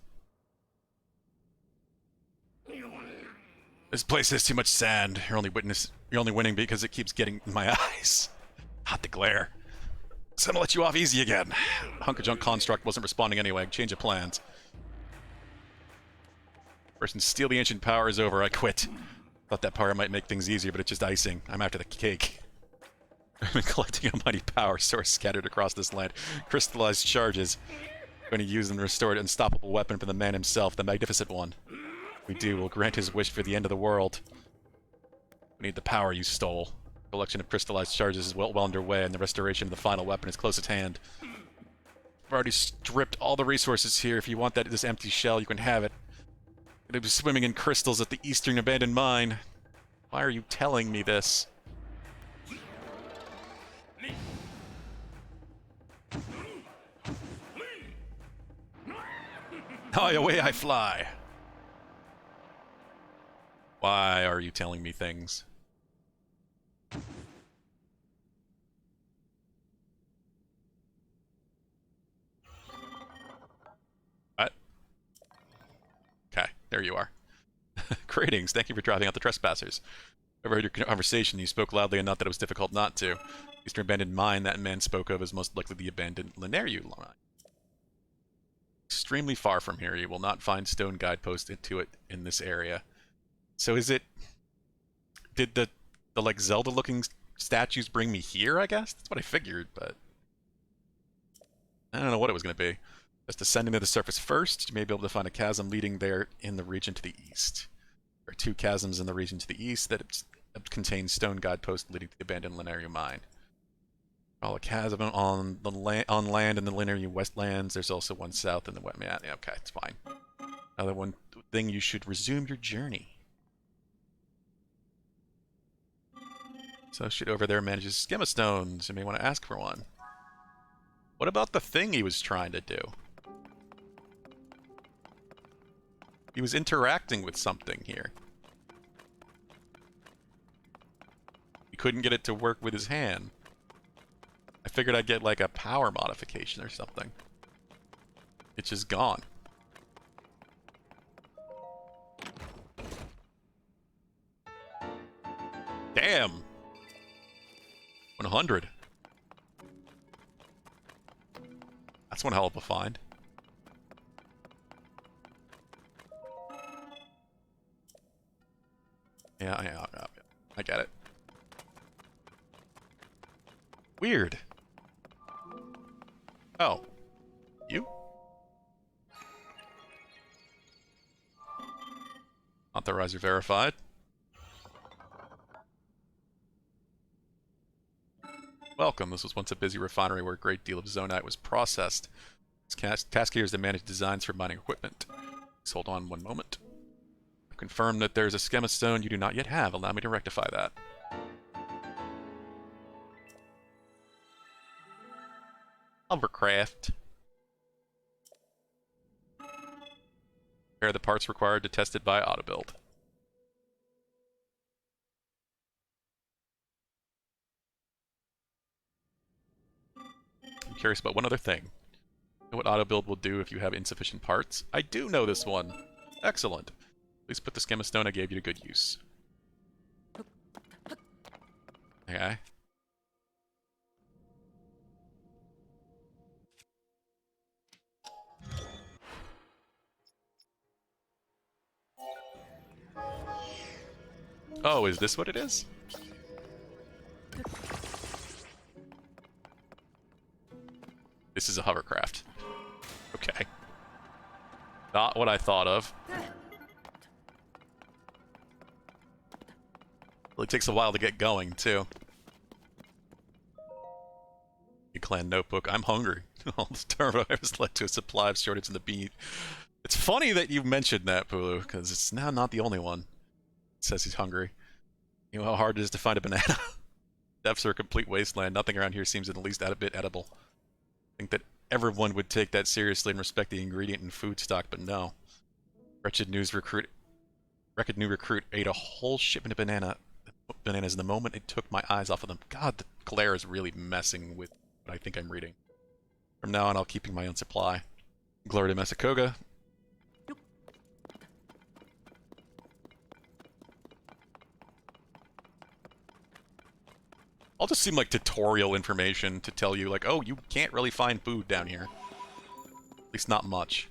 This place has too much sand. You're only winning because it keeps getting in my eyes. Hot the glare. It's gonna let you off easy again. Hunk of junk construct wasn't responding anyway. Change of plans. First, steal the ancient power is over. I quit. Thought that power might make things easier, but it's just icing. I'm after the cake. I've been collecting a mighty power source scattered across this land. Crystallized charges. Going to use them to restore an unstoppable weapon for the man himself, the magnificent one. If we do, we'll grant his wish for the end of the world. We need the power you stole. The collection of crystallized charges is well underway, and the restoration of the final weapon is close at hand. I've already stripped all the resources here. If you want this empty shell, you can have it. It'll be swimming in crystals at the eastern abandoned mine. Why are you telling me this? Oh, away I fly. Why are you telling me things? What? Okay, there you are. Greetings, thank you for driving out the trespassers. Overheard your conversation. You spoke loudly enough that it was difficult not to. Eastern abandoned mine that man spoke of is most likely the abandoned Lineru mine. Extremely far from here. You will not find stone guideposts to it in this area. So is it... Did the like Zelda-looking statues bring me here, I guess? That's what I figured, but... know what it was going to be. Just descending to the surface first, you may be able to find a chasm leading there in the region to the east. There are 2 chasms in the region to the east that contain stone guideposts leading to the abandoned linear mine. While a chasm on land in the linear westlands, there's also one south in the wet man. Yeah, okay, it's fine. Another one thing, you should resume your journey. So shit over there manages schemastones. You may want to ask for one. What about the thing he was trying to do? He was interacting with something here. He couldn't get it to work with his hand. I figured I'd get like a power modification or something. It's just gone. Damn! 100. That's one hell of a find. Yeah. I get it. Weird. Oh. You? Authorizer verified. Welcome. This was once a busy refinery where a great deal of zonite was processed. Its task here is to manage designs for mining equipment. Please hold on one moment. I've confirmed that there's a schemastone you do not yet have. Allow me to rectify that. Hovercraft. Prepare the parts required to test it by autobuild. I'm curious about one other thing. Know what autobuild will do if you have insufficient parts? I do know this one. Excellent. Please put the schemastone I gave you to good use. Okay. Oh, is this what it is? This is a hovercraft. Okay. Not what I thought of. It takes a while to get going, too. Clan notebook. I'm hungry. All this turmoil has led to a supply of shortage in the bean. It's funny that you mentioned that, Pulu, because it's now not the only one. It says he's hungry. You know how hard it is to find a banana? Depths are a complete wasteland. Nothing around here seems at least a bit edible. I think that everyone would take that seriously and respect the ingredient in food stock, but no. Wretched new recruit ate a whole shipment of bananas the moment it took my eyes off of them. God, the glare is really messing with what I think I'm reading. From now on, I'll keep my own supply. Glory to Mesakoga. All just seem like tutorial information to tell you, like, oh, you can't really find food down here. At least not much.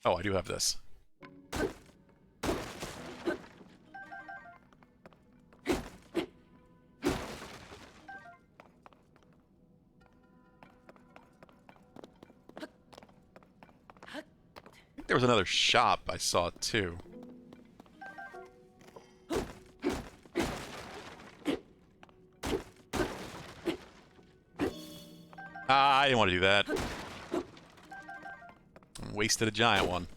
Oh, I do have this. I think there was another shop I saw, too. Ah, I didn't want to do that. Wasted a giant one.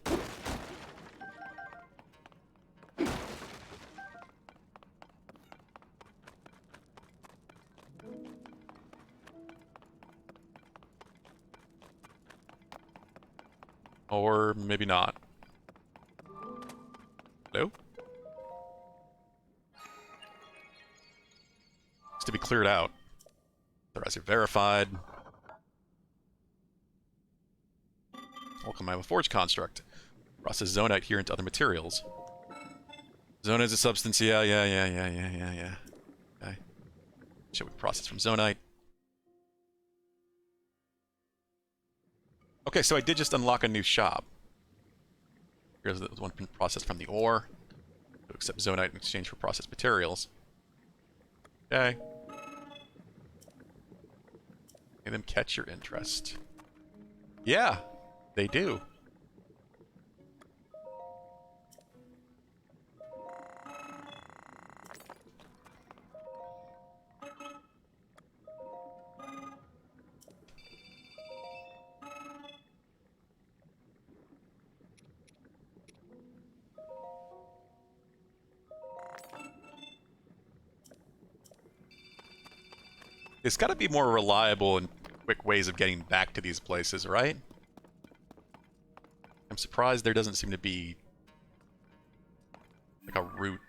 Or maybe not. Hello? It's to be cleared out. The rest are verified. Welcome, I have a forge construct. Process zonite here into other materials. Zonite is a substance. Yeah. Okay. Should we process from zonite? Okay, so I did just unlock a new shop. Here's the one processed from the ore. To accept zonite in exchange for processed materials. Okay. Make them catch your interest. Yeah, they do. There's got to be more reliable and quick ways of getting back to these places, right? I'm surprised there doesn't seem to be like a route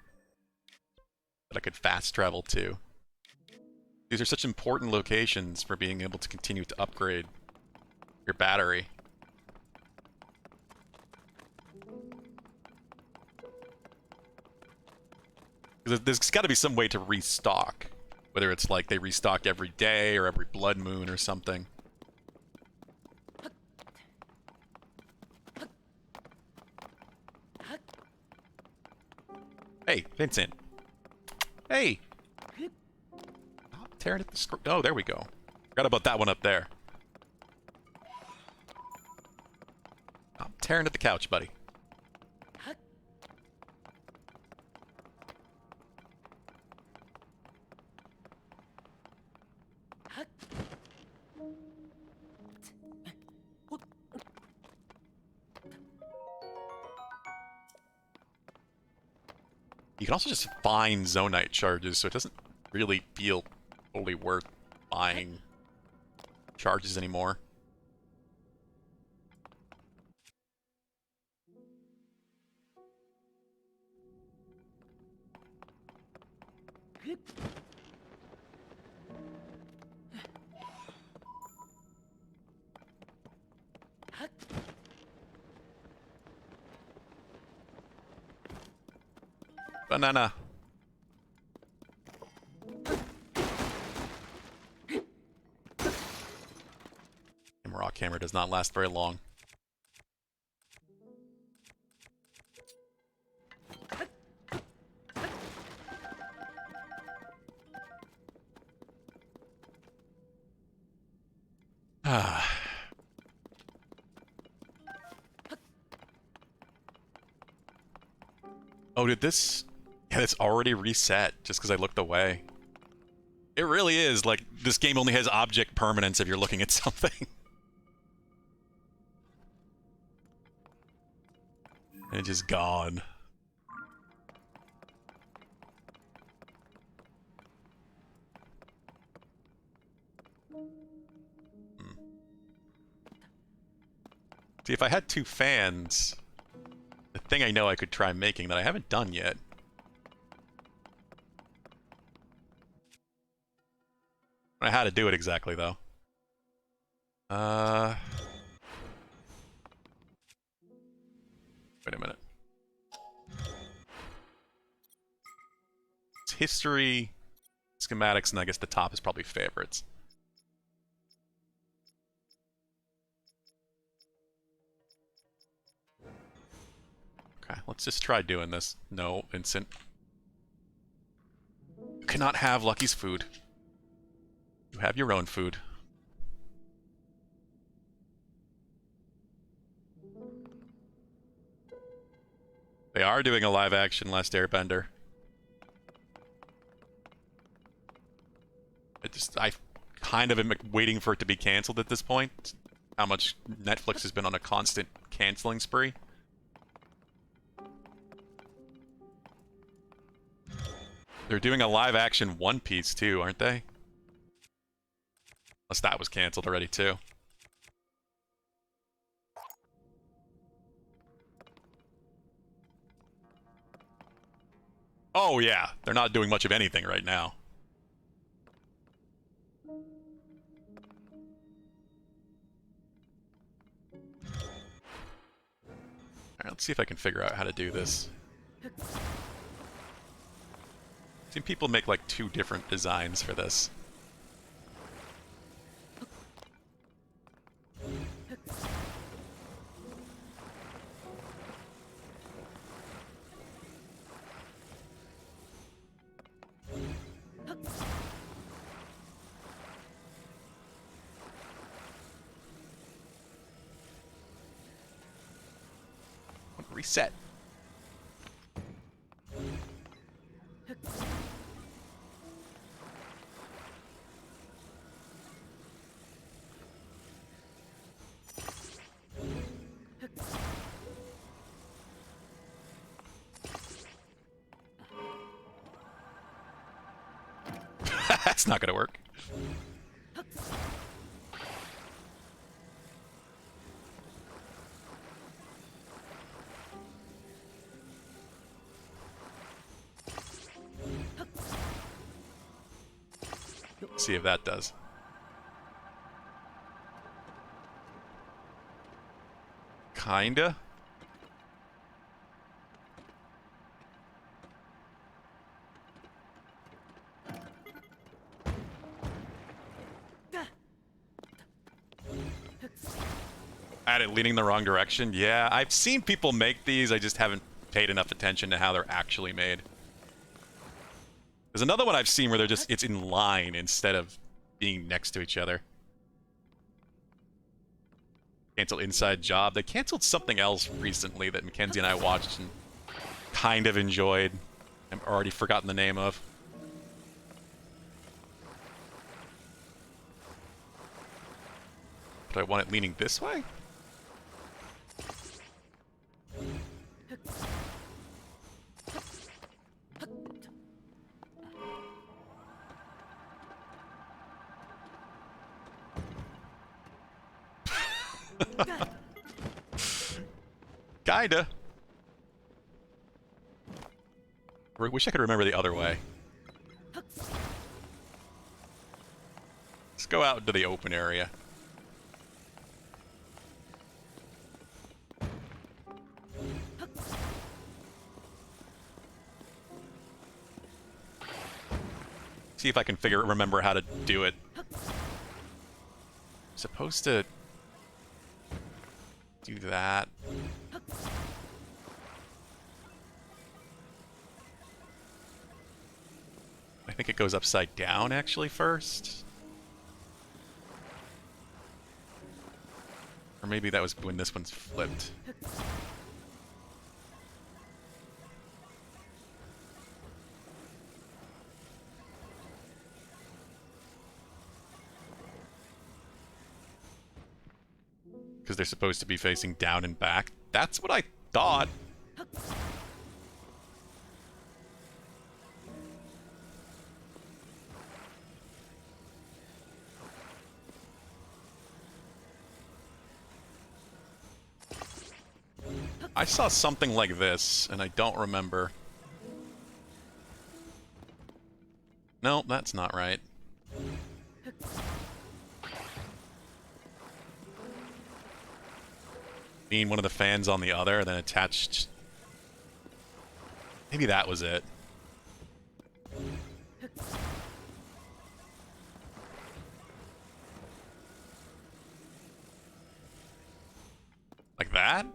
that I could fast travel to. These are such important locations for being able to continue to upgrade your battery. There's got to be some way to restock. Whether it's like they restock every day or every blood moon or something. Hey, Vincent. Hey! Stop tearing at the screw. Oh, there we go. Forgot about that one up there. Stop tearing at the couch, buddy. You can also just find zonite charges, so it doesn't really feel totally worth buying charges anymore. Banana. Rock hammer does not last very long. Ah. Oh, did this... Yeah, it's already reset just because I looked away. It really is, like, this game only has object permanence if you're looking at something. It's just gone. See, if I had two fans, the thing I know I could try making that I haven't done yet. I don't know how to do it exactly, though. Wait a minute. It's history, schematics, and I guess the top is probably favorites. Okay, let's just try doing this. No, Vincent. You cannot have Lucky's food. You have your own food. They are doing a live action Last Airbender. I kind of am waiting for it to be canceled at this point. How much Netflix has been on a constant canceling spree. They're doing a live action One Piece too, aren't they? Unless that was canceled already too. Oh yeah, they're not doing much of anything right now. Alright, let's see if I can figure out how to do this. Seen people make like 2 different designs for this. Reset. That's not gonna work. See if that does. Kinda. At it leaning the wrong direction? Yeah, I've seen people make these, I just haven't paid enough attention to how they're actually made. There's another one I've seen where they're just, it's in line instead of being next to each other. Cancel inside job. They canceled something else recently that Mackenzie and I watched and kind of enjoyed. I've already forgotten the name of. But I want it leaning this way? Kinda. Wish I could remember the other way. Let's go out into the open area. See if I can remember how to do it. Supposed to do that. I think it goes upside down actually first. Or maybe that was when this one's flipped. Because they're supposed to be facing down and back. That's what I thought. I saw something like this, and I don't remember. No, that's not right. Being one of the fans on the other, then attached... Maybe that was it. Like that?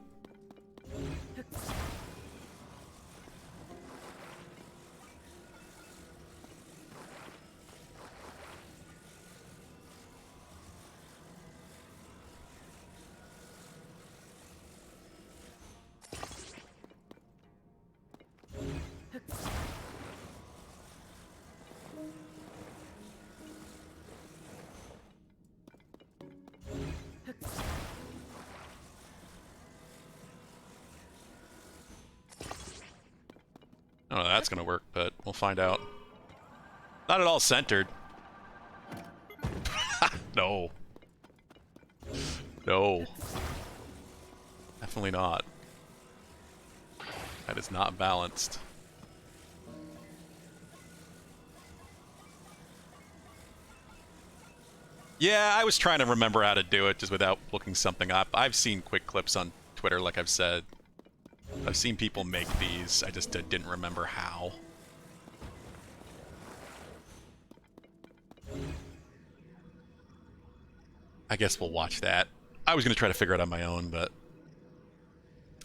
I don't know that's gonna work, but we'll find out. Not at all centered. No. No. Definitely not. That is not balanced. Yeah, I was trying to remember how to do it just without looking something up. I've seen quick clips on Twitter, like I've said. I've seen people make these, I just didn't remember how. I guess we'll watch that. I was going to try to figure it out on my own, but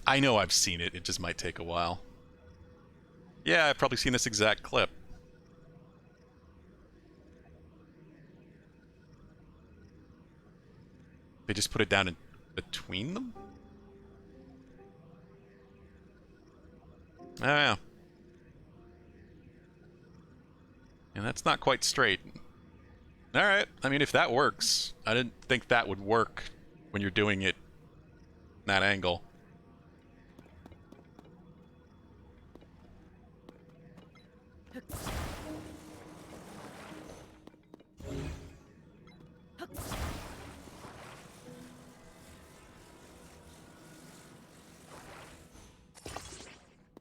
I know I've seen it. It just might take a while. Yeah, I've probably seen this exact clip. They just put it down in between them? Oh, yeah. And that's not quite straight. Alright, I mean, if that works. I didn't think that would work when you're doing it in that angle.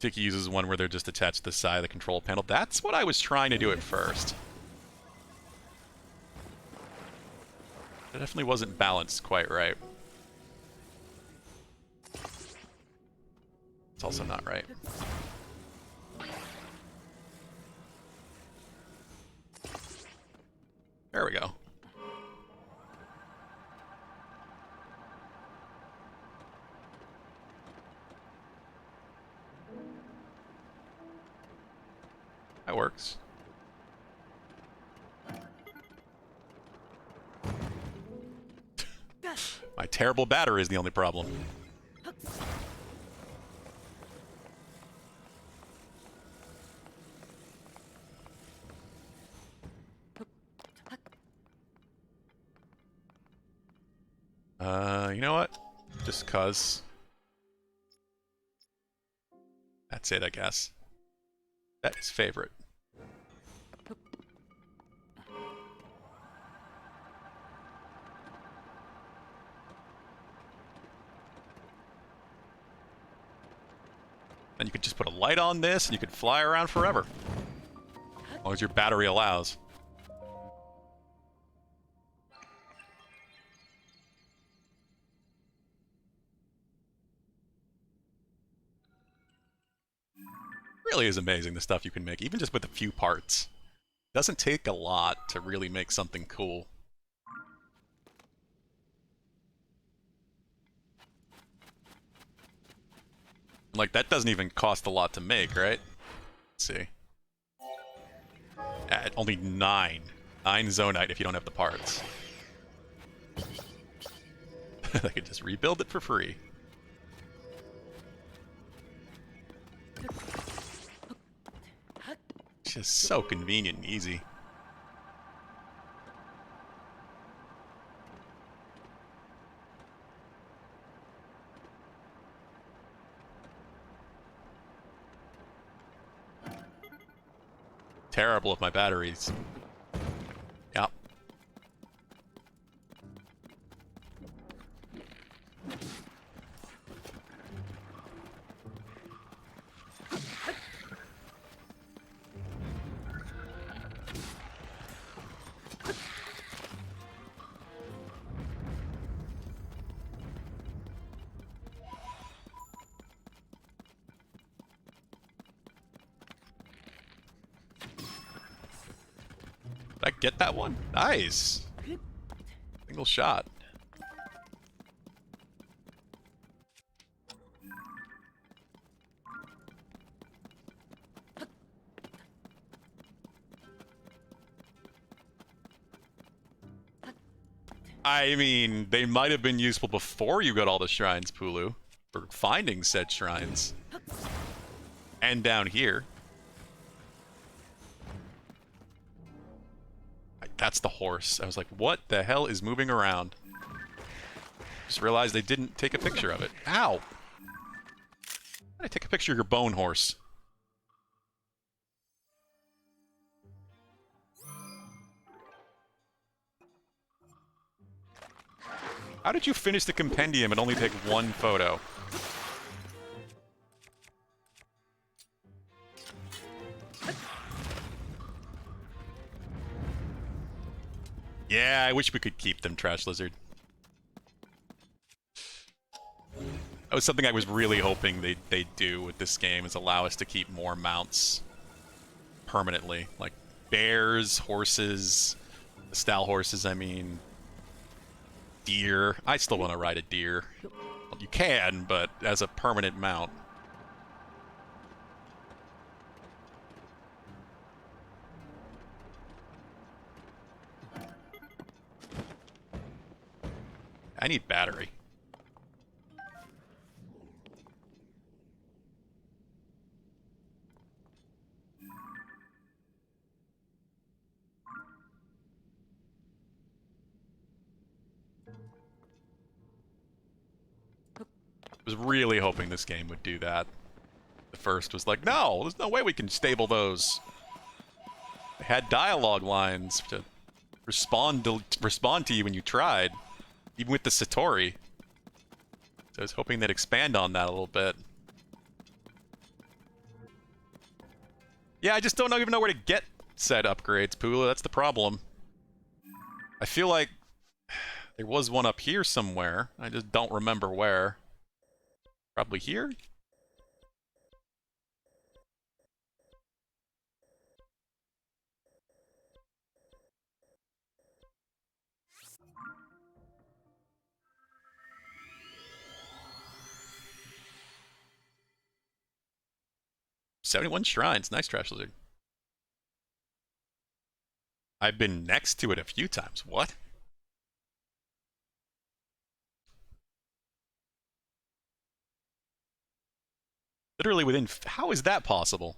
Tiki uses one where they're just attached to the side of the control panel. That's what I was trying to do at first. It definitely wasn't balanced quite right. It's also not right. There we go. That works. My terrible battery is the only problem. You know what? Just cuz. That's it, I guess. That is favorite. Then you could just put a light on this and you could fly around forever. As long as your battery allows. Really is amazing the stuff you can make, even just with a few parts. Doesn't take a lot to really make something cool. Like, that doesn't even cost a lot to make, right? Let's see. Only 9. 9 Zonite if you don't have the parts. I could just rebuild it for free. Just so convenient and easy. Terrible with my batteries. Yep. Did I get that one? Nice. Single shot. I mean, they might have been useful before you got all the shrines, Pulu, for finding said shrines. And down here. That's the horse. I was like, what the hell is moving around? Just realized they didn't take a picture of it. Ow! Why did I take a picture of your bone horse? How did you finish the compendium and only take one photo? Yeah, I wish we could keep them, Trash Lizard. That was something I was really hoping they'd do with this game, is allow us to keep more mounts permanently. Like bears, horses, stall horses, I mean. deer. I still want to ride a deer. Well, you can, but as a permanent mount. I need battery. I was really hoping this game would do that. The first was like, no, there's no way we can stable those. It had dialogue lines to respond to you when you tried, even with the Satori. So I was hoping they'd expand on that a little bit. Yeah, I just don't even know where to get said upgrades, Pula. That's the problem. I feel like there was one up here somewhere. I just don't remember where. Probably here? "71 shrines. Nice, Trash Lizard. I've been next to it a few times. What? Literally within... How is that possible?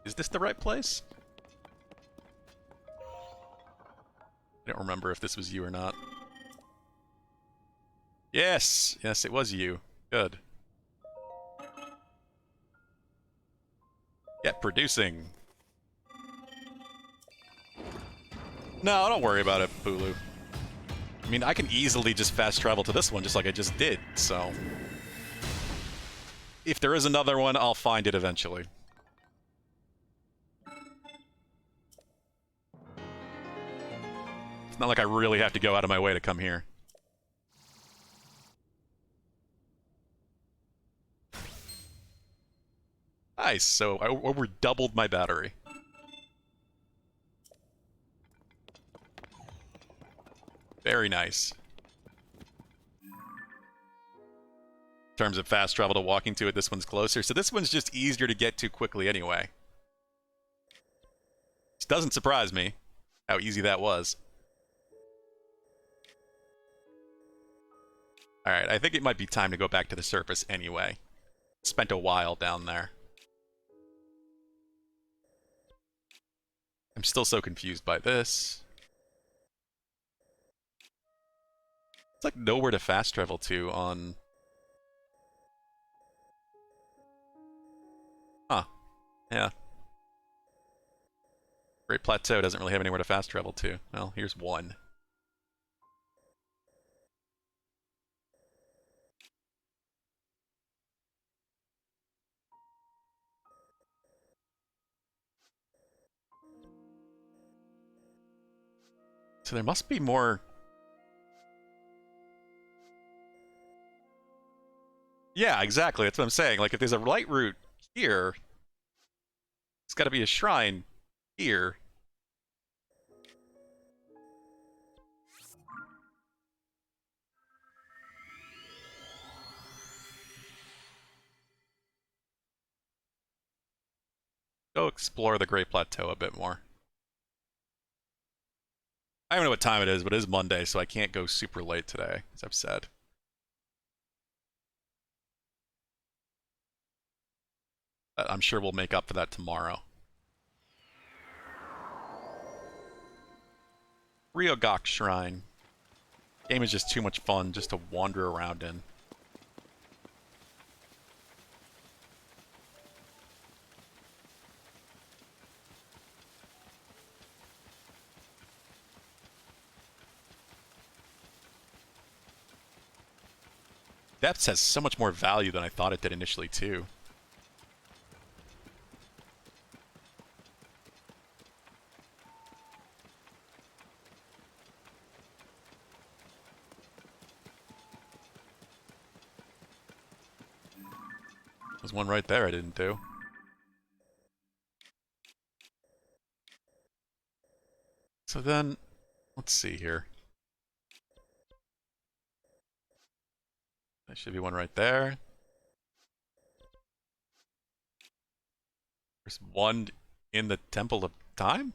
Is this the right place? I don't remember if this was you or not. Yes! Yes, it was you. Good. Get producing. No, don't worry about it, Pulu. I mean, I can easily just fast travel to this one just like I just did, so... If there is another one, I'll find it eventually. It's not like I really have to go out of my way to come here. Nice, so I over doubled my battery. Very nice. In terms of fast travel to walking to it, this one's closer. So this one's just easier to get to quickly anyway. It doesn't surprise me how easy that was. Alright, I think it might be time to go back to the surface anyway. Spent a while down there. I'm still so confused by this. It's like nowhere to fast travel to on... Huh. Yeah. Great Plateau doesn't really have anywhere to fast travel to. Well, here's one. So there must be more... Yeah, exactly. That's what I'm saying. Like, if there's a light route here, it's got to be a shrine here. Go explore the Great Plateau a bit more. I don't know what time it is, but it is Monday, so I can't go super late today, as I've said. I'm sure we'll make up for that tomorrow. Ryogak Shrine. Game is just too much fun just to wander around in. Depths has so much more value than I thought it did initially, too. There's one right there I didn't do. So then, let's see here. There should be one right there. There's one in the Temple of Time?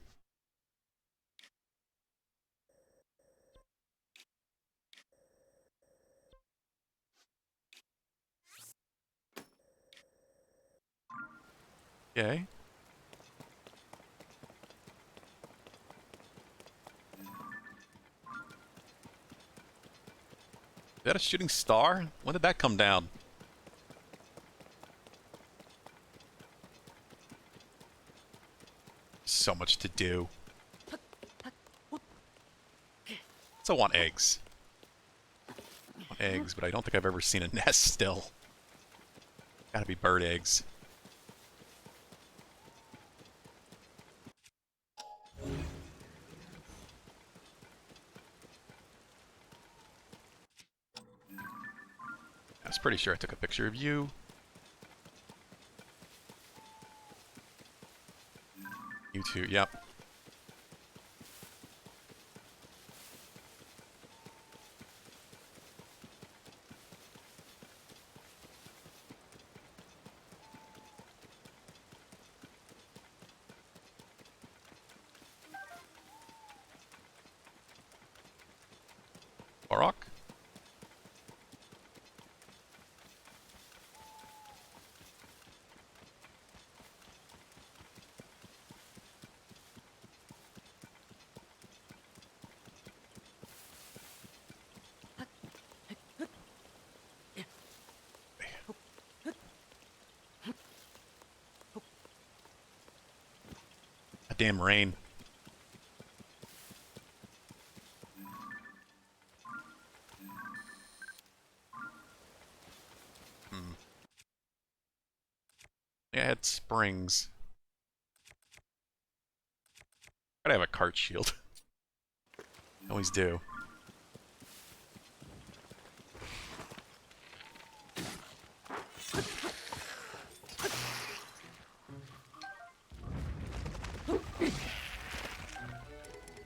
Okay. Is that a shooting star? When did that come down? So much to do. So I want eggs. I want eggs, but I don't think I've ever seen a nest still. Gotta be bird eggs. I was pretty sure I took a picture of you. You too, yep. Borok? A damn rain. Hmm. Yeah, I had springs. Gotta have a cart shield. Always do.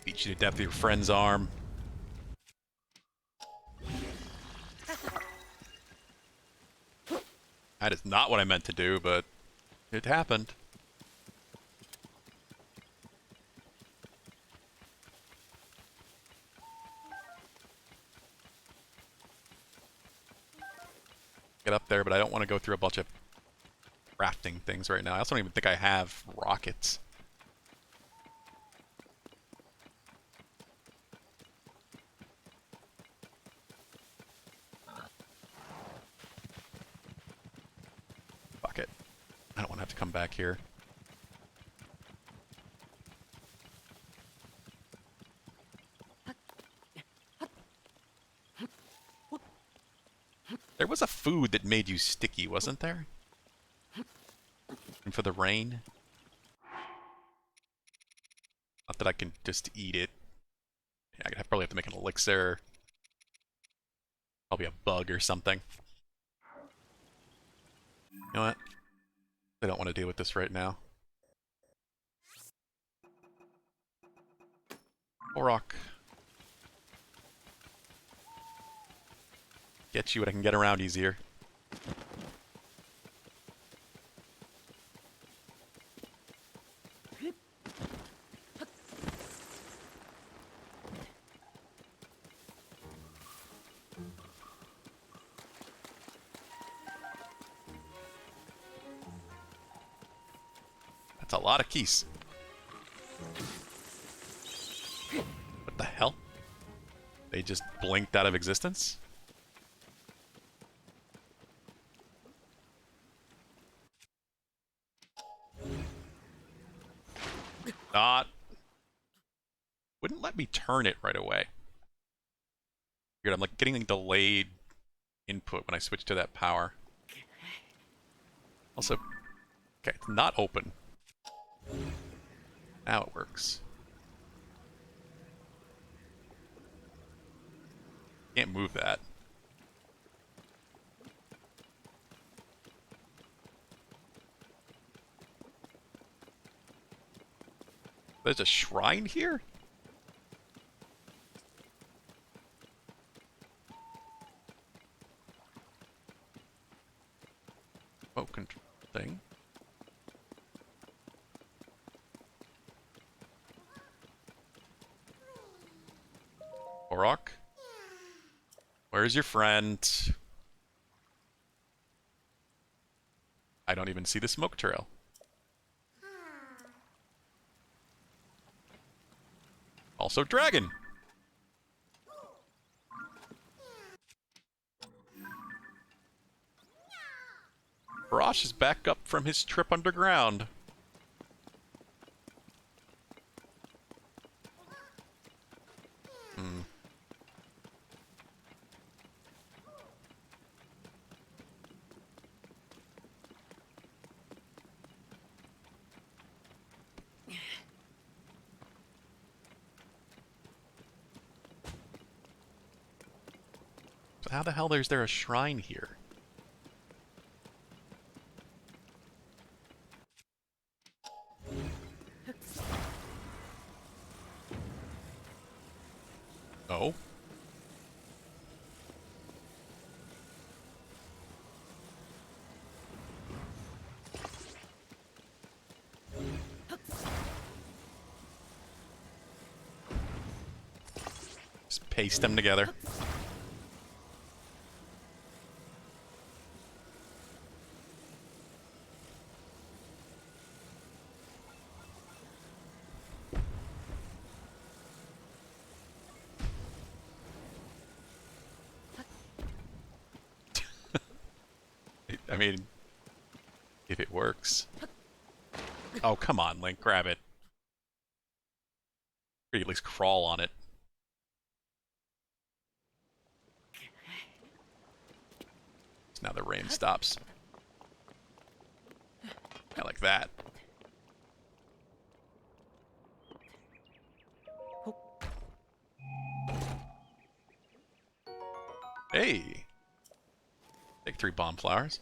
Beat you to death with your friend's arm. That is not what I meant to do, but it happened. Get up there, but I don't want to go through a bunch of crafting things right now. I also don't even think I have rockets. Fuck it. I don't want to have to come back here. There was a food that made you sticky, wasn't there? And for the rain? Not that I can just eat it. Yeah, probably have to make an elixir. Probably a bug or something. You know what? I don't want to deal with this right now. Korok. Get you what I can get around easier. That's a lot of keys. What the hell? They just blinked out of existence? Not. Wouldn't let me turn it right away. Weird, I'm like getting a delayed input when I switch to that power. Also, okay, it's not open. Now it works. Can't move that. There's a shrine here? Remote control thing. Korok? Where's your friend? I don't even see the smoke trail. Also dragon! Brosh is back up from his trip underground. Hmm. So how the hell is there a shrine here? Oh? Just paste them together. I mean, if it works. Oh, come on, Link, grab it. Or at least crawl on it. So now the rain stops. Yeah, like that. Hey! Take 3 bomb flowers.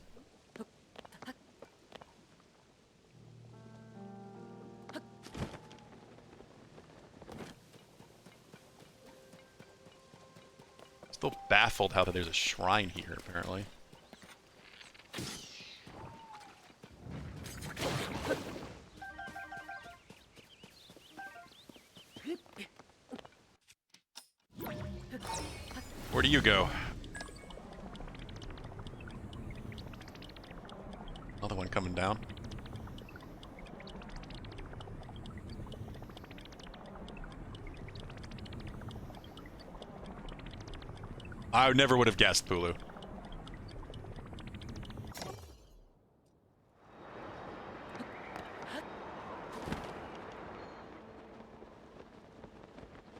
Still baffled how there's a shrine here, apparently. Where do you go? Another one coming down. I never would have guessed, Pulu.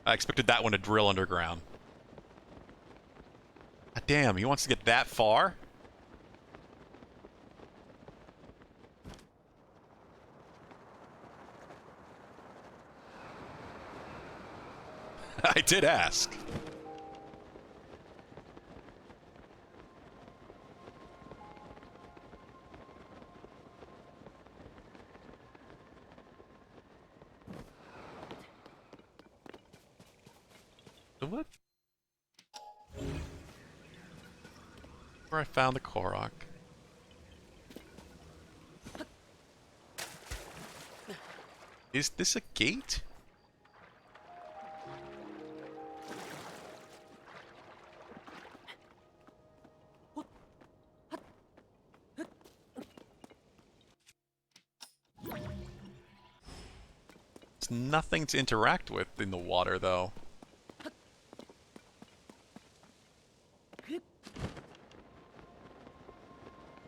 I expected that one to drill underground. God damn, he wants to get that far? I did ask. What? Where I found the Korok. Is this a gate? There's nothing to interact with in the water, though.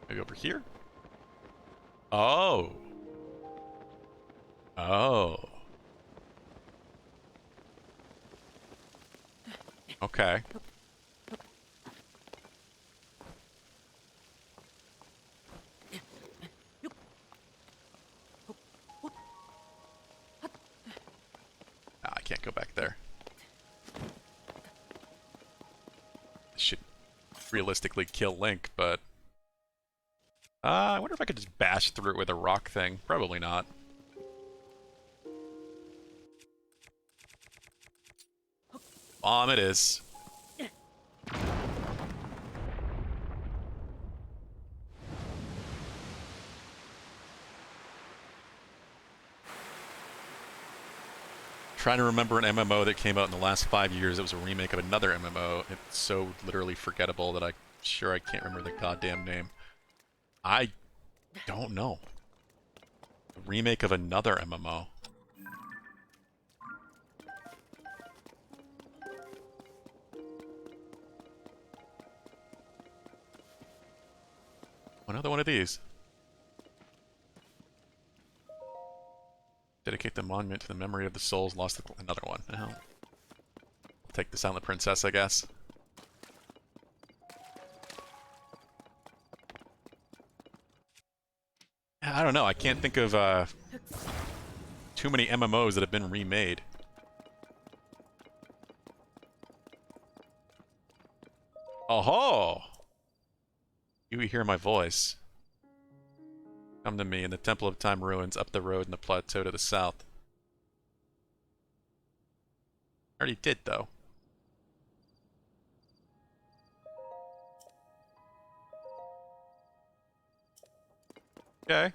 Maybe over here? Oh. Oh. Okay. Ah, I can't go back there. This should realistically kill Link, but... I wonder if I could just bash through it with a rock thing. Probably not. Bomb it is. Trying to remember an MMO that came out in the last 5 years. It was a remake of another MMO. It's so literally forgettable that I'm sure I can't remember the goddamn name. I don't know. A remake of another MMO. Another one of these. Dedicate the monument to the memory of the souls lost. Another one. Well, I'll take the Silent Princess, I guess. I don't know. I can't think of too many MMOs that have been remade. Oh-ho! You hear my voice. Come to me in the Temple of Time ruins up the road in the plateau to the south. I already did, though. Okay.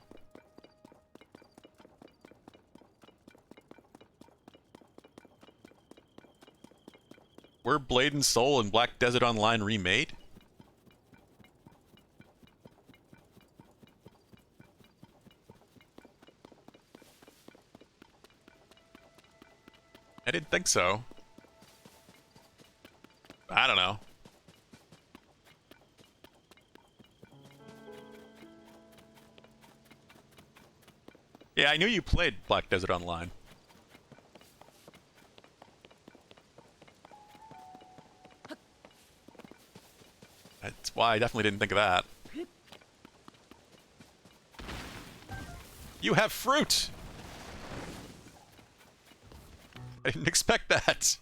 Were Blade and Soul and Black Desert Online remade? I didn't think so. I don't know. Yeah, I knew you played Black Desert Online. That's why I definitely didn't think of that. You have fruit! I didn't expect that.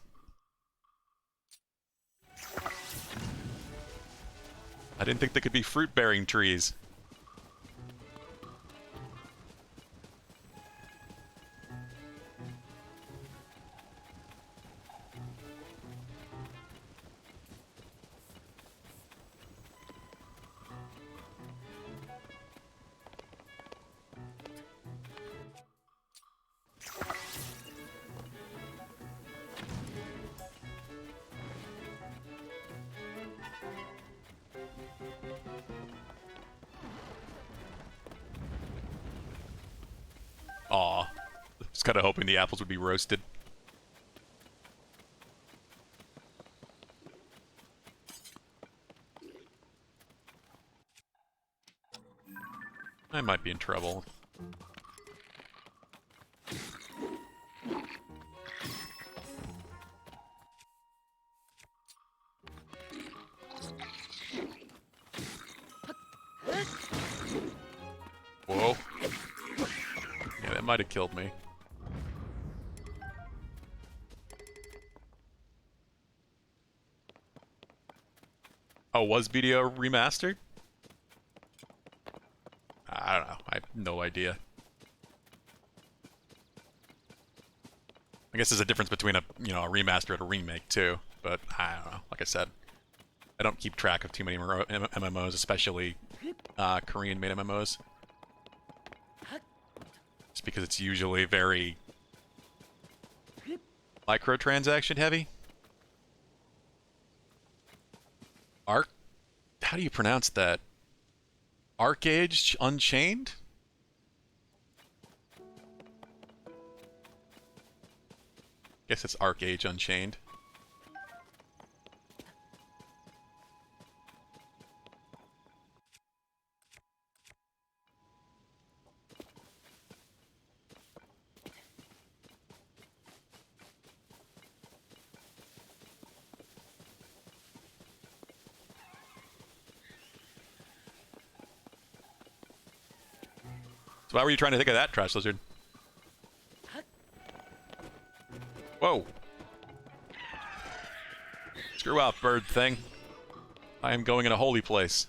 I didn't think there could be fruit-bearing trees. Aw. Just kind of hoping the apples would be roasted. I might be in trouble. Whoa. Yeah, that might have killed me. Oh, was BDO remastered? I don't know. I have no idea. I guess there's a difference between a a remaster and a remake too. But I don't know. Like I said, I don't keep track of too many MMOs, especially Korean-made MMOs. Just because it's usually very microtransaction heavy. Arc? How do you pronounce that? Arcade Unchained? Guess it's Arcade Unchained. So why were you trying to think of that, Trash Lizard? Whoa. Screw out, bird thing. I am going in a holy place.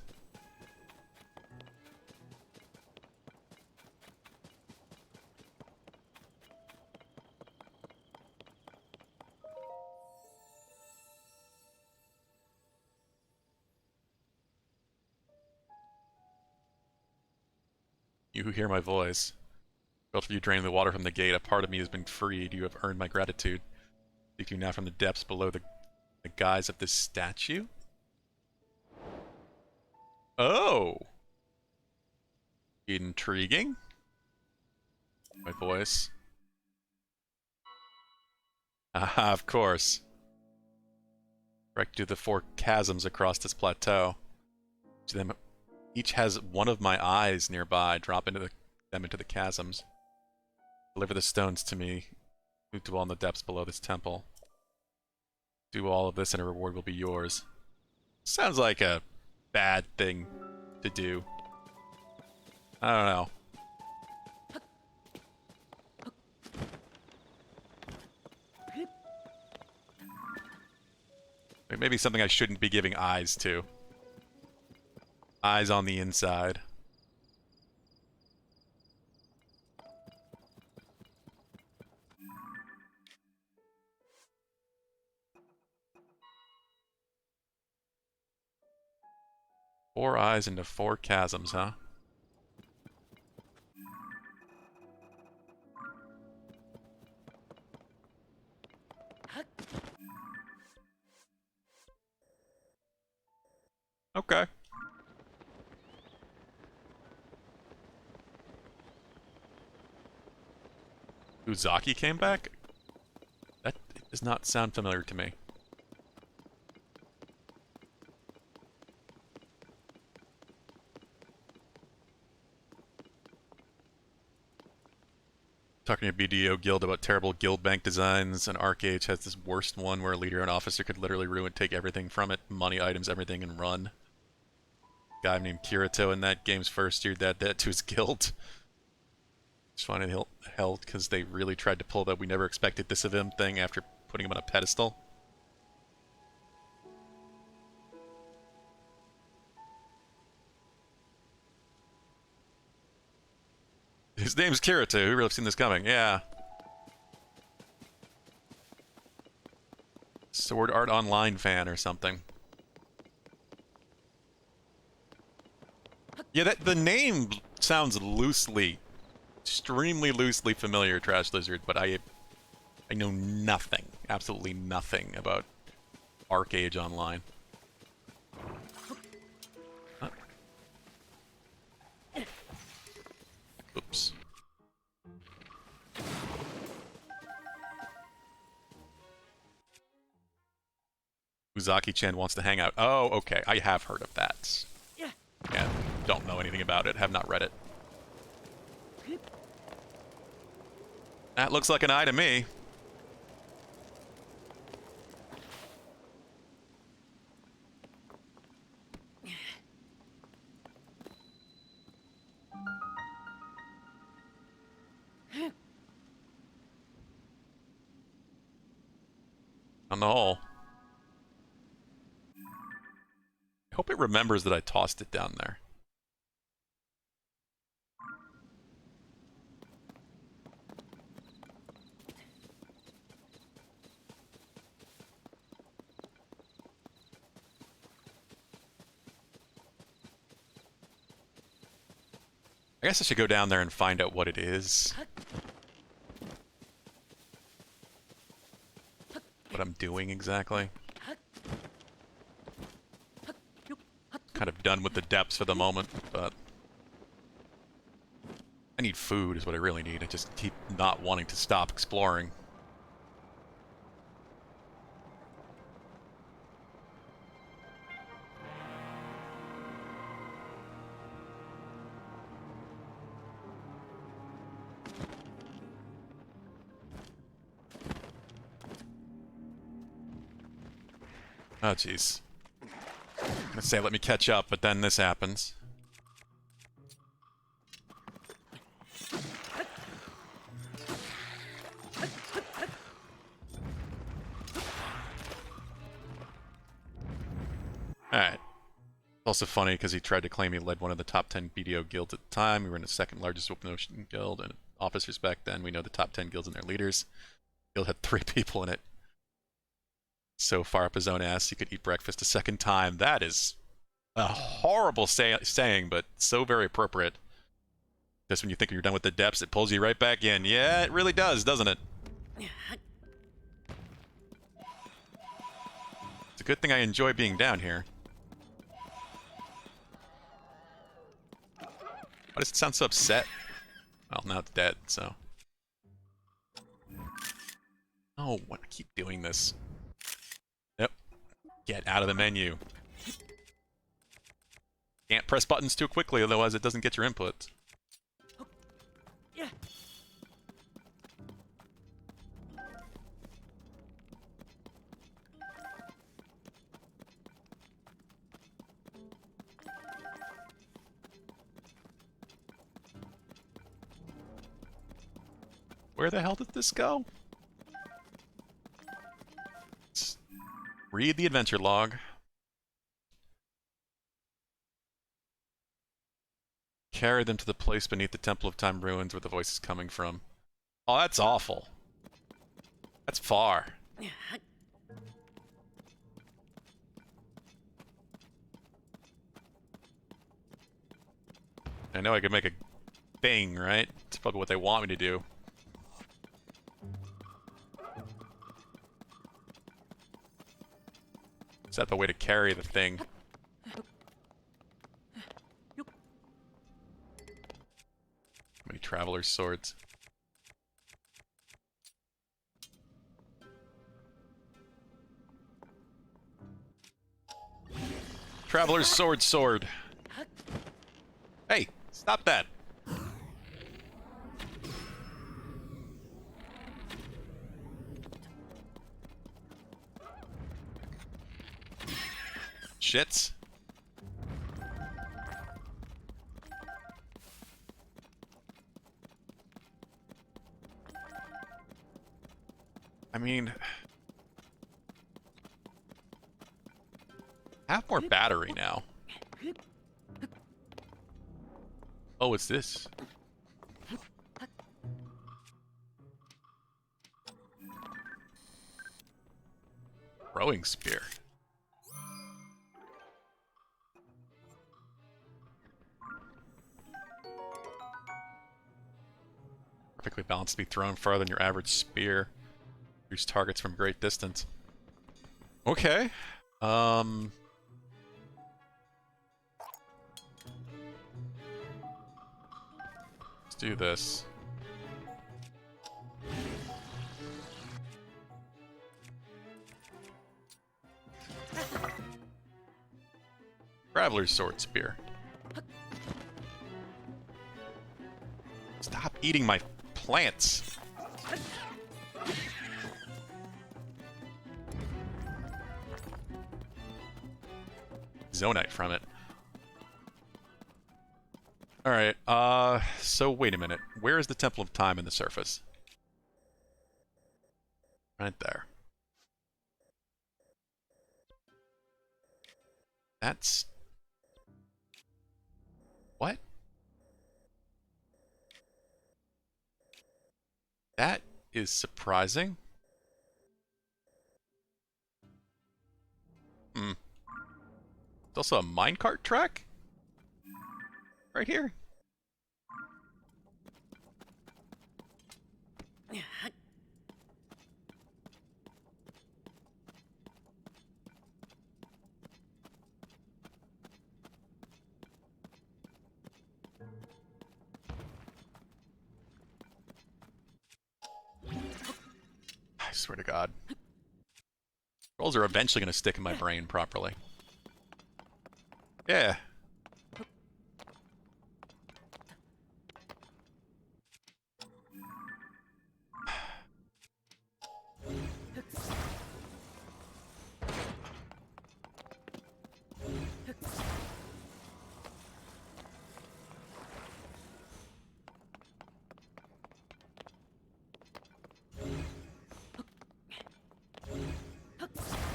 You who hear my voice. Both of you draining the water from the gate. A part of me has been freed. You have earned my gratitude. Speak to you now from the depths below the guise of this statue. Oh! Intriguing. My voice. Ah, of course. Direct to the 4 chasms across this plateau. Each has one of my eyes nearby. Drop them into the chasms. Deliver the stones to me, who dwell in the depths below this temple. Do all of this and a reward will be yours. Sounds like a bad thing to do. I don't know. Maybe something I shouldn't be giving eyes to. Eyes on the inside. Four eyes into 4 chasms, huh? Okay. Uzaki came back? That does not sound familiar to me. Talking to BDO Guild about terrible guild bank designs, and Arcage has this worst one where a leader and officer could literally ruin, take everything from it, money, items, everything, and run. Guy named Kirito in that game's first year did that to his guild. It's funny held because they really tried to pull that we never expected this of him thing after putting him on a pedestal. His name's Kirito. Who really seen this coming? Yeah. Sword Art Online fan or something. Yeah, the name sounds loosely, extremely loosely familiar, Trash Lizard, but I know nothing, absolutely nothing about Arcade Online. Huh. Oops. Uzaki-chan wants to hang out. Oh, okay. I have heard of that. Yeah, don't know anything about it. Have not read it. That looks like an eye to me. On the whole. I hope it remembers that I tossed it down there. I guess I should go down there and find out what it is. What I'm doing exactly. Kind of done with the depths for the moment, but I need food is what I really need. I just keep not wanting to stop exploring. Oh, jeez. Let's say let me catch up, but then this happens. Alright. Also funny because he tried to claim he led one of the top 10 BDO guilds at the time. We were in the second largest open ocean guild, and officers back then, we know the top 10 guilds and their leaders. The guild had 3 people in it. So far up his own ass, he could eat breakfast a second time. That is a horrible saying, but so very appropriate. Just when you think you're done with the depths, it pulls you right back in. Yeah, it really does, doesn't it? It's a good thing I enjoy being down here. Why does it sound so upset? Well, now it's dead, so... Oh, what? I keep doing this. Yep. Get out of the menu. Can't press buttons too quickly, otherwise it doesn't get your inputs. Yeah. Where the hell did this go? Let's read the adventure log. Carry them to the place beneath the Temple of Time ruins where the voice is coming from. Oh, that's awful. That's far. I know I could make a thing, right? It's probably what they want me to do. Is that the way to carry the thing? How many traveler's swords? Traveler's sword. Hey, stop that. Shits. I mean... have more battery now. Oh, what's this? Throwing spear. Perfectly balanced to be thrown farther than your average spear. Reach targets from great distance. Okay. Let's do this. Traveler's sword spear. Stop eating my plants. Zonite from it. Alright, so wait a minute. Where is the Temple of Time in the surface? Right there. That's... what? That is surprising. Hmm. There's also a minecart track? Right here? I swear to God. Rolls are eventually going to stick in my brain properly. Yeah.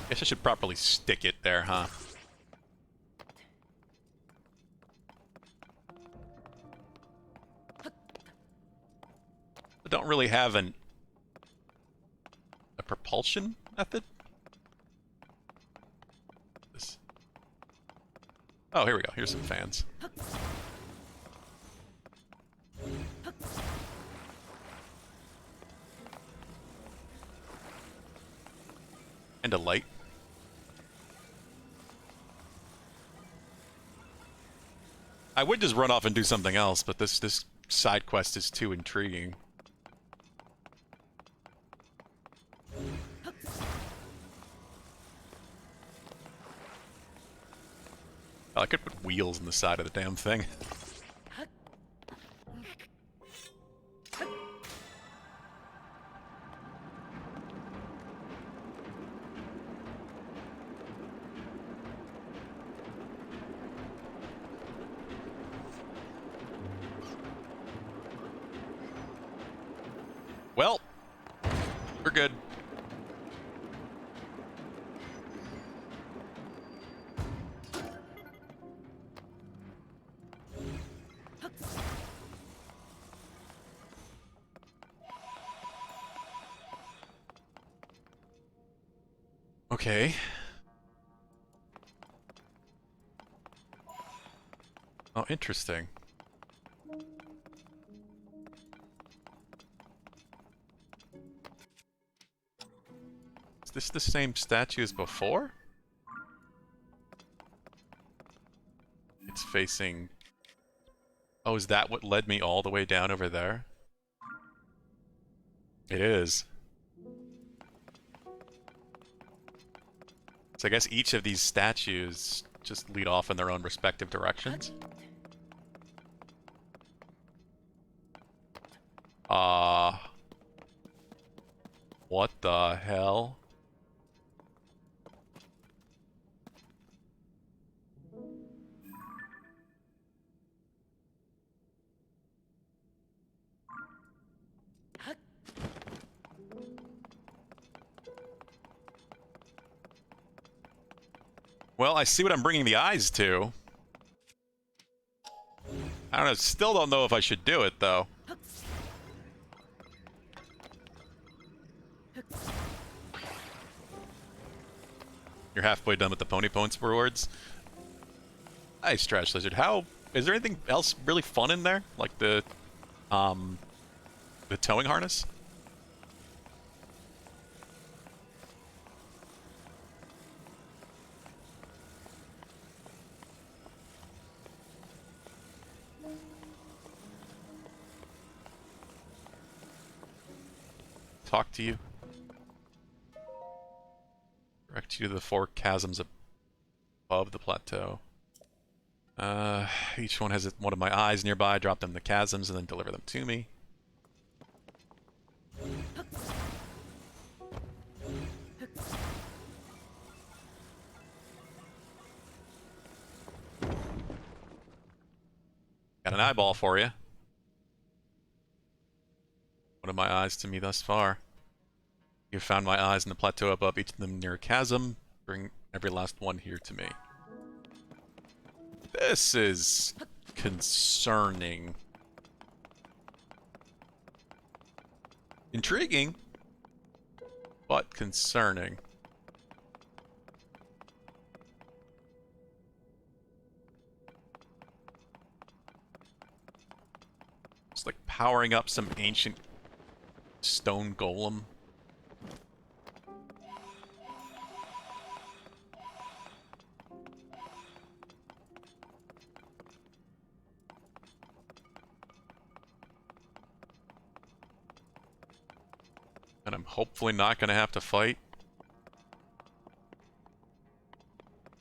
Guess I should properly stick it there, huh? I don't really have a propulsion method. This. Oh, here we go. Here's some fans. Kinda light. I would just run off and do something else, but this side quest is too intriguing. Oh, I could put wheels in the side of the damn thing. Well, we're good. Okay. Oh, interesting. Is this the same statue as before? It's facing... Oh, is that what led me all the way down over there? It is. So I guess each of these statues just lead off in their own respective directions. What the hell? Well, I see what I'm bringing the eyes to. I don't know, still don't know if I should do it, though. You're halfway done with the pony points rewards. Nice, Trash Lizard. How... Is there anything else really fun in there? Like the towing harness? Talk to you. Direct you to the 4 chasms above the plateau. Each one has one of my eyes nearby. Drop them in the chasms and then deliver them to me. Got an eyeball for you. One of my eyes to me thus far. You've found my eyes in the plateau above, each of them near a chasm. Bring every last one here to me. This is concerning. Intriguing, but concerning. It's like powering up some ancient stone golem. And I'm hopefully not going to have to fight.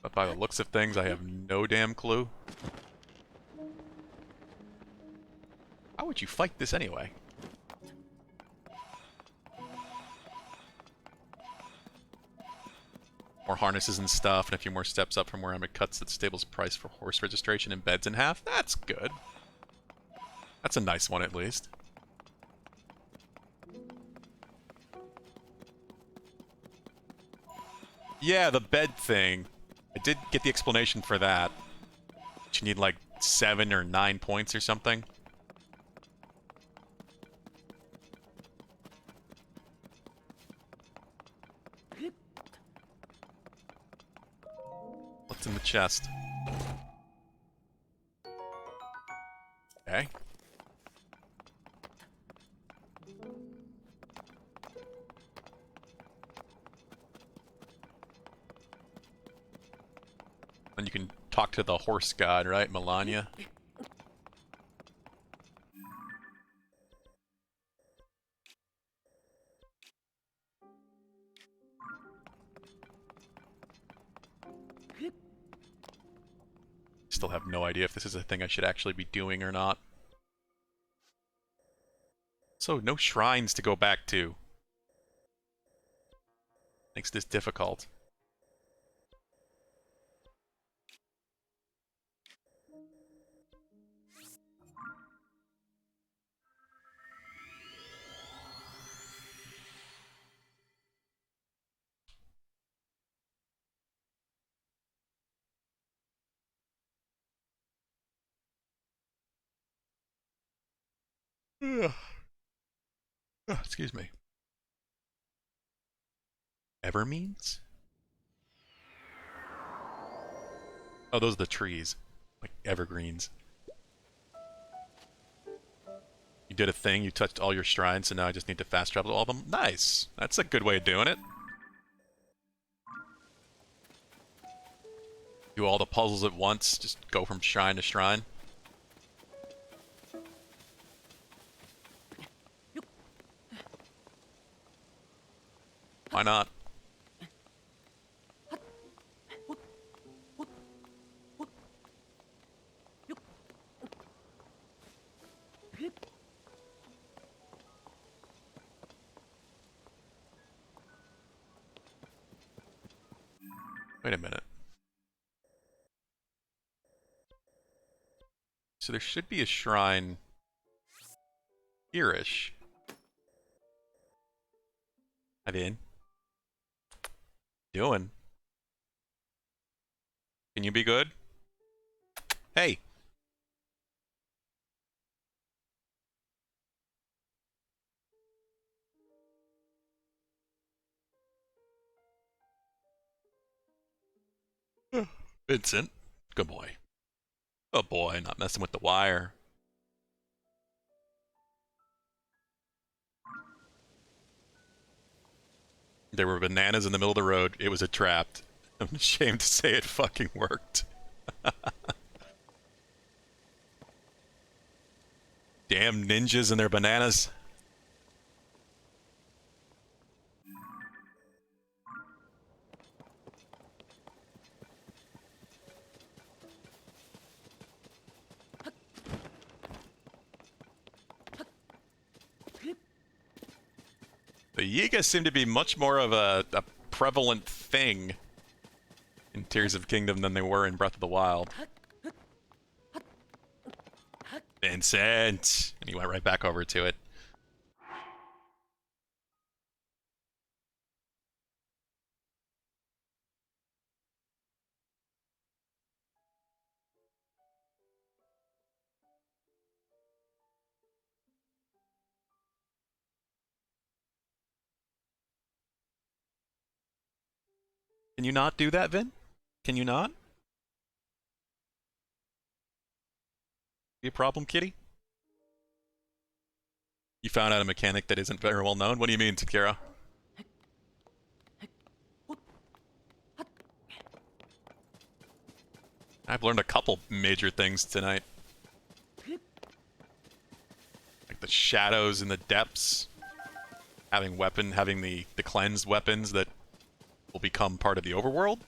But by the looks of things, I have no damn clue. How would you fight this anyway? More harnesses and stuff, and a few more steps up from where I'm at cuts that stable's price for horse registration and beds in half. That's good. That's a nice one, at least. Yeah, the bed thing. I did get the explanation for that. You need like 7 or 9 points or something. What's in the chest? Okay. And you can talk to the horse god, right? Melania. Still have no idea if this is a thing I should actually be doing or not. So, no shrines to go back to. Makes this difficult. Ugh. Excuse me. Evermeans? Oh, those are the trees. Like evergreens. You did a thing, you touched all your shrines, so now I just need to fast travel to all of them? Nice! That's a good way of doing it. Do all the puzzles at once, just go from shrine to shrine. Why not? Wait a minute. So there should be a shrine here-ish. I'm in. Doing. Can you be good? Hey! Vincent. Good boy. Good boy, not messing with the wire. There were bananas in the middle of the road. It was a trap. I'm ashamed to say it fucking worked. Damn ninjas and their bananas. The Yiga seem to be much more of a prevalent thing in Tears of Kingdom than they were in Breath of the Wild. Vincent! And he went right back over to it. Can you not do that, Vin? Can you not? Be a problem, kitty? You found out a mechanic that isn't very well known? What do you mean, Takira? I've learned a couple major things tonight. Like the shadows in the depths. Having the cleansed weapons that will become part of the overworld.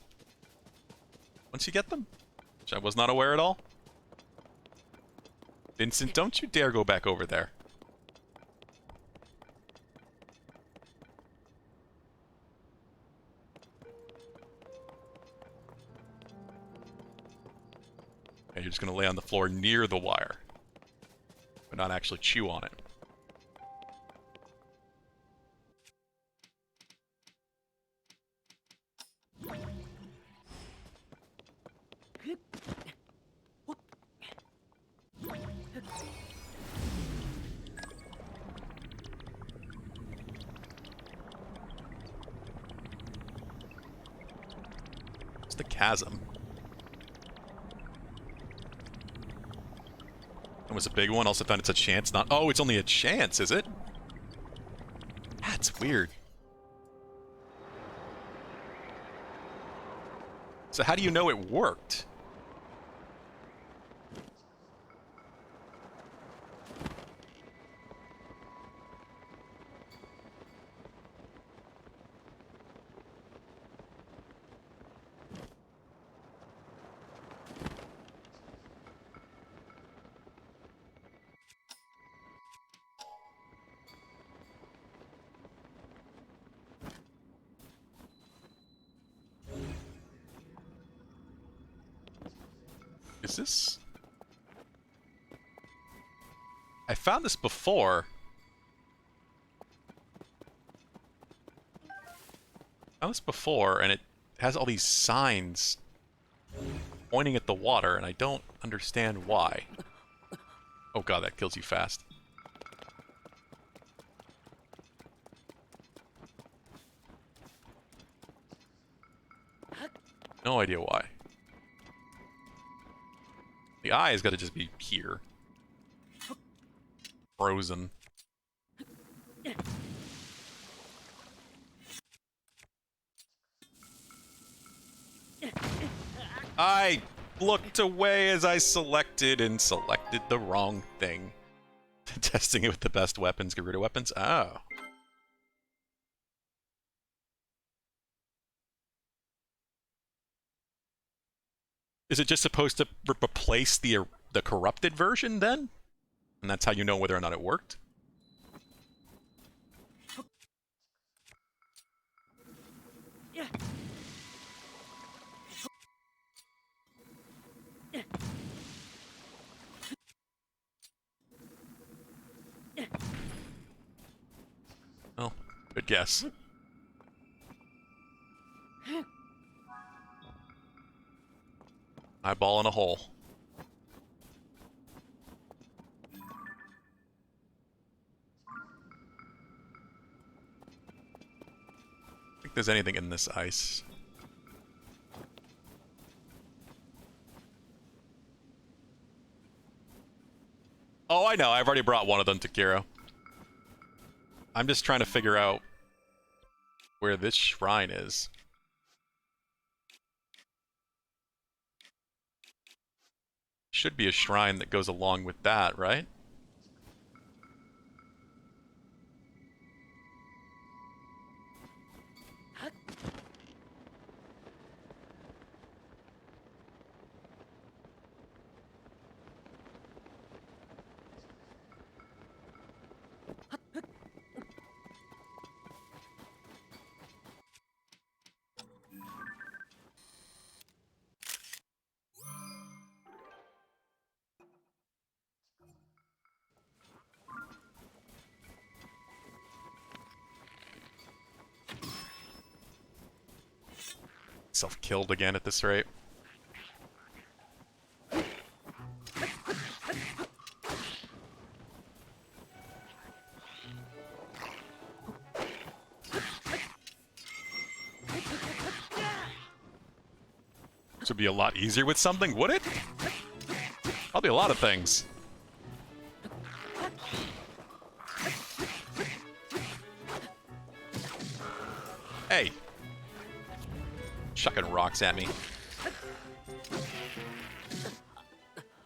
Once you get them. Which I was not aware at all. Vincent, don't you dare go back over there. Okay, you're just gonna lay on the floor near the wire. But not actually chew on it. It's the chasm. It was a big one. Also found it's a chance. Not. Oh, it's only a chance, is it? That's weird. So how do you know it worked? Is this... I found this before. I found this before, and it has all these signs pointing at the water, and I don't understand why. Oh god, that kills you fast. No idea why. The eye has got to just be here. Frozen. I looked away as I selected and selected the wrong thing. Testing it with the best weapons, get rid of weapons? Oh. Is it just supposed to replace the corrupted version then? And that's how you know whether or not it worked? Yeah. Oh, good guess. Eyeball in a hole. I think there's anything in this ice. Oh, I know. I've already brought one of them to Kiro. I'm just trying to figure out where this shrine is. Should be a shrine that goes along with that, right? Self-killed again at this rate. This would be a lot easier with something, would it? Probably a lot of things. Hey! Chucking rocks at me.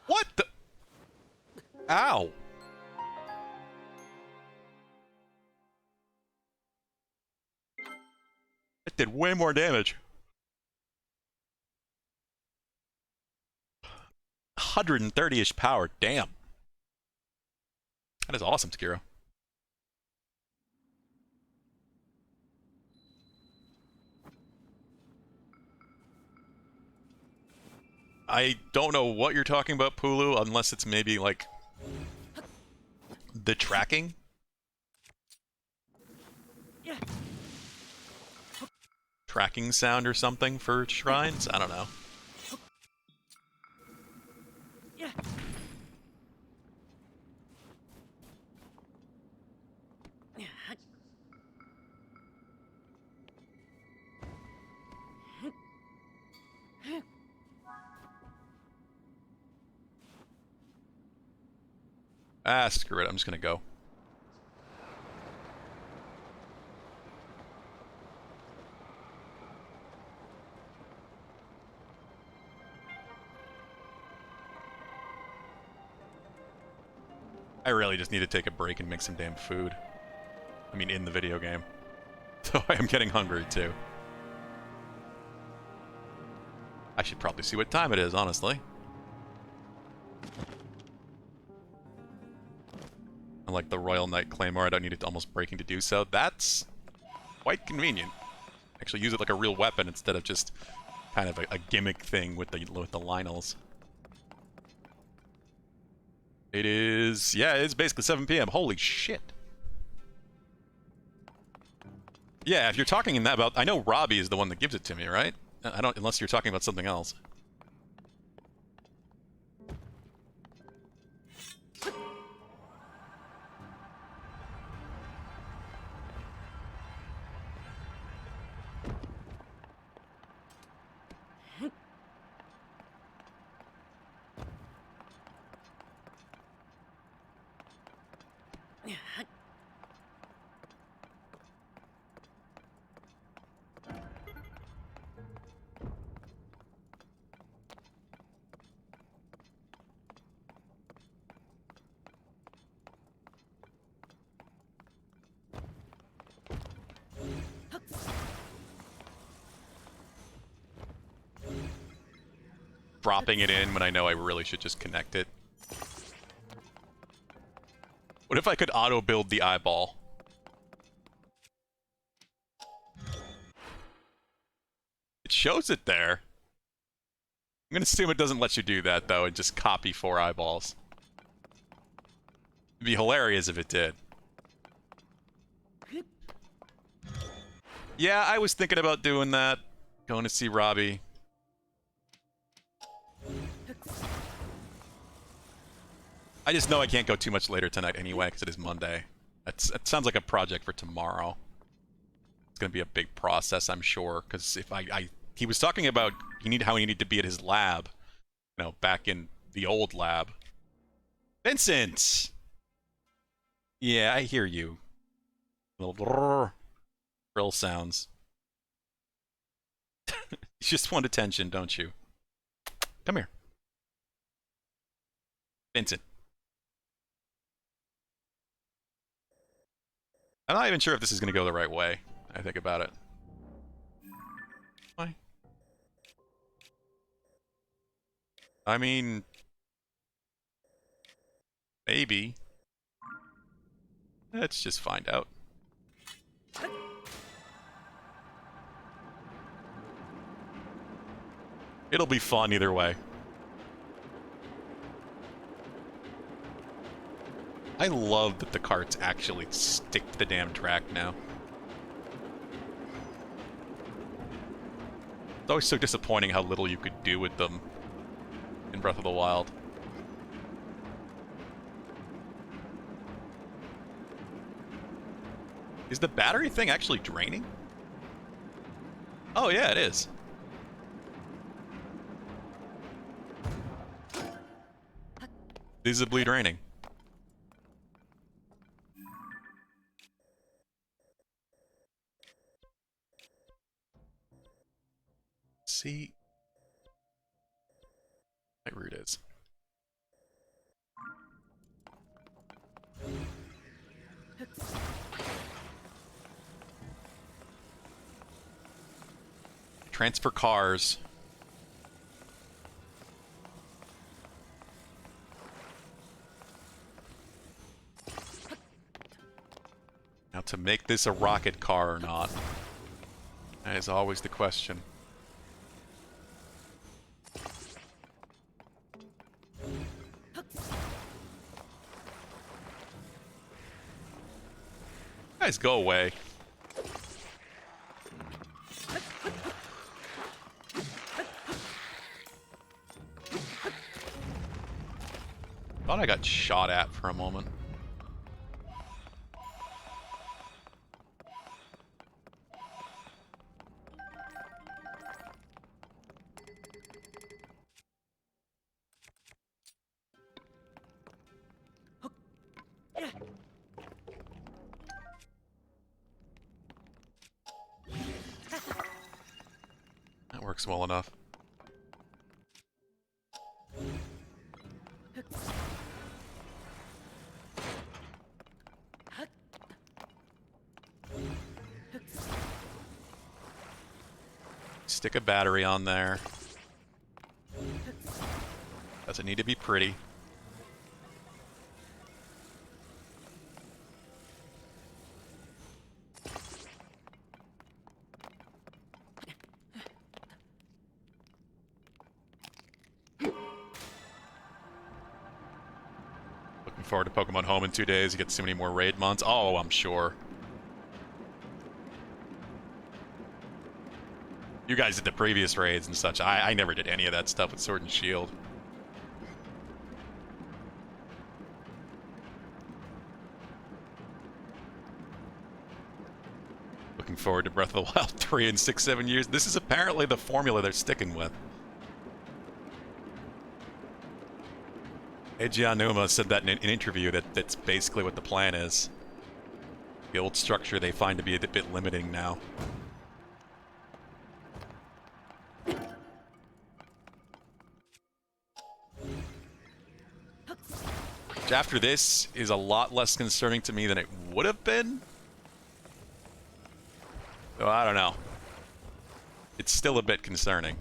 What the? Ow! It did way more damage. 130-ish power, damn. That is awesome, Takiro. I don't know what you're talking about, Pulu, unless it's maybe like the tracking. Yeah. Tracking sound or something for shrines? I don't know. Yeah. Ah, screw it, I'm just gonna go. I really just need to take a break and make some damn food. I mean, in the video game. So I am getting hungry, too. I should probably see what time it is, honestly. Unlike the Royal Knight Claymore, I don't need it almost breaking to do so. That's quite convenient. Actually use it like a real weapon instead of just kind of a gimmick thing with the Lynels. It is... yeah, it's basically 7 p.m. Holy shit. Yeah, if you're talking in that about... I know Robbie is the one that gives it to me, right? I don't... unless you're talking about something else. Dropping it in when I know I really should just connect it. What if I could auto-build the eyeball? It shows it there. I'm gonna assume it doesn't let you do that, though, and just copy 4 eyeballs. It'd be hilarious if it did. Yeah, I was thinking about doing that. Going to see Robbie. I just know I can't go too much later tonight anyway, because it is Monday. That sounds like a project for tomorrow. It's going to be a big process, I'm sure, because if he was talking about how he needed to be at his lab, you know, back in the old lab. Vincent! Yeah, I hear you. Little drill sounds. You just want attention, don't you? Come here. Vincent. I'm not even sure if this is going to go the right way. I think about it. Why? I mean... maybe. Let's just find out. It'll be fun either way. I love that the carts actually stick to the damn track now. It's always so disappointing how little you could do with them in Breath of the Wild. Is the battery thing actually draining? Oh yeah, it is. Visibly draining. See? Right where it is. Transfer cars. Now to make this a rocket car or not, that is always the question. Guys, go away. Thought I got shot at for a moment. That works well enough. Stick a battery on there. Doesn't need to be pretty. Looking forward to Pokemon Home in 2 days. You get so many more raid months. Oh, I'm sure. You guys did the previous raids and such. I never did any of that stuff with Sword and Shield. Looking forward to Breath of the Wild 3 in 6-7 years. This is apparently the formula they're sticking with. Eiji Aonuma said that in an interview that's basically what the plan is. The old structure they find to be a bit limiting now. Which after this is a lot less concerning to me than it would have been. So I don't know. It's still a bit concerning.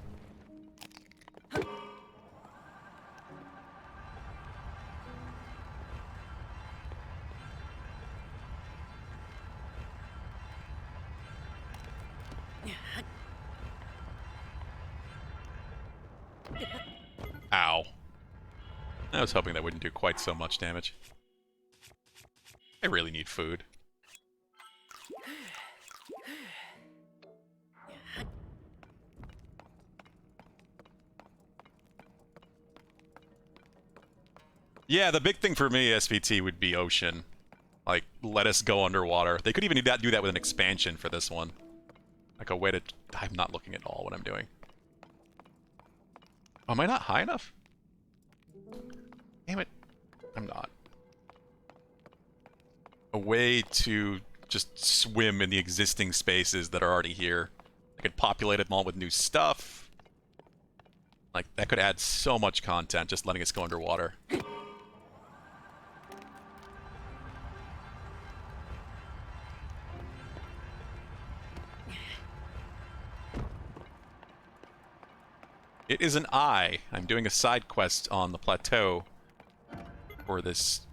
Ow. I was hoping that wouldn't do quite so much damage. I really need food. Yeah, the big thing for me, SVT, would be ocean. Like, let us go underwater. They could even do that with an expansion for this one. Like a way to... I'm not looking at all what I'm doing. Oh, am I not high enough? Damn it. I'm not. A way to just swim in the existing spaces that are already here. I could populate them all with new stuff. Like, that could add so much content, just letting us go underwater. It is an eye. I'm doing a side quest on the plateau for this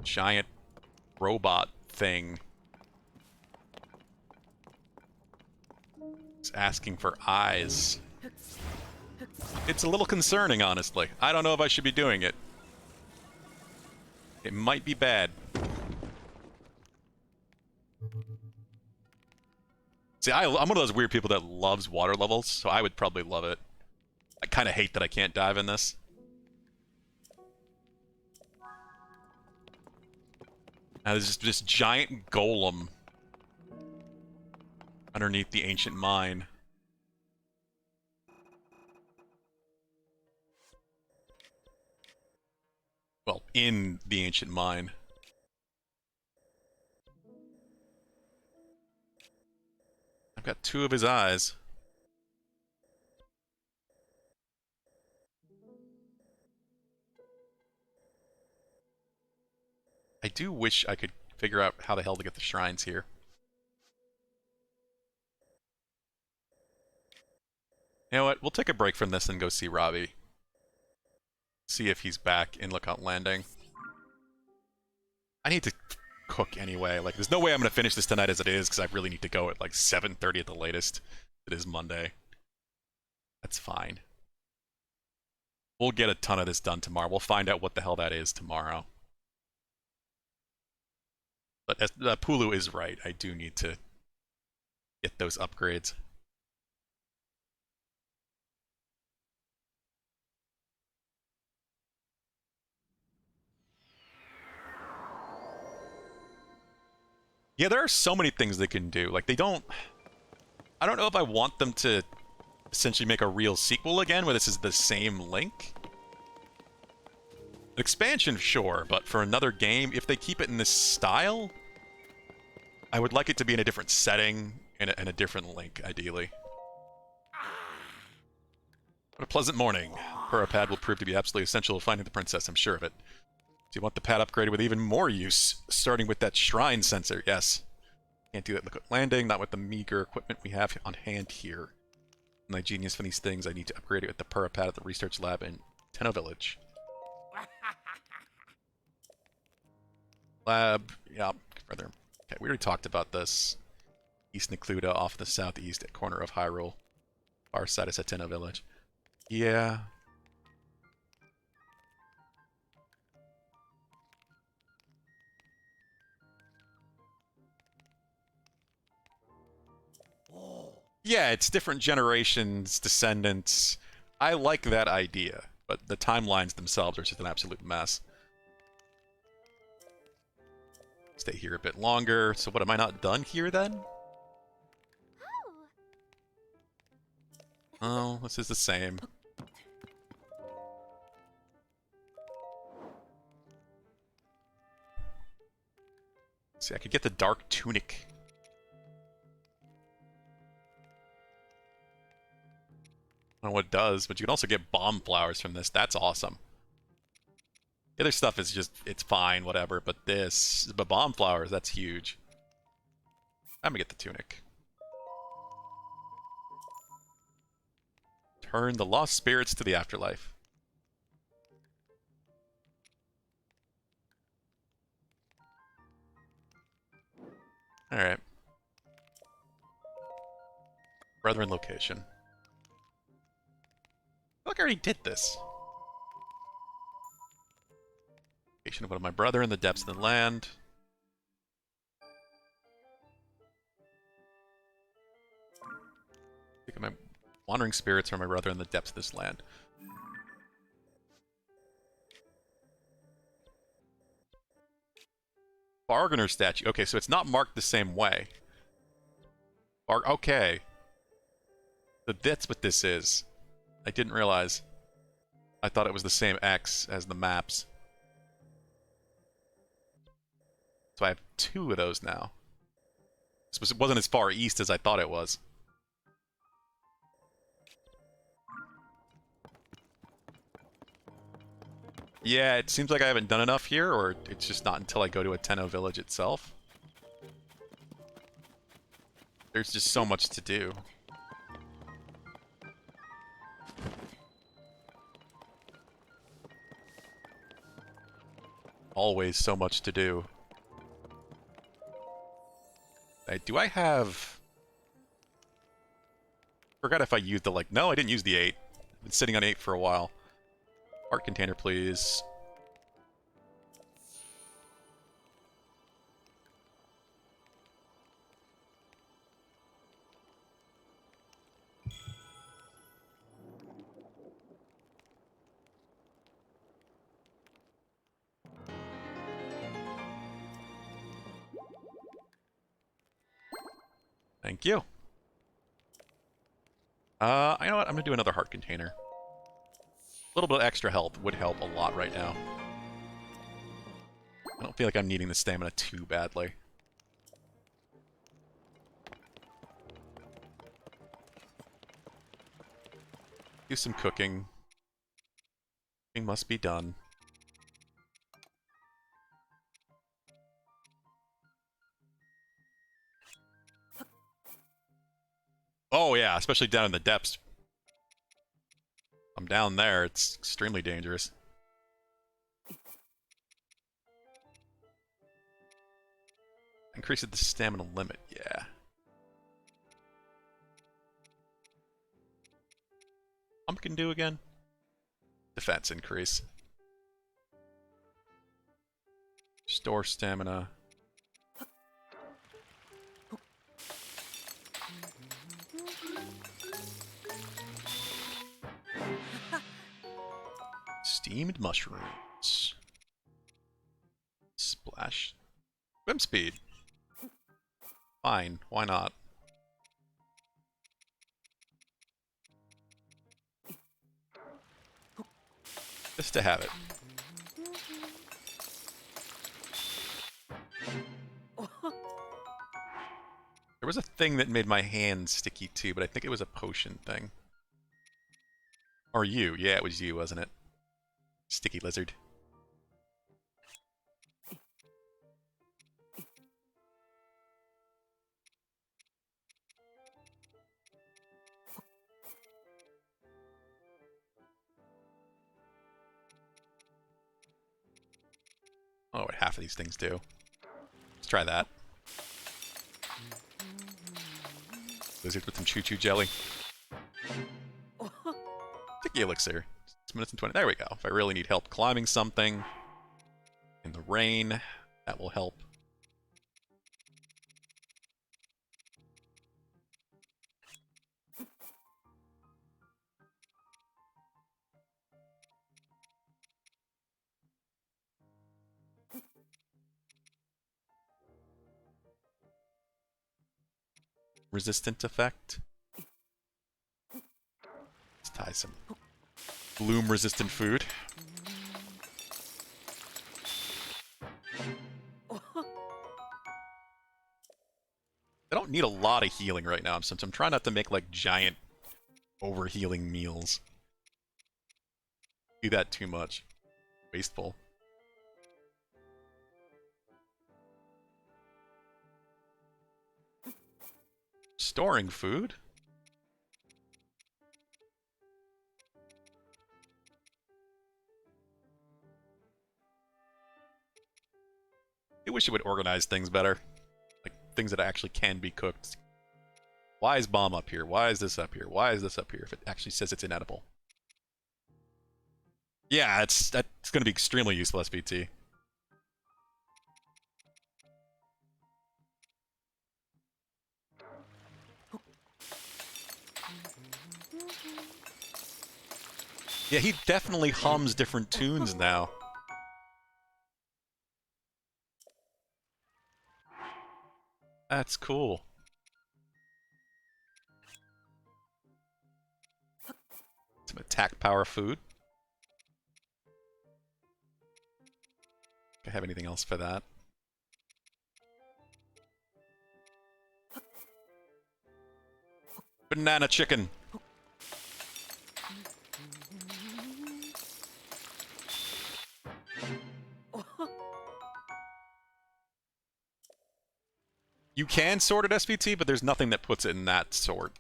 giant robot thing. It's asking for eyes. It's a little concerning, honestly. I don't know if I should be doing it. It might be bad. See, I'm one of those weird people that loves water levels, so I would probably love it. I kind of hate that I can't dive in this. Now there's just this giant golem underneath the ancient mine. Well, in the ancient mine. I've got 2 of his eyes. I do wish I could figure out how the hell to get the shrines here. You know what? We'll take a break from this and go see Robbie. See if he's back in Lookout Landing. I need to cook anyway. Like, there's no way I'm going to finish this tonight as it is, because I really need to go at like 7:30 at the latest. It is Monday. That's fine. We'll get a ton of this done tomorrow. We'll find out what the hell that is tomorrow. But Pulu is right. I do need to get those upgrades. Yeah, there are so many things they can do. Like, they don't... I don't know if I want them to essentially make a real sequel again, where this is the same Link. Expansion, sure, but for another game, if they keep it in this style, I would like it to be in a different setting and a different Link, ideally. What a pleasant morning. Her pad will prove to be absolutely essential to finding the princess, I'm sure of it. Do you want the pad upgraded with even more use, starting with that shrine sensor? Yes. Can't do that at Lookout Landing, not with the meager equipment we have on hand here. My genius for these things, I need to upgrade it with the Purapad at the research lab in Tenno Village. Lab, yeah, further. Okay, we already talked about this. East Necluda off the southeast at corner of Hyrule. Far side is at Tenno Village. Yeah. Yeah, it's different generations, descendants. I like that idea, but the timelines themselves are just an absolute mess. Stay here a bit longer. So what, am I not done here then? Oh, this is the same. See, I could get the Dark Tunic. I don't know what it does, but you can also get bomb flowers from this. That's awesome. The other stuff is just, it's fine, whatever, but but bomb flowers, that's huge. I'm gonna get the tunic. Turn the lost spirits to the afterlife. Alright. Brethren location. I feel like I already did this. Location of one of my brother in the depths of the land. Think of my wandering spirits are my brother in the depths of this land. Bargainer statue. Okay, so it's not marked the same way. Okay. So that's what this is. I didn't realize. I thought it was the same X as the maps. So I have 2 of those now. It wasn't as far east as I thought it was. Yeah, it seems like I haven't done enough here, or it's just not until I go to a Tenno village itself. There's just so much to do. Always so much to do. Do I have... Forgot if I used the, like... No, I didn't use the 8. I've been sitting on 8 for a while. Heart container, please. Thank you. I know what? I'm gonna do another heart container. A little bit of extra health would help a lot right now. I don't feel like I'm needing the stamina too badly. Do some cooking. Cooking must be done. Oh yeah, especially down in the depths. I'm down there, it's extremely dangerous. Increases the stamina limit, yeah. Pumpkin do again? Defense increase. Store stamina. Steamed mushrooms. Splash. Swim speed. Fine, why not? Just to have it. There was a thing that made my hands sticky too, but I think it was a potion thing. Or you. Yeah, it was you, wasn't it? Sticky lizard. Oh, what half of these things do. Let's try that. Lizard with some choo-choo jelly. Sticky elixir. 6 minutes and 20. There we go. If I really need help climbing something in the rain, that will help. Resistant effect. Let's tie some bloom-resistant food. I don't need a lot of healing right now, since I'm trying not to make like giant over-healing meals. Do that too much. Wasteful. Storing food? I wish it would organize things better. Like, things that actually can be cooked. Why is bomb up here? Why is this up here? Why is this up here if it actually says it's inedible? Yeah, that's going to be extremely useful, SPT. Yeah, he definitely hums different tunes now. That's cool. Some attack power food. Do I have anything else for that? Banana chicken. You can sort it SPT, but there's nothing that puts it in that sort.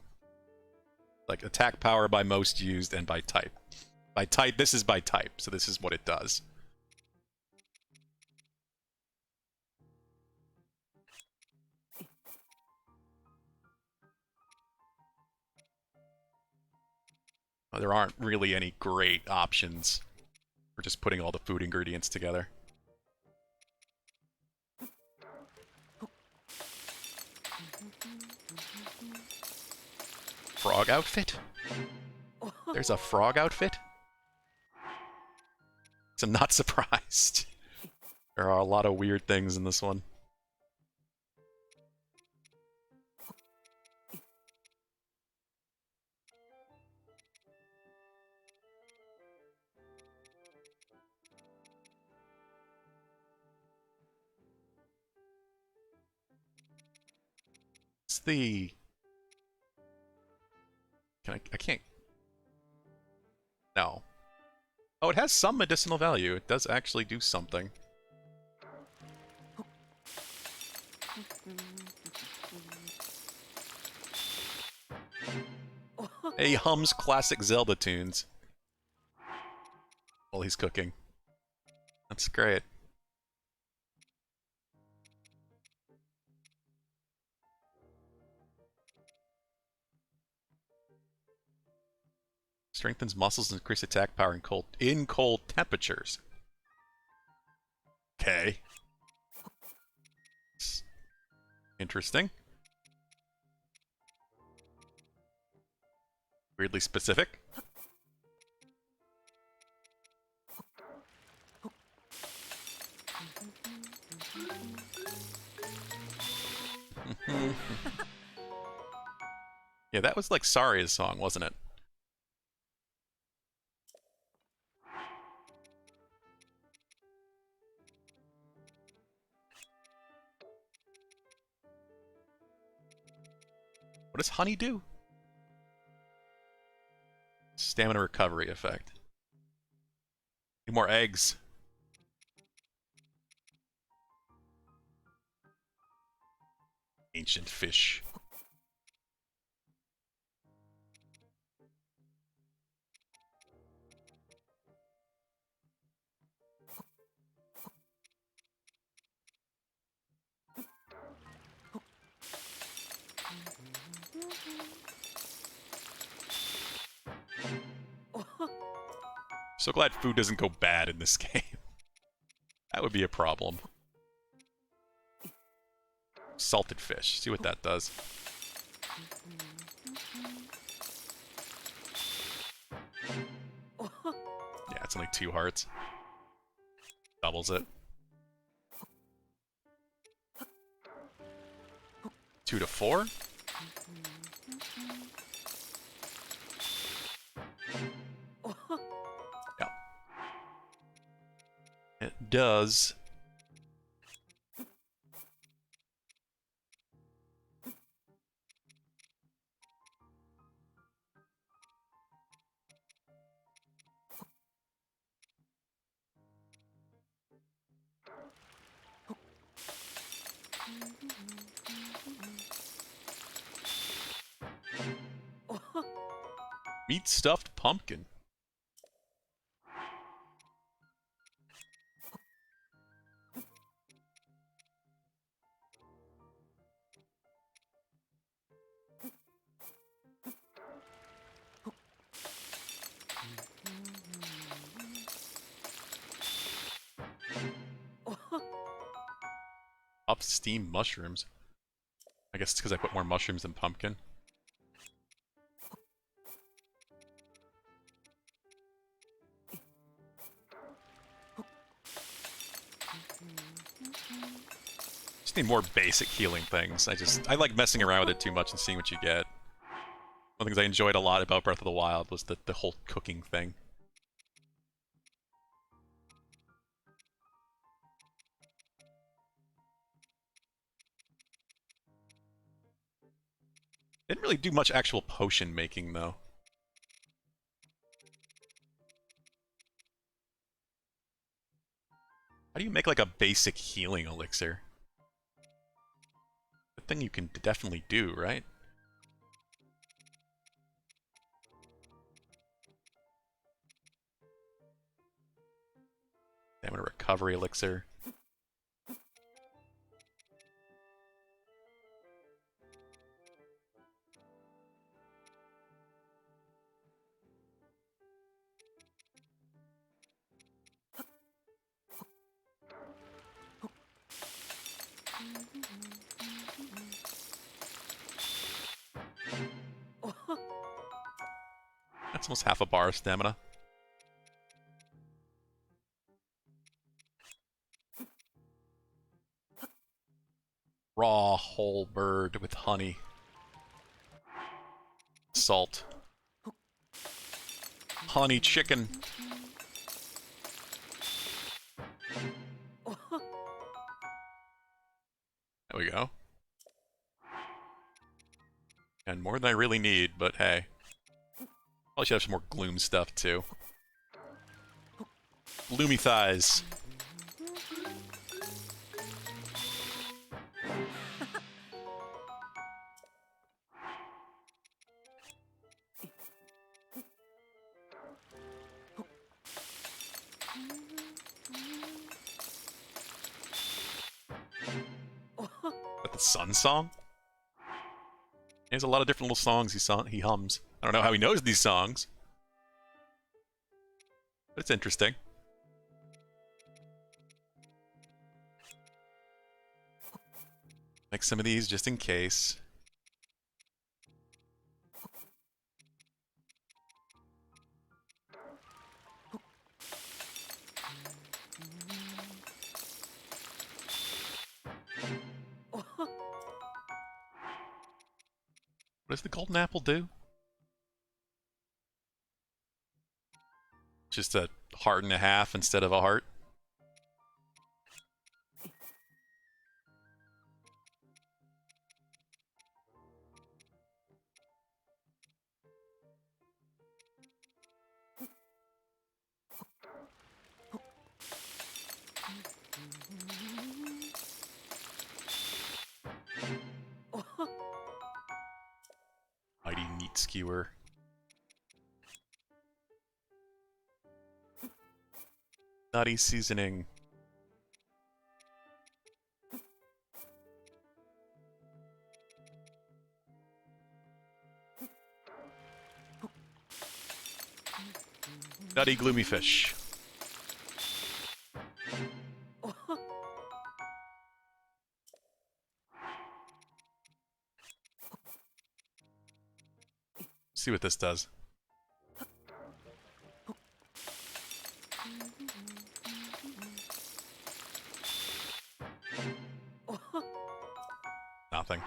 Like attack power by most used and by type. By type, this is by type, so this is what it does. There aren't really any great options for just putting all the food ingredients together. Frog outfit? There's a frog outfit? So I'm not surprised. There are a lot of weird things in this one. It's the... I can't... No. Oh, it has some medicinal value. It does actually do something. He hums classic Zelda tunes while he's cooking. That's great. Strengthens muscles and increase attack power in cold temperatures. Okay. Interesting. Weirdly specific. Yeah, that was like Saria's song, wasn't it? What does honey do? Stamina recovery effect. Need more eggs. Ancient fish. So glad food doesn't go bad in this game. That would be a problem. Salted fish. See what that does. Yeah, it's only 2 hearts. Doubles it. 2 to 4? Yeah. It does. Meat stuffed pumpkin. Up steamed mushrooms. I guess it's because I put more mushrooms than pumpkin. Just need more basic healing things. I like messing around with it too much and seeing what you get. One of the things I enjoyed a lot about Breath of the Wild was the whole cooking thing. Didn't really do much actual potion making, though. How do you make, like, a basic healing elixir? A thing you can definitely do, right? Stamina recovery elixir. That's almost half a bar of stamina. Raw whole bird with honey. Salt. Honey chicken. There we go. And more than I really need, but hey. Probably should have some more gloom stuff, too. Gloomy thighs. Is that the Sun Song? He has a lot of different little songs he hums. I don't know how he knows these songs. But it's interesting. Make some of these just in case. What does the golden apple do? Just a heart and a half instead of a heart? Mighty meat skewer. Nutty seasoning. Nutty gloomy fish. See what this does. Nothing.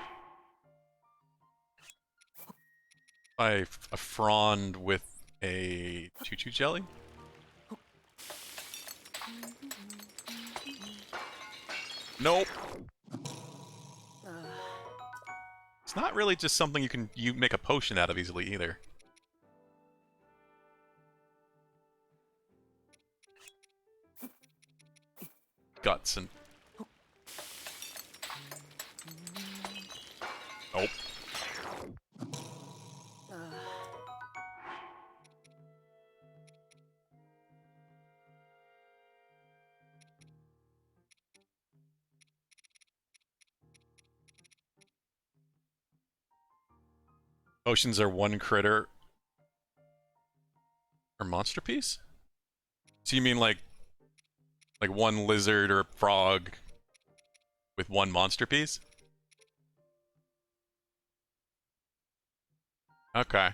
A frond with a choo-choo jelly? Nope. It's not really just something you make a potion out of easily either. Guts and nope. Potions are one critter or monster piece? So you mean like one lizard or frog with one monster piece? Okay.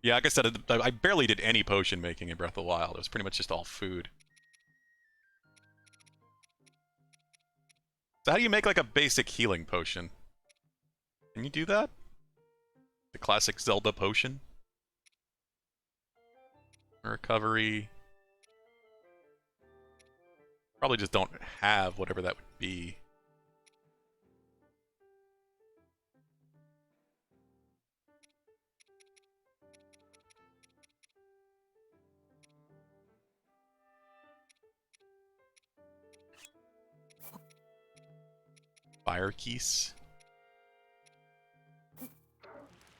Yeah, like I said, I barely did any potion making in Breath of the Wild. It was pretty much just all food. So how do you make like a basic healing potion? Can you do that? The classic Zelda potion? Recovery. Probably just don't have whatever that would be. Fire keys.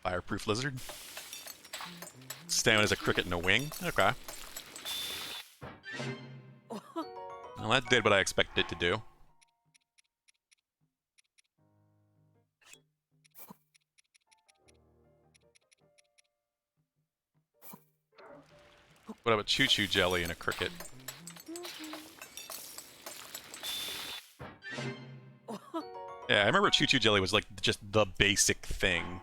Fireproof lizard. Stamina as a cricket and a wing. Okay. Well, that did what I expected it to do. What about choo-choo jelly and a cricket? Yeah, I remember choo-choo jelly was like just the basic thing.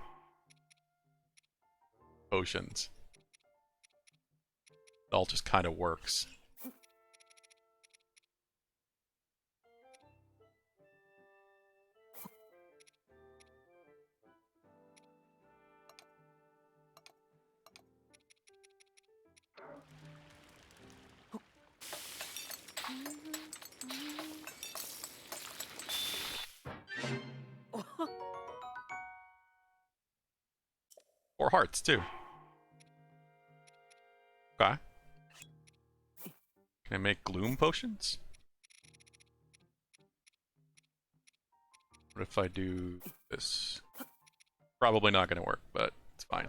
Potions. It all just kind of works. Or hearts, too. Okay. Can I make gloom potions? What if I do this? Probably not going to work, but it's fine.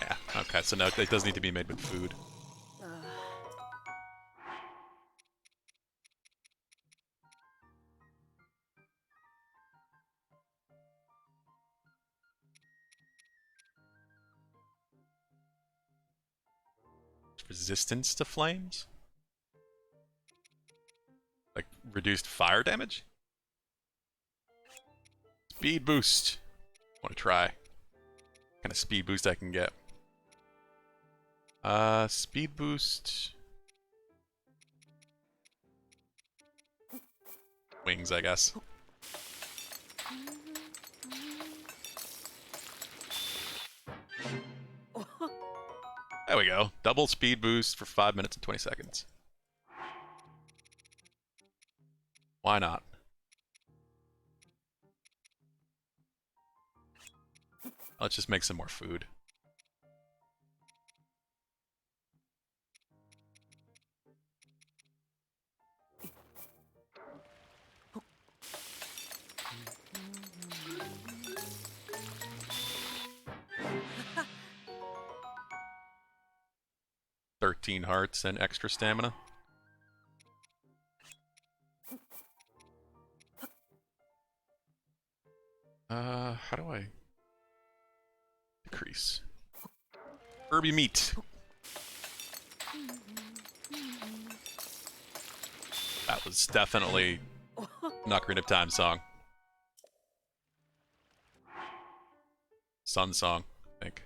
Yeah, okay, so now it does need to be made with food. 'Resistance to flames? Like, reduced fire damage? Speed boost. Want to try. What kind of speed boost I can get. Speed boost. Wings, I guess. There we go. Double speed boost for 5 minutes and 20 seconds. Why not? Let's just make some more food. Ha! 13 hearts and extra stamina. How do I decrease? Herbie meat. That was definitely an Ocarina of Time song. Sun song, I think.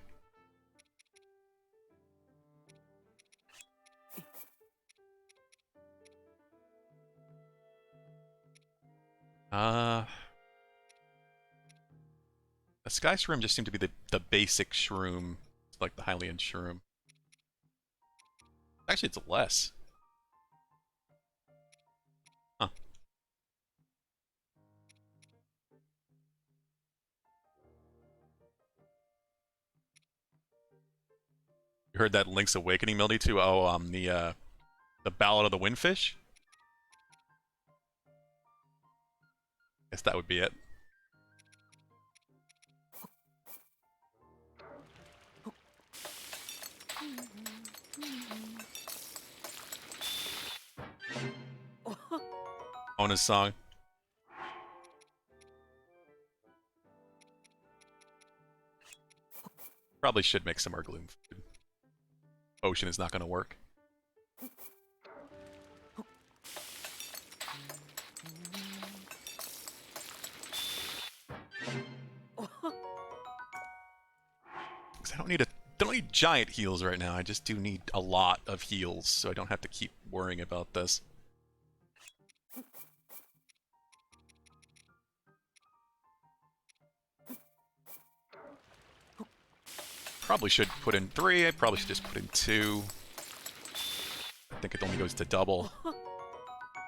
Uh, the Sky Shroom just seemed to be the basic shroom. It's like the Hylian shroom. Actually, it's less. Huh. You heard that Link's Awakening melody too? Oh, the Ballad of the Windfish? Guess that would be it. Ona's song. Probably should make some more Gloom food. Ocean is not going to work. Because I don't need giant heals right now. I just do need a lot of heals, so I don't have to keep worrying about this. Probably should put in 3. I probably should just put in 2. I think it only goes to double.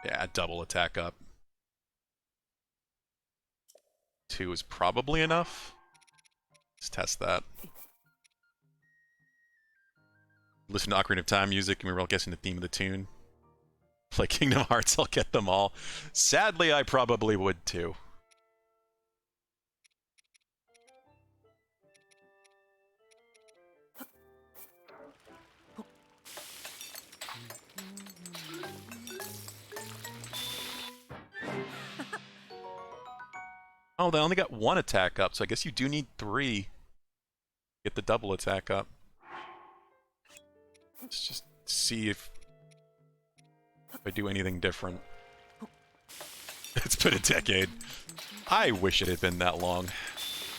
Yeah, double attack up. 2 is probably enough. Let's test that. Listen to Ocarina of Time music, and we're all guessing the theme of the tune. Play Kingdom Hearts, I'll get them all. Sadly, I probably would too. Oh, they only got 1 attack up, so I guess you do need 3 to get the double attack up. Let's just see if I do anything different. It's been a decade. I wish it had been that long.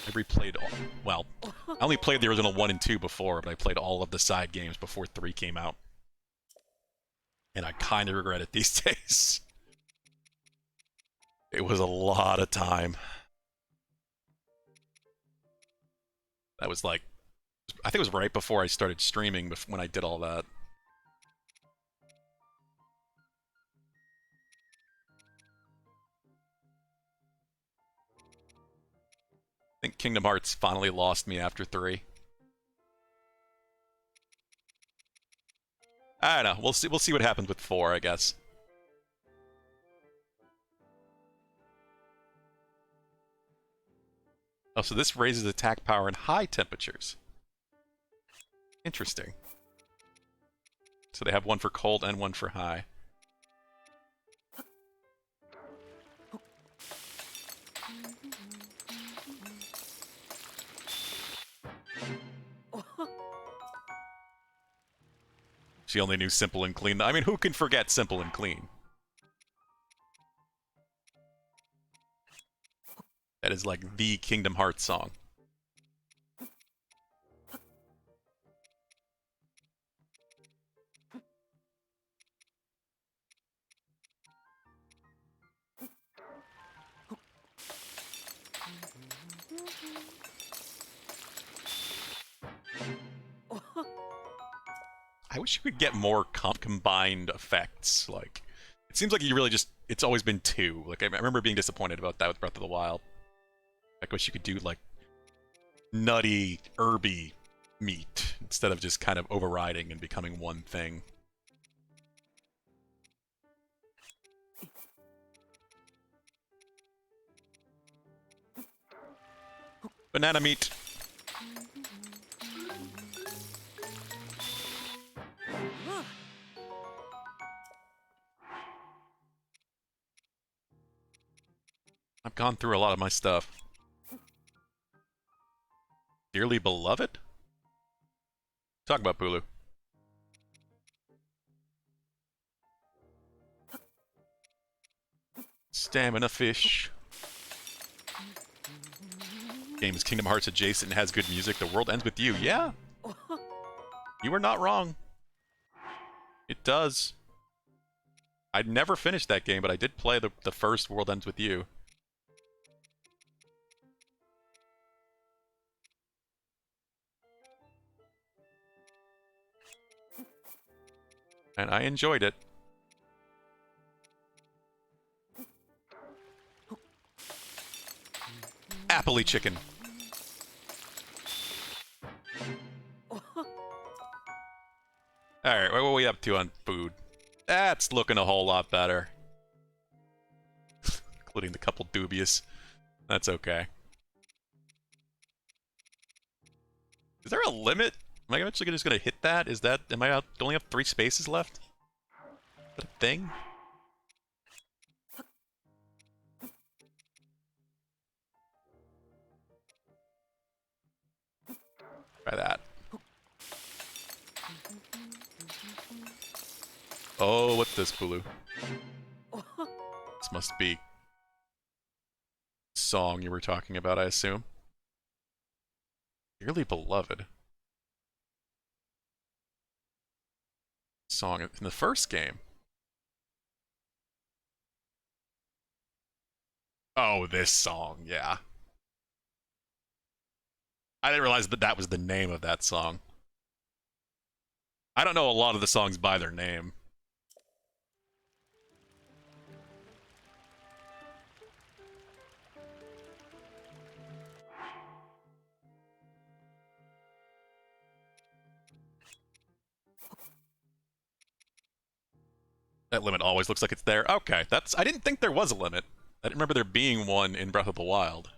I replayed all... Well, I only played the original 1 and 2 before, but I played all of the side games before 3 came out. And I kind of regret it these days. It was a lot of time. That was like... I think it was right before I started streaming when I did all that. I think Kingdom Hearts finally lost me after 3. I don't know. We'll see what happens with 4, I guess. Oh, so this raises attack power in high temperatures. Interesting. So they have one for cold and one for high. She only knew simple and clean. I mean, who can forget simple and clean? That is like the Kingdom Hearts song. I wish you could get more combined effects. Like, it seems like you really just... It's always been 2. Like, I remember being disappointed about that with Breath of the Wild. I wish you could do, like, nutty, herby meat instead of just kind of overriding and becoming one thing. Banana meat. I've gone through a lot of my stuff. Dearly beloved? Talk about Pulu. Stamina fish. Game is Kingdom Hearts adjacent and has good music. The world ends with you. Yeah, you were not wrong. It does. I'd never finished that game, but I did play the first World Ends With You. And I enjoyed it. Appley chicken. Alright, what are we up to on food? That's looking a whole lot better. Including the couple dubious. That's okay. Is there a limit? Am I eventually just gonna hit that? Is that... Am I out... Only have 3 spaces left? Is that a thing? Try that. Oh, what's this, Pulu? This must be... song you were talking about, I assume. Dearly Beloved. Song in the first game. Oh, this song, yeah. I didn't realize that that was the name of that song. I don't know a lot of the songs by their name. That limit always looks like it's there. Okay, that's... I didn't think there was a limit. I didn't remember there being one in Breath of the Wild.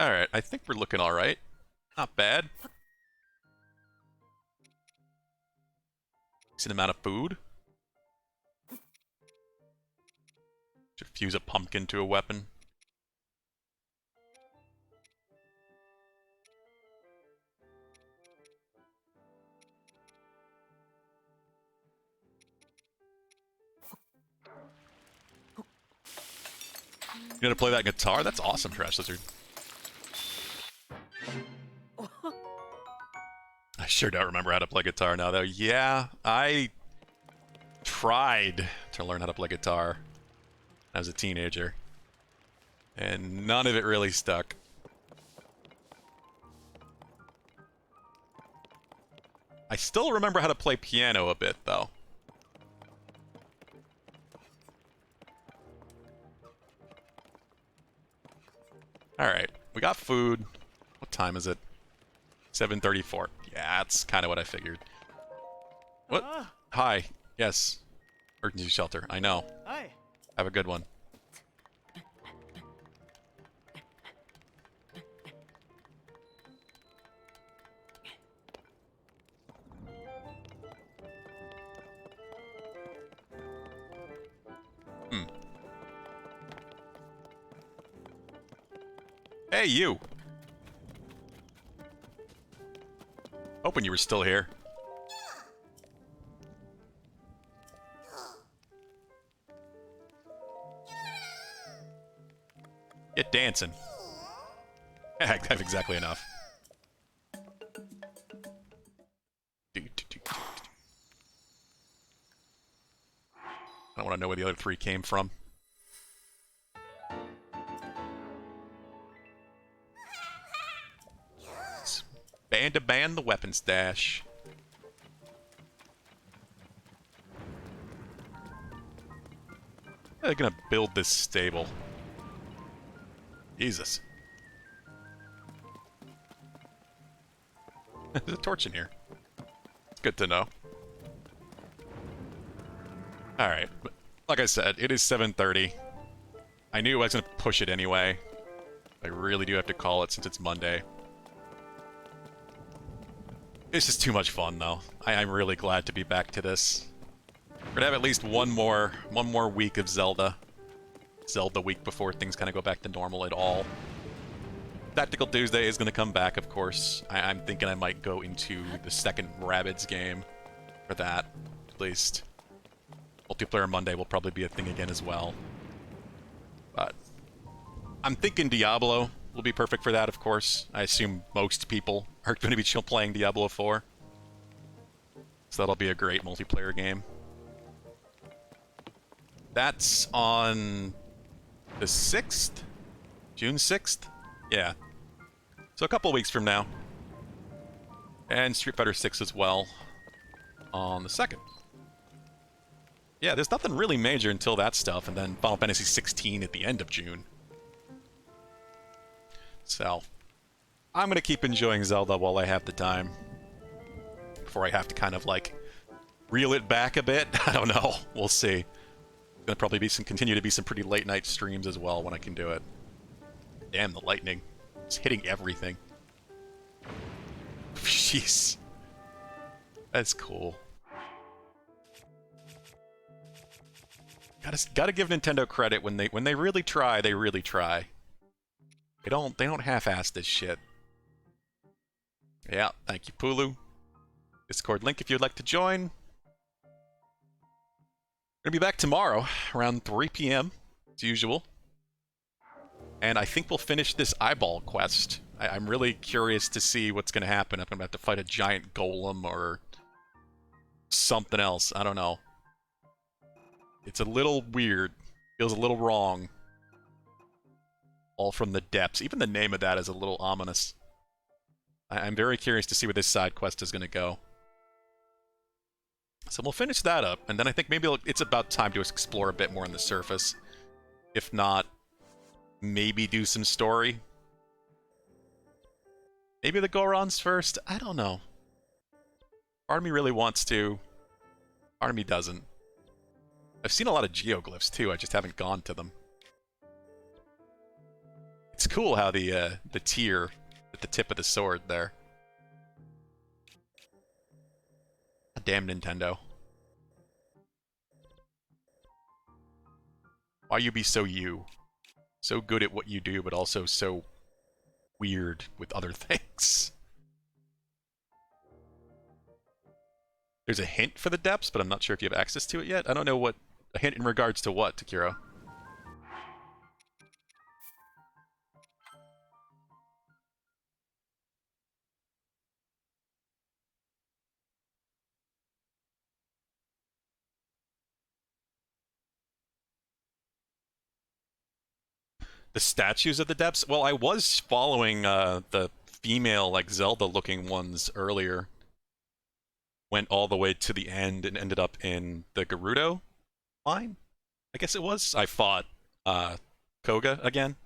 Alright, I think we're looking alright. Not bad. Decent amount of food. Should fuse a pumpkin to a weapon. You know how to play that guitar? That's awesome, Trash Lizard. I sure don't remember how to play guitar now, though. Yeah, I tried to learn how to play guitar as a teenager, and none of it really stuck. I still remember how to play piano a bit, though. Alright, we got food. What time is it? 7:34. Yeah, that's kind of what I figured. What? Hi. Yes. Emergency shelter. I know. Hi. Have a good one. Hey, you! Hoping you were still here. Get dancing. I have exactly enough. I don't want to know where the other 3 came from. Band to band the weapon stash. They're gonna build this stable. Jesus. There's a torch in here. It's good to know. Alright. Like I said, it is 7:30. I knew I was gonna push it anyway. I really do have to call it since it's Monday. It's just too much fun, though. I'm really glad to be back to this. We're gonna have at least one more week of Zelda. Zelda week before things kind of go back to normal at all. Tactical Tuesday is gonna come back, of course. I'm thinking I might go into the second Rabbids game for that, at least. Multiplayer Monday will probably be a thing again as well. But I'm thinking Diablo will be perfect for that, of course. I assume most people are going to be still playing Diablo 4. So that'll be a great multiplayer game. That's on the 6th? June 6th? Yeah. So a couple weeks from now. And Street Fighter 6 as well on the 2nd. Yeah, there's nothing really major until that stuff, and then Final Fantasy 16 at the end of June. So, I'm gonna keep enjoying Zelda while I have the time. Before I have to kind of, like, reel it back a bit. I don't know. We'll see. Gonna probably be continue to be some pretty late night streams as well when I can do it. Damn, the lightning. It's hitting everything. Jeez. That's cool. Gotta give Nintendo credit when they really try, they really try. They don't half-ass this shit. Yeah, thank you, Pulu. Discord link if you'd like to join. We're gonna be back tomorrow around 3 p.m. as usual. And I think we'll finish this eyeball quest. I'm really curious to see what's gonna happen. If I'm gonna have to fight a giant golem or something else. I don't know. It's a little weird. Feels a little wrong. All from the depths. Even the name of that is a little ominous. I'm very curious to see where this side quest is going to go. So we'll finish that up, and then I think maybe it's about time to explore a bit more on the surface. If not, maybe do some story. Maybe the Gorons first? I don't know. Part of me really wants to. Part of me doesn't. I've seen a lot of geoglyphs, too. I just haven't gone to them. It's cool how the tear at the tip of the sword there. Damn Nintendo. Why you be so you? So good at what you do, but also so weird with other things. There's a hint for the depths, but I'm not sure if you have access to it yet. I don't know what... A hint in regards to what, Takiro? The statues of the depths? Well, I was following the female, like, Zelda-looking ones earlier. Went all the way to the end and ended up in the Gerudo mine? I guess it was. I fought Koga again.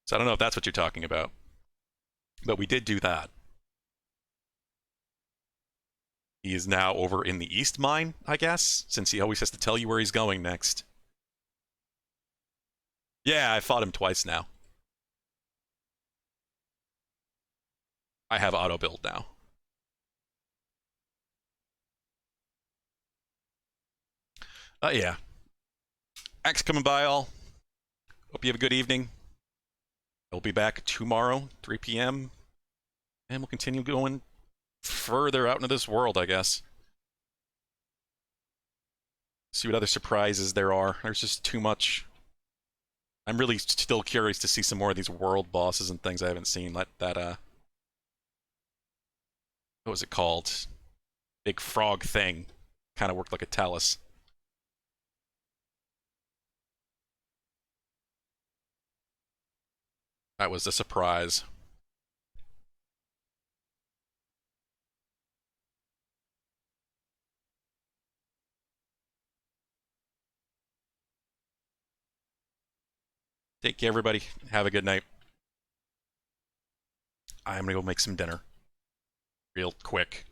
So I don't know if that's what you're talking about. But we did do that. He is now over in the East Mine, I guess, since he always has to tell you where he's going next. Yeah, I fought him twice now. I have auto build now. Yeah. Thanks for coming by, all. Hope you have a good evening. I'll be back tomorrow, 3 p.m. And we'll continue going further out into this world, I guess. See what other surprises there are. There's just too much. I'm really still curious to see some more of these world bosses and things I haven't seen. What was it called? Big frog thing. Kind of worked like a talus. That was a surprise. Take care, everybody. Have a good night. I'm gonna go make some dinner. Real quick.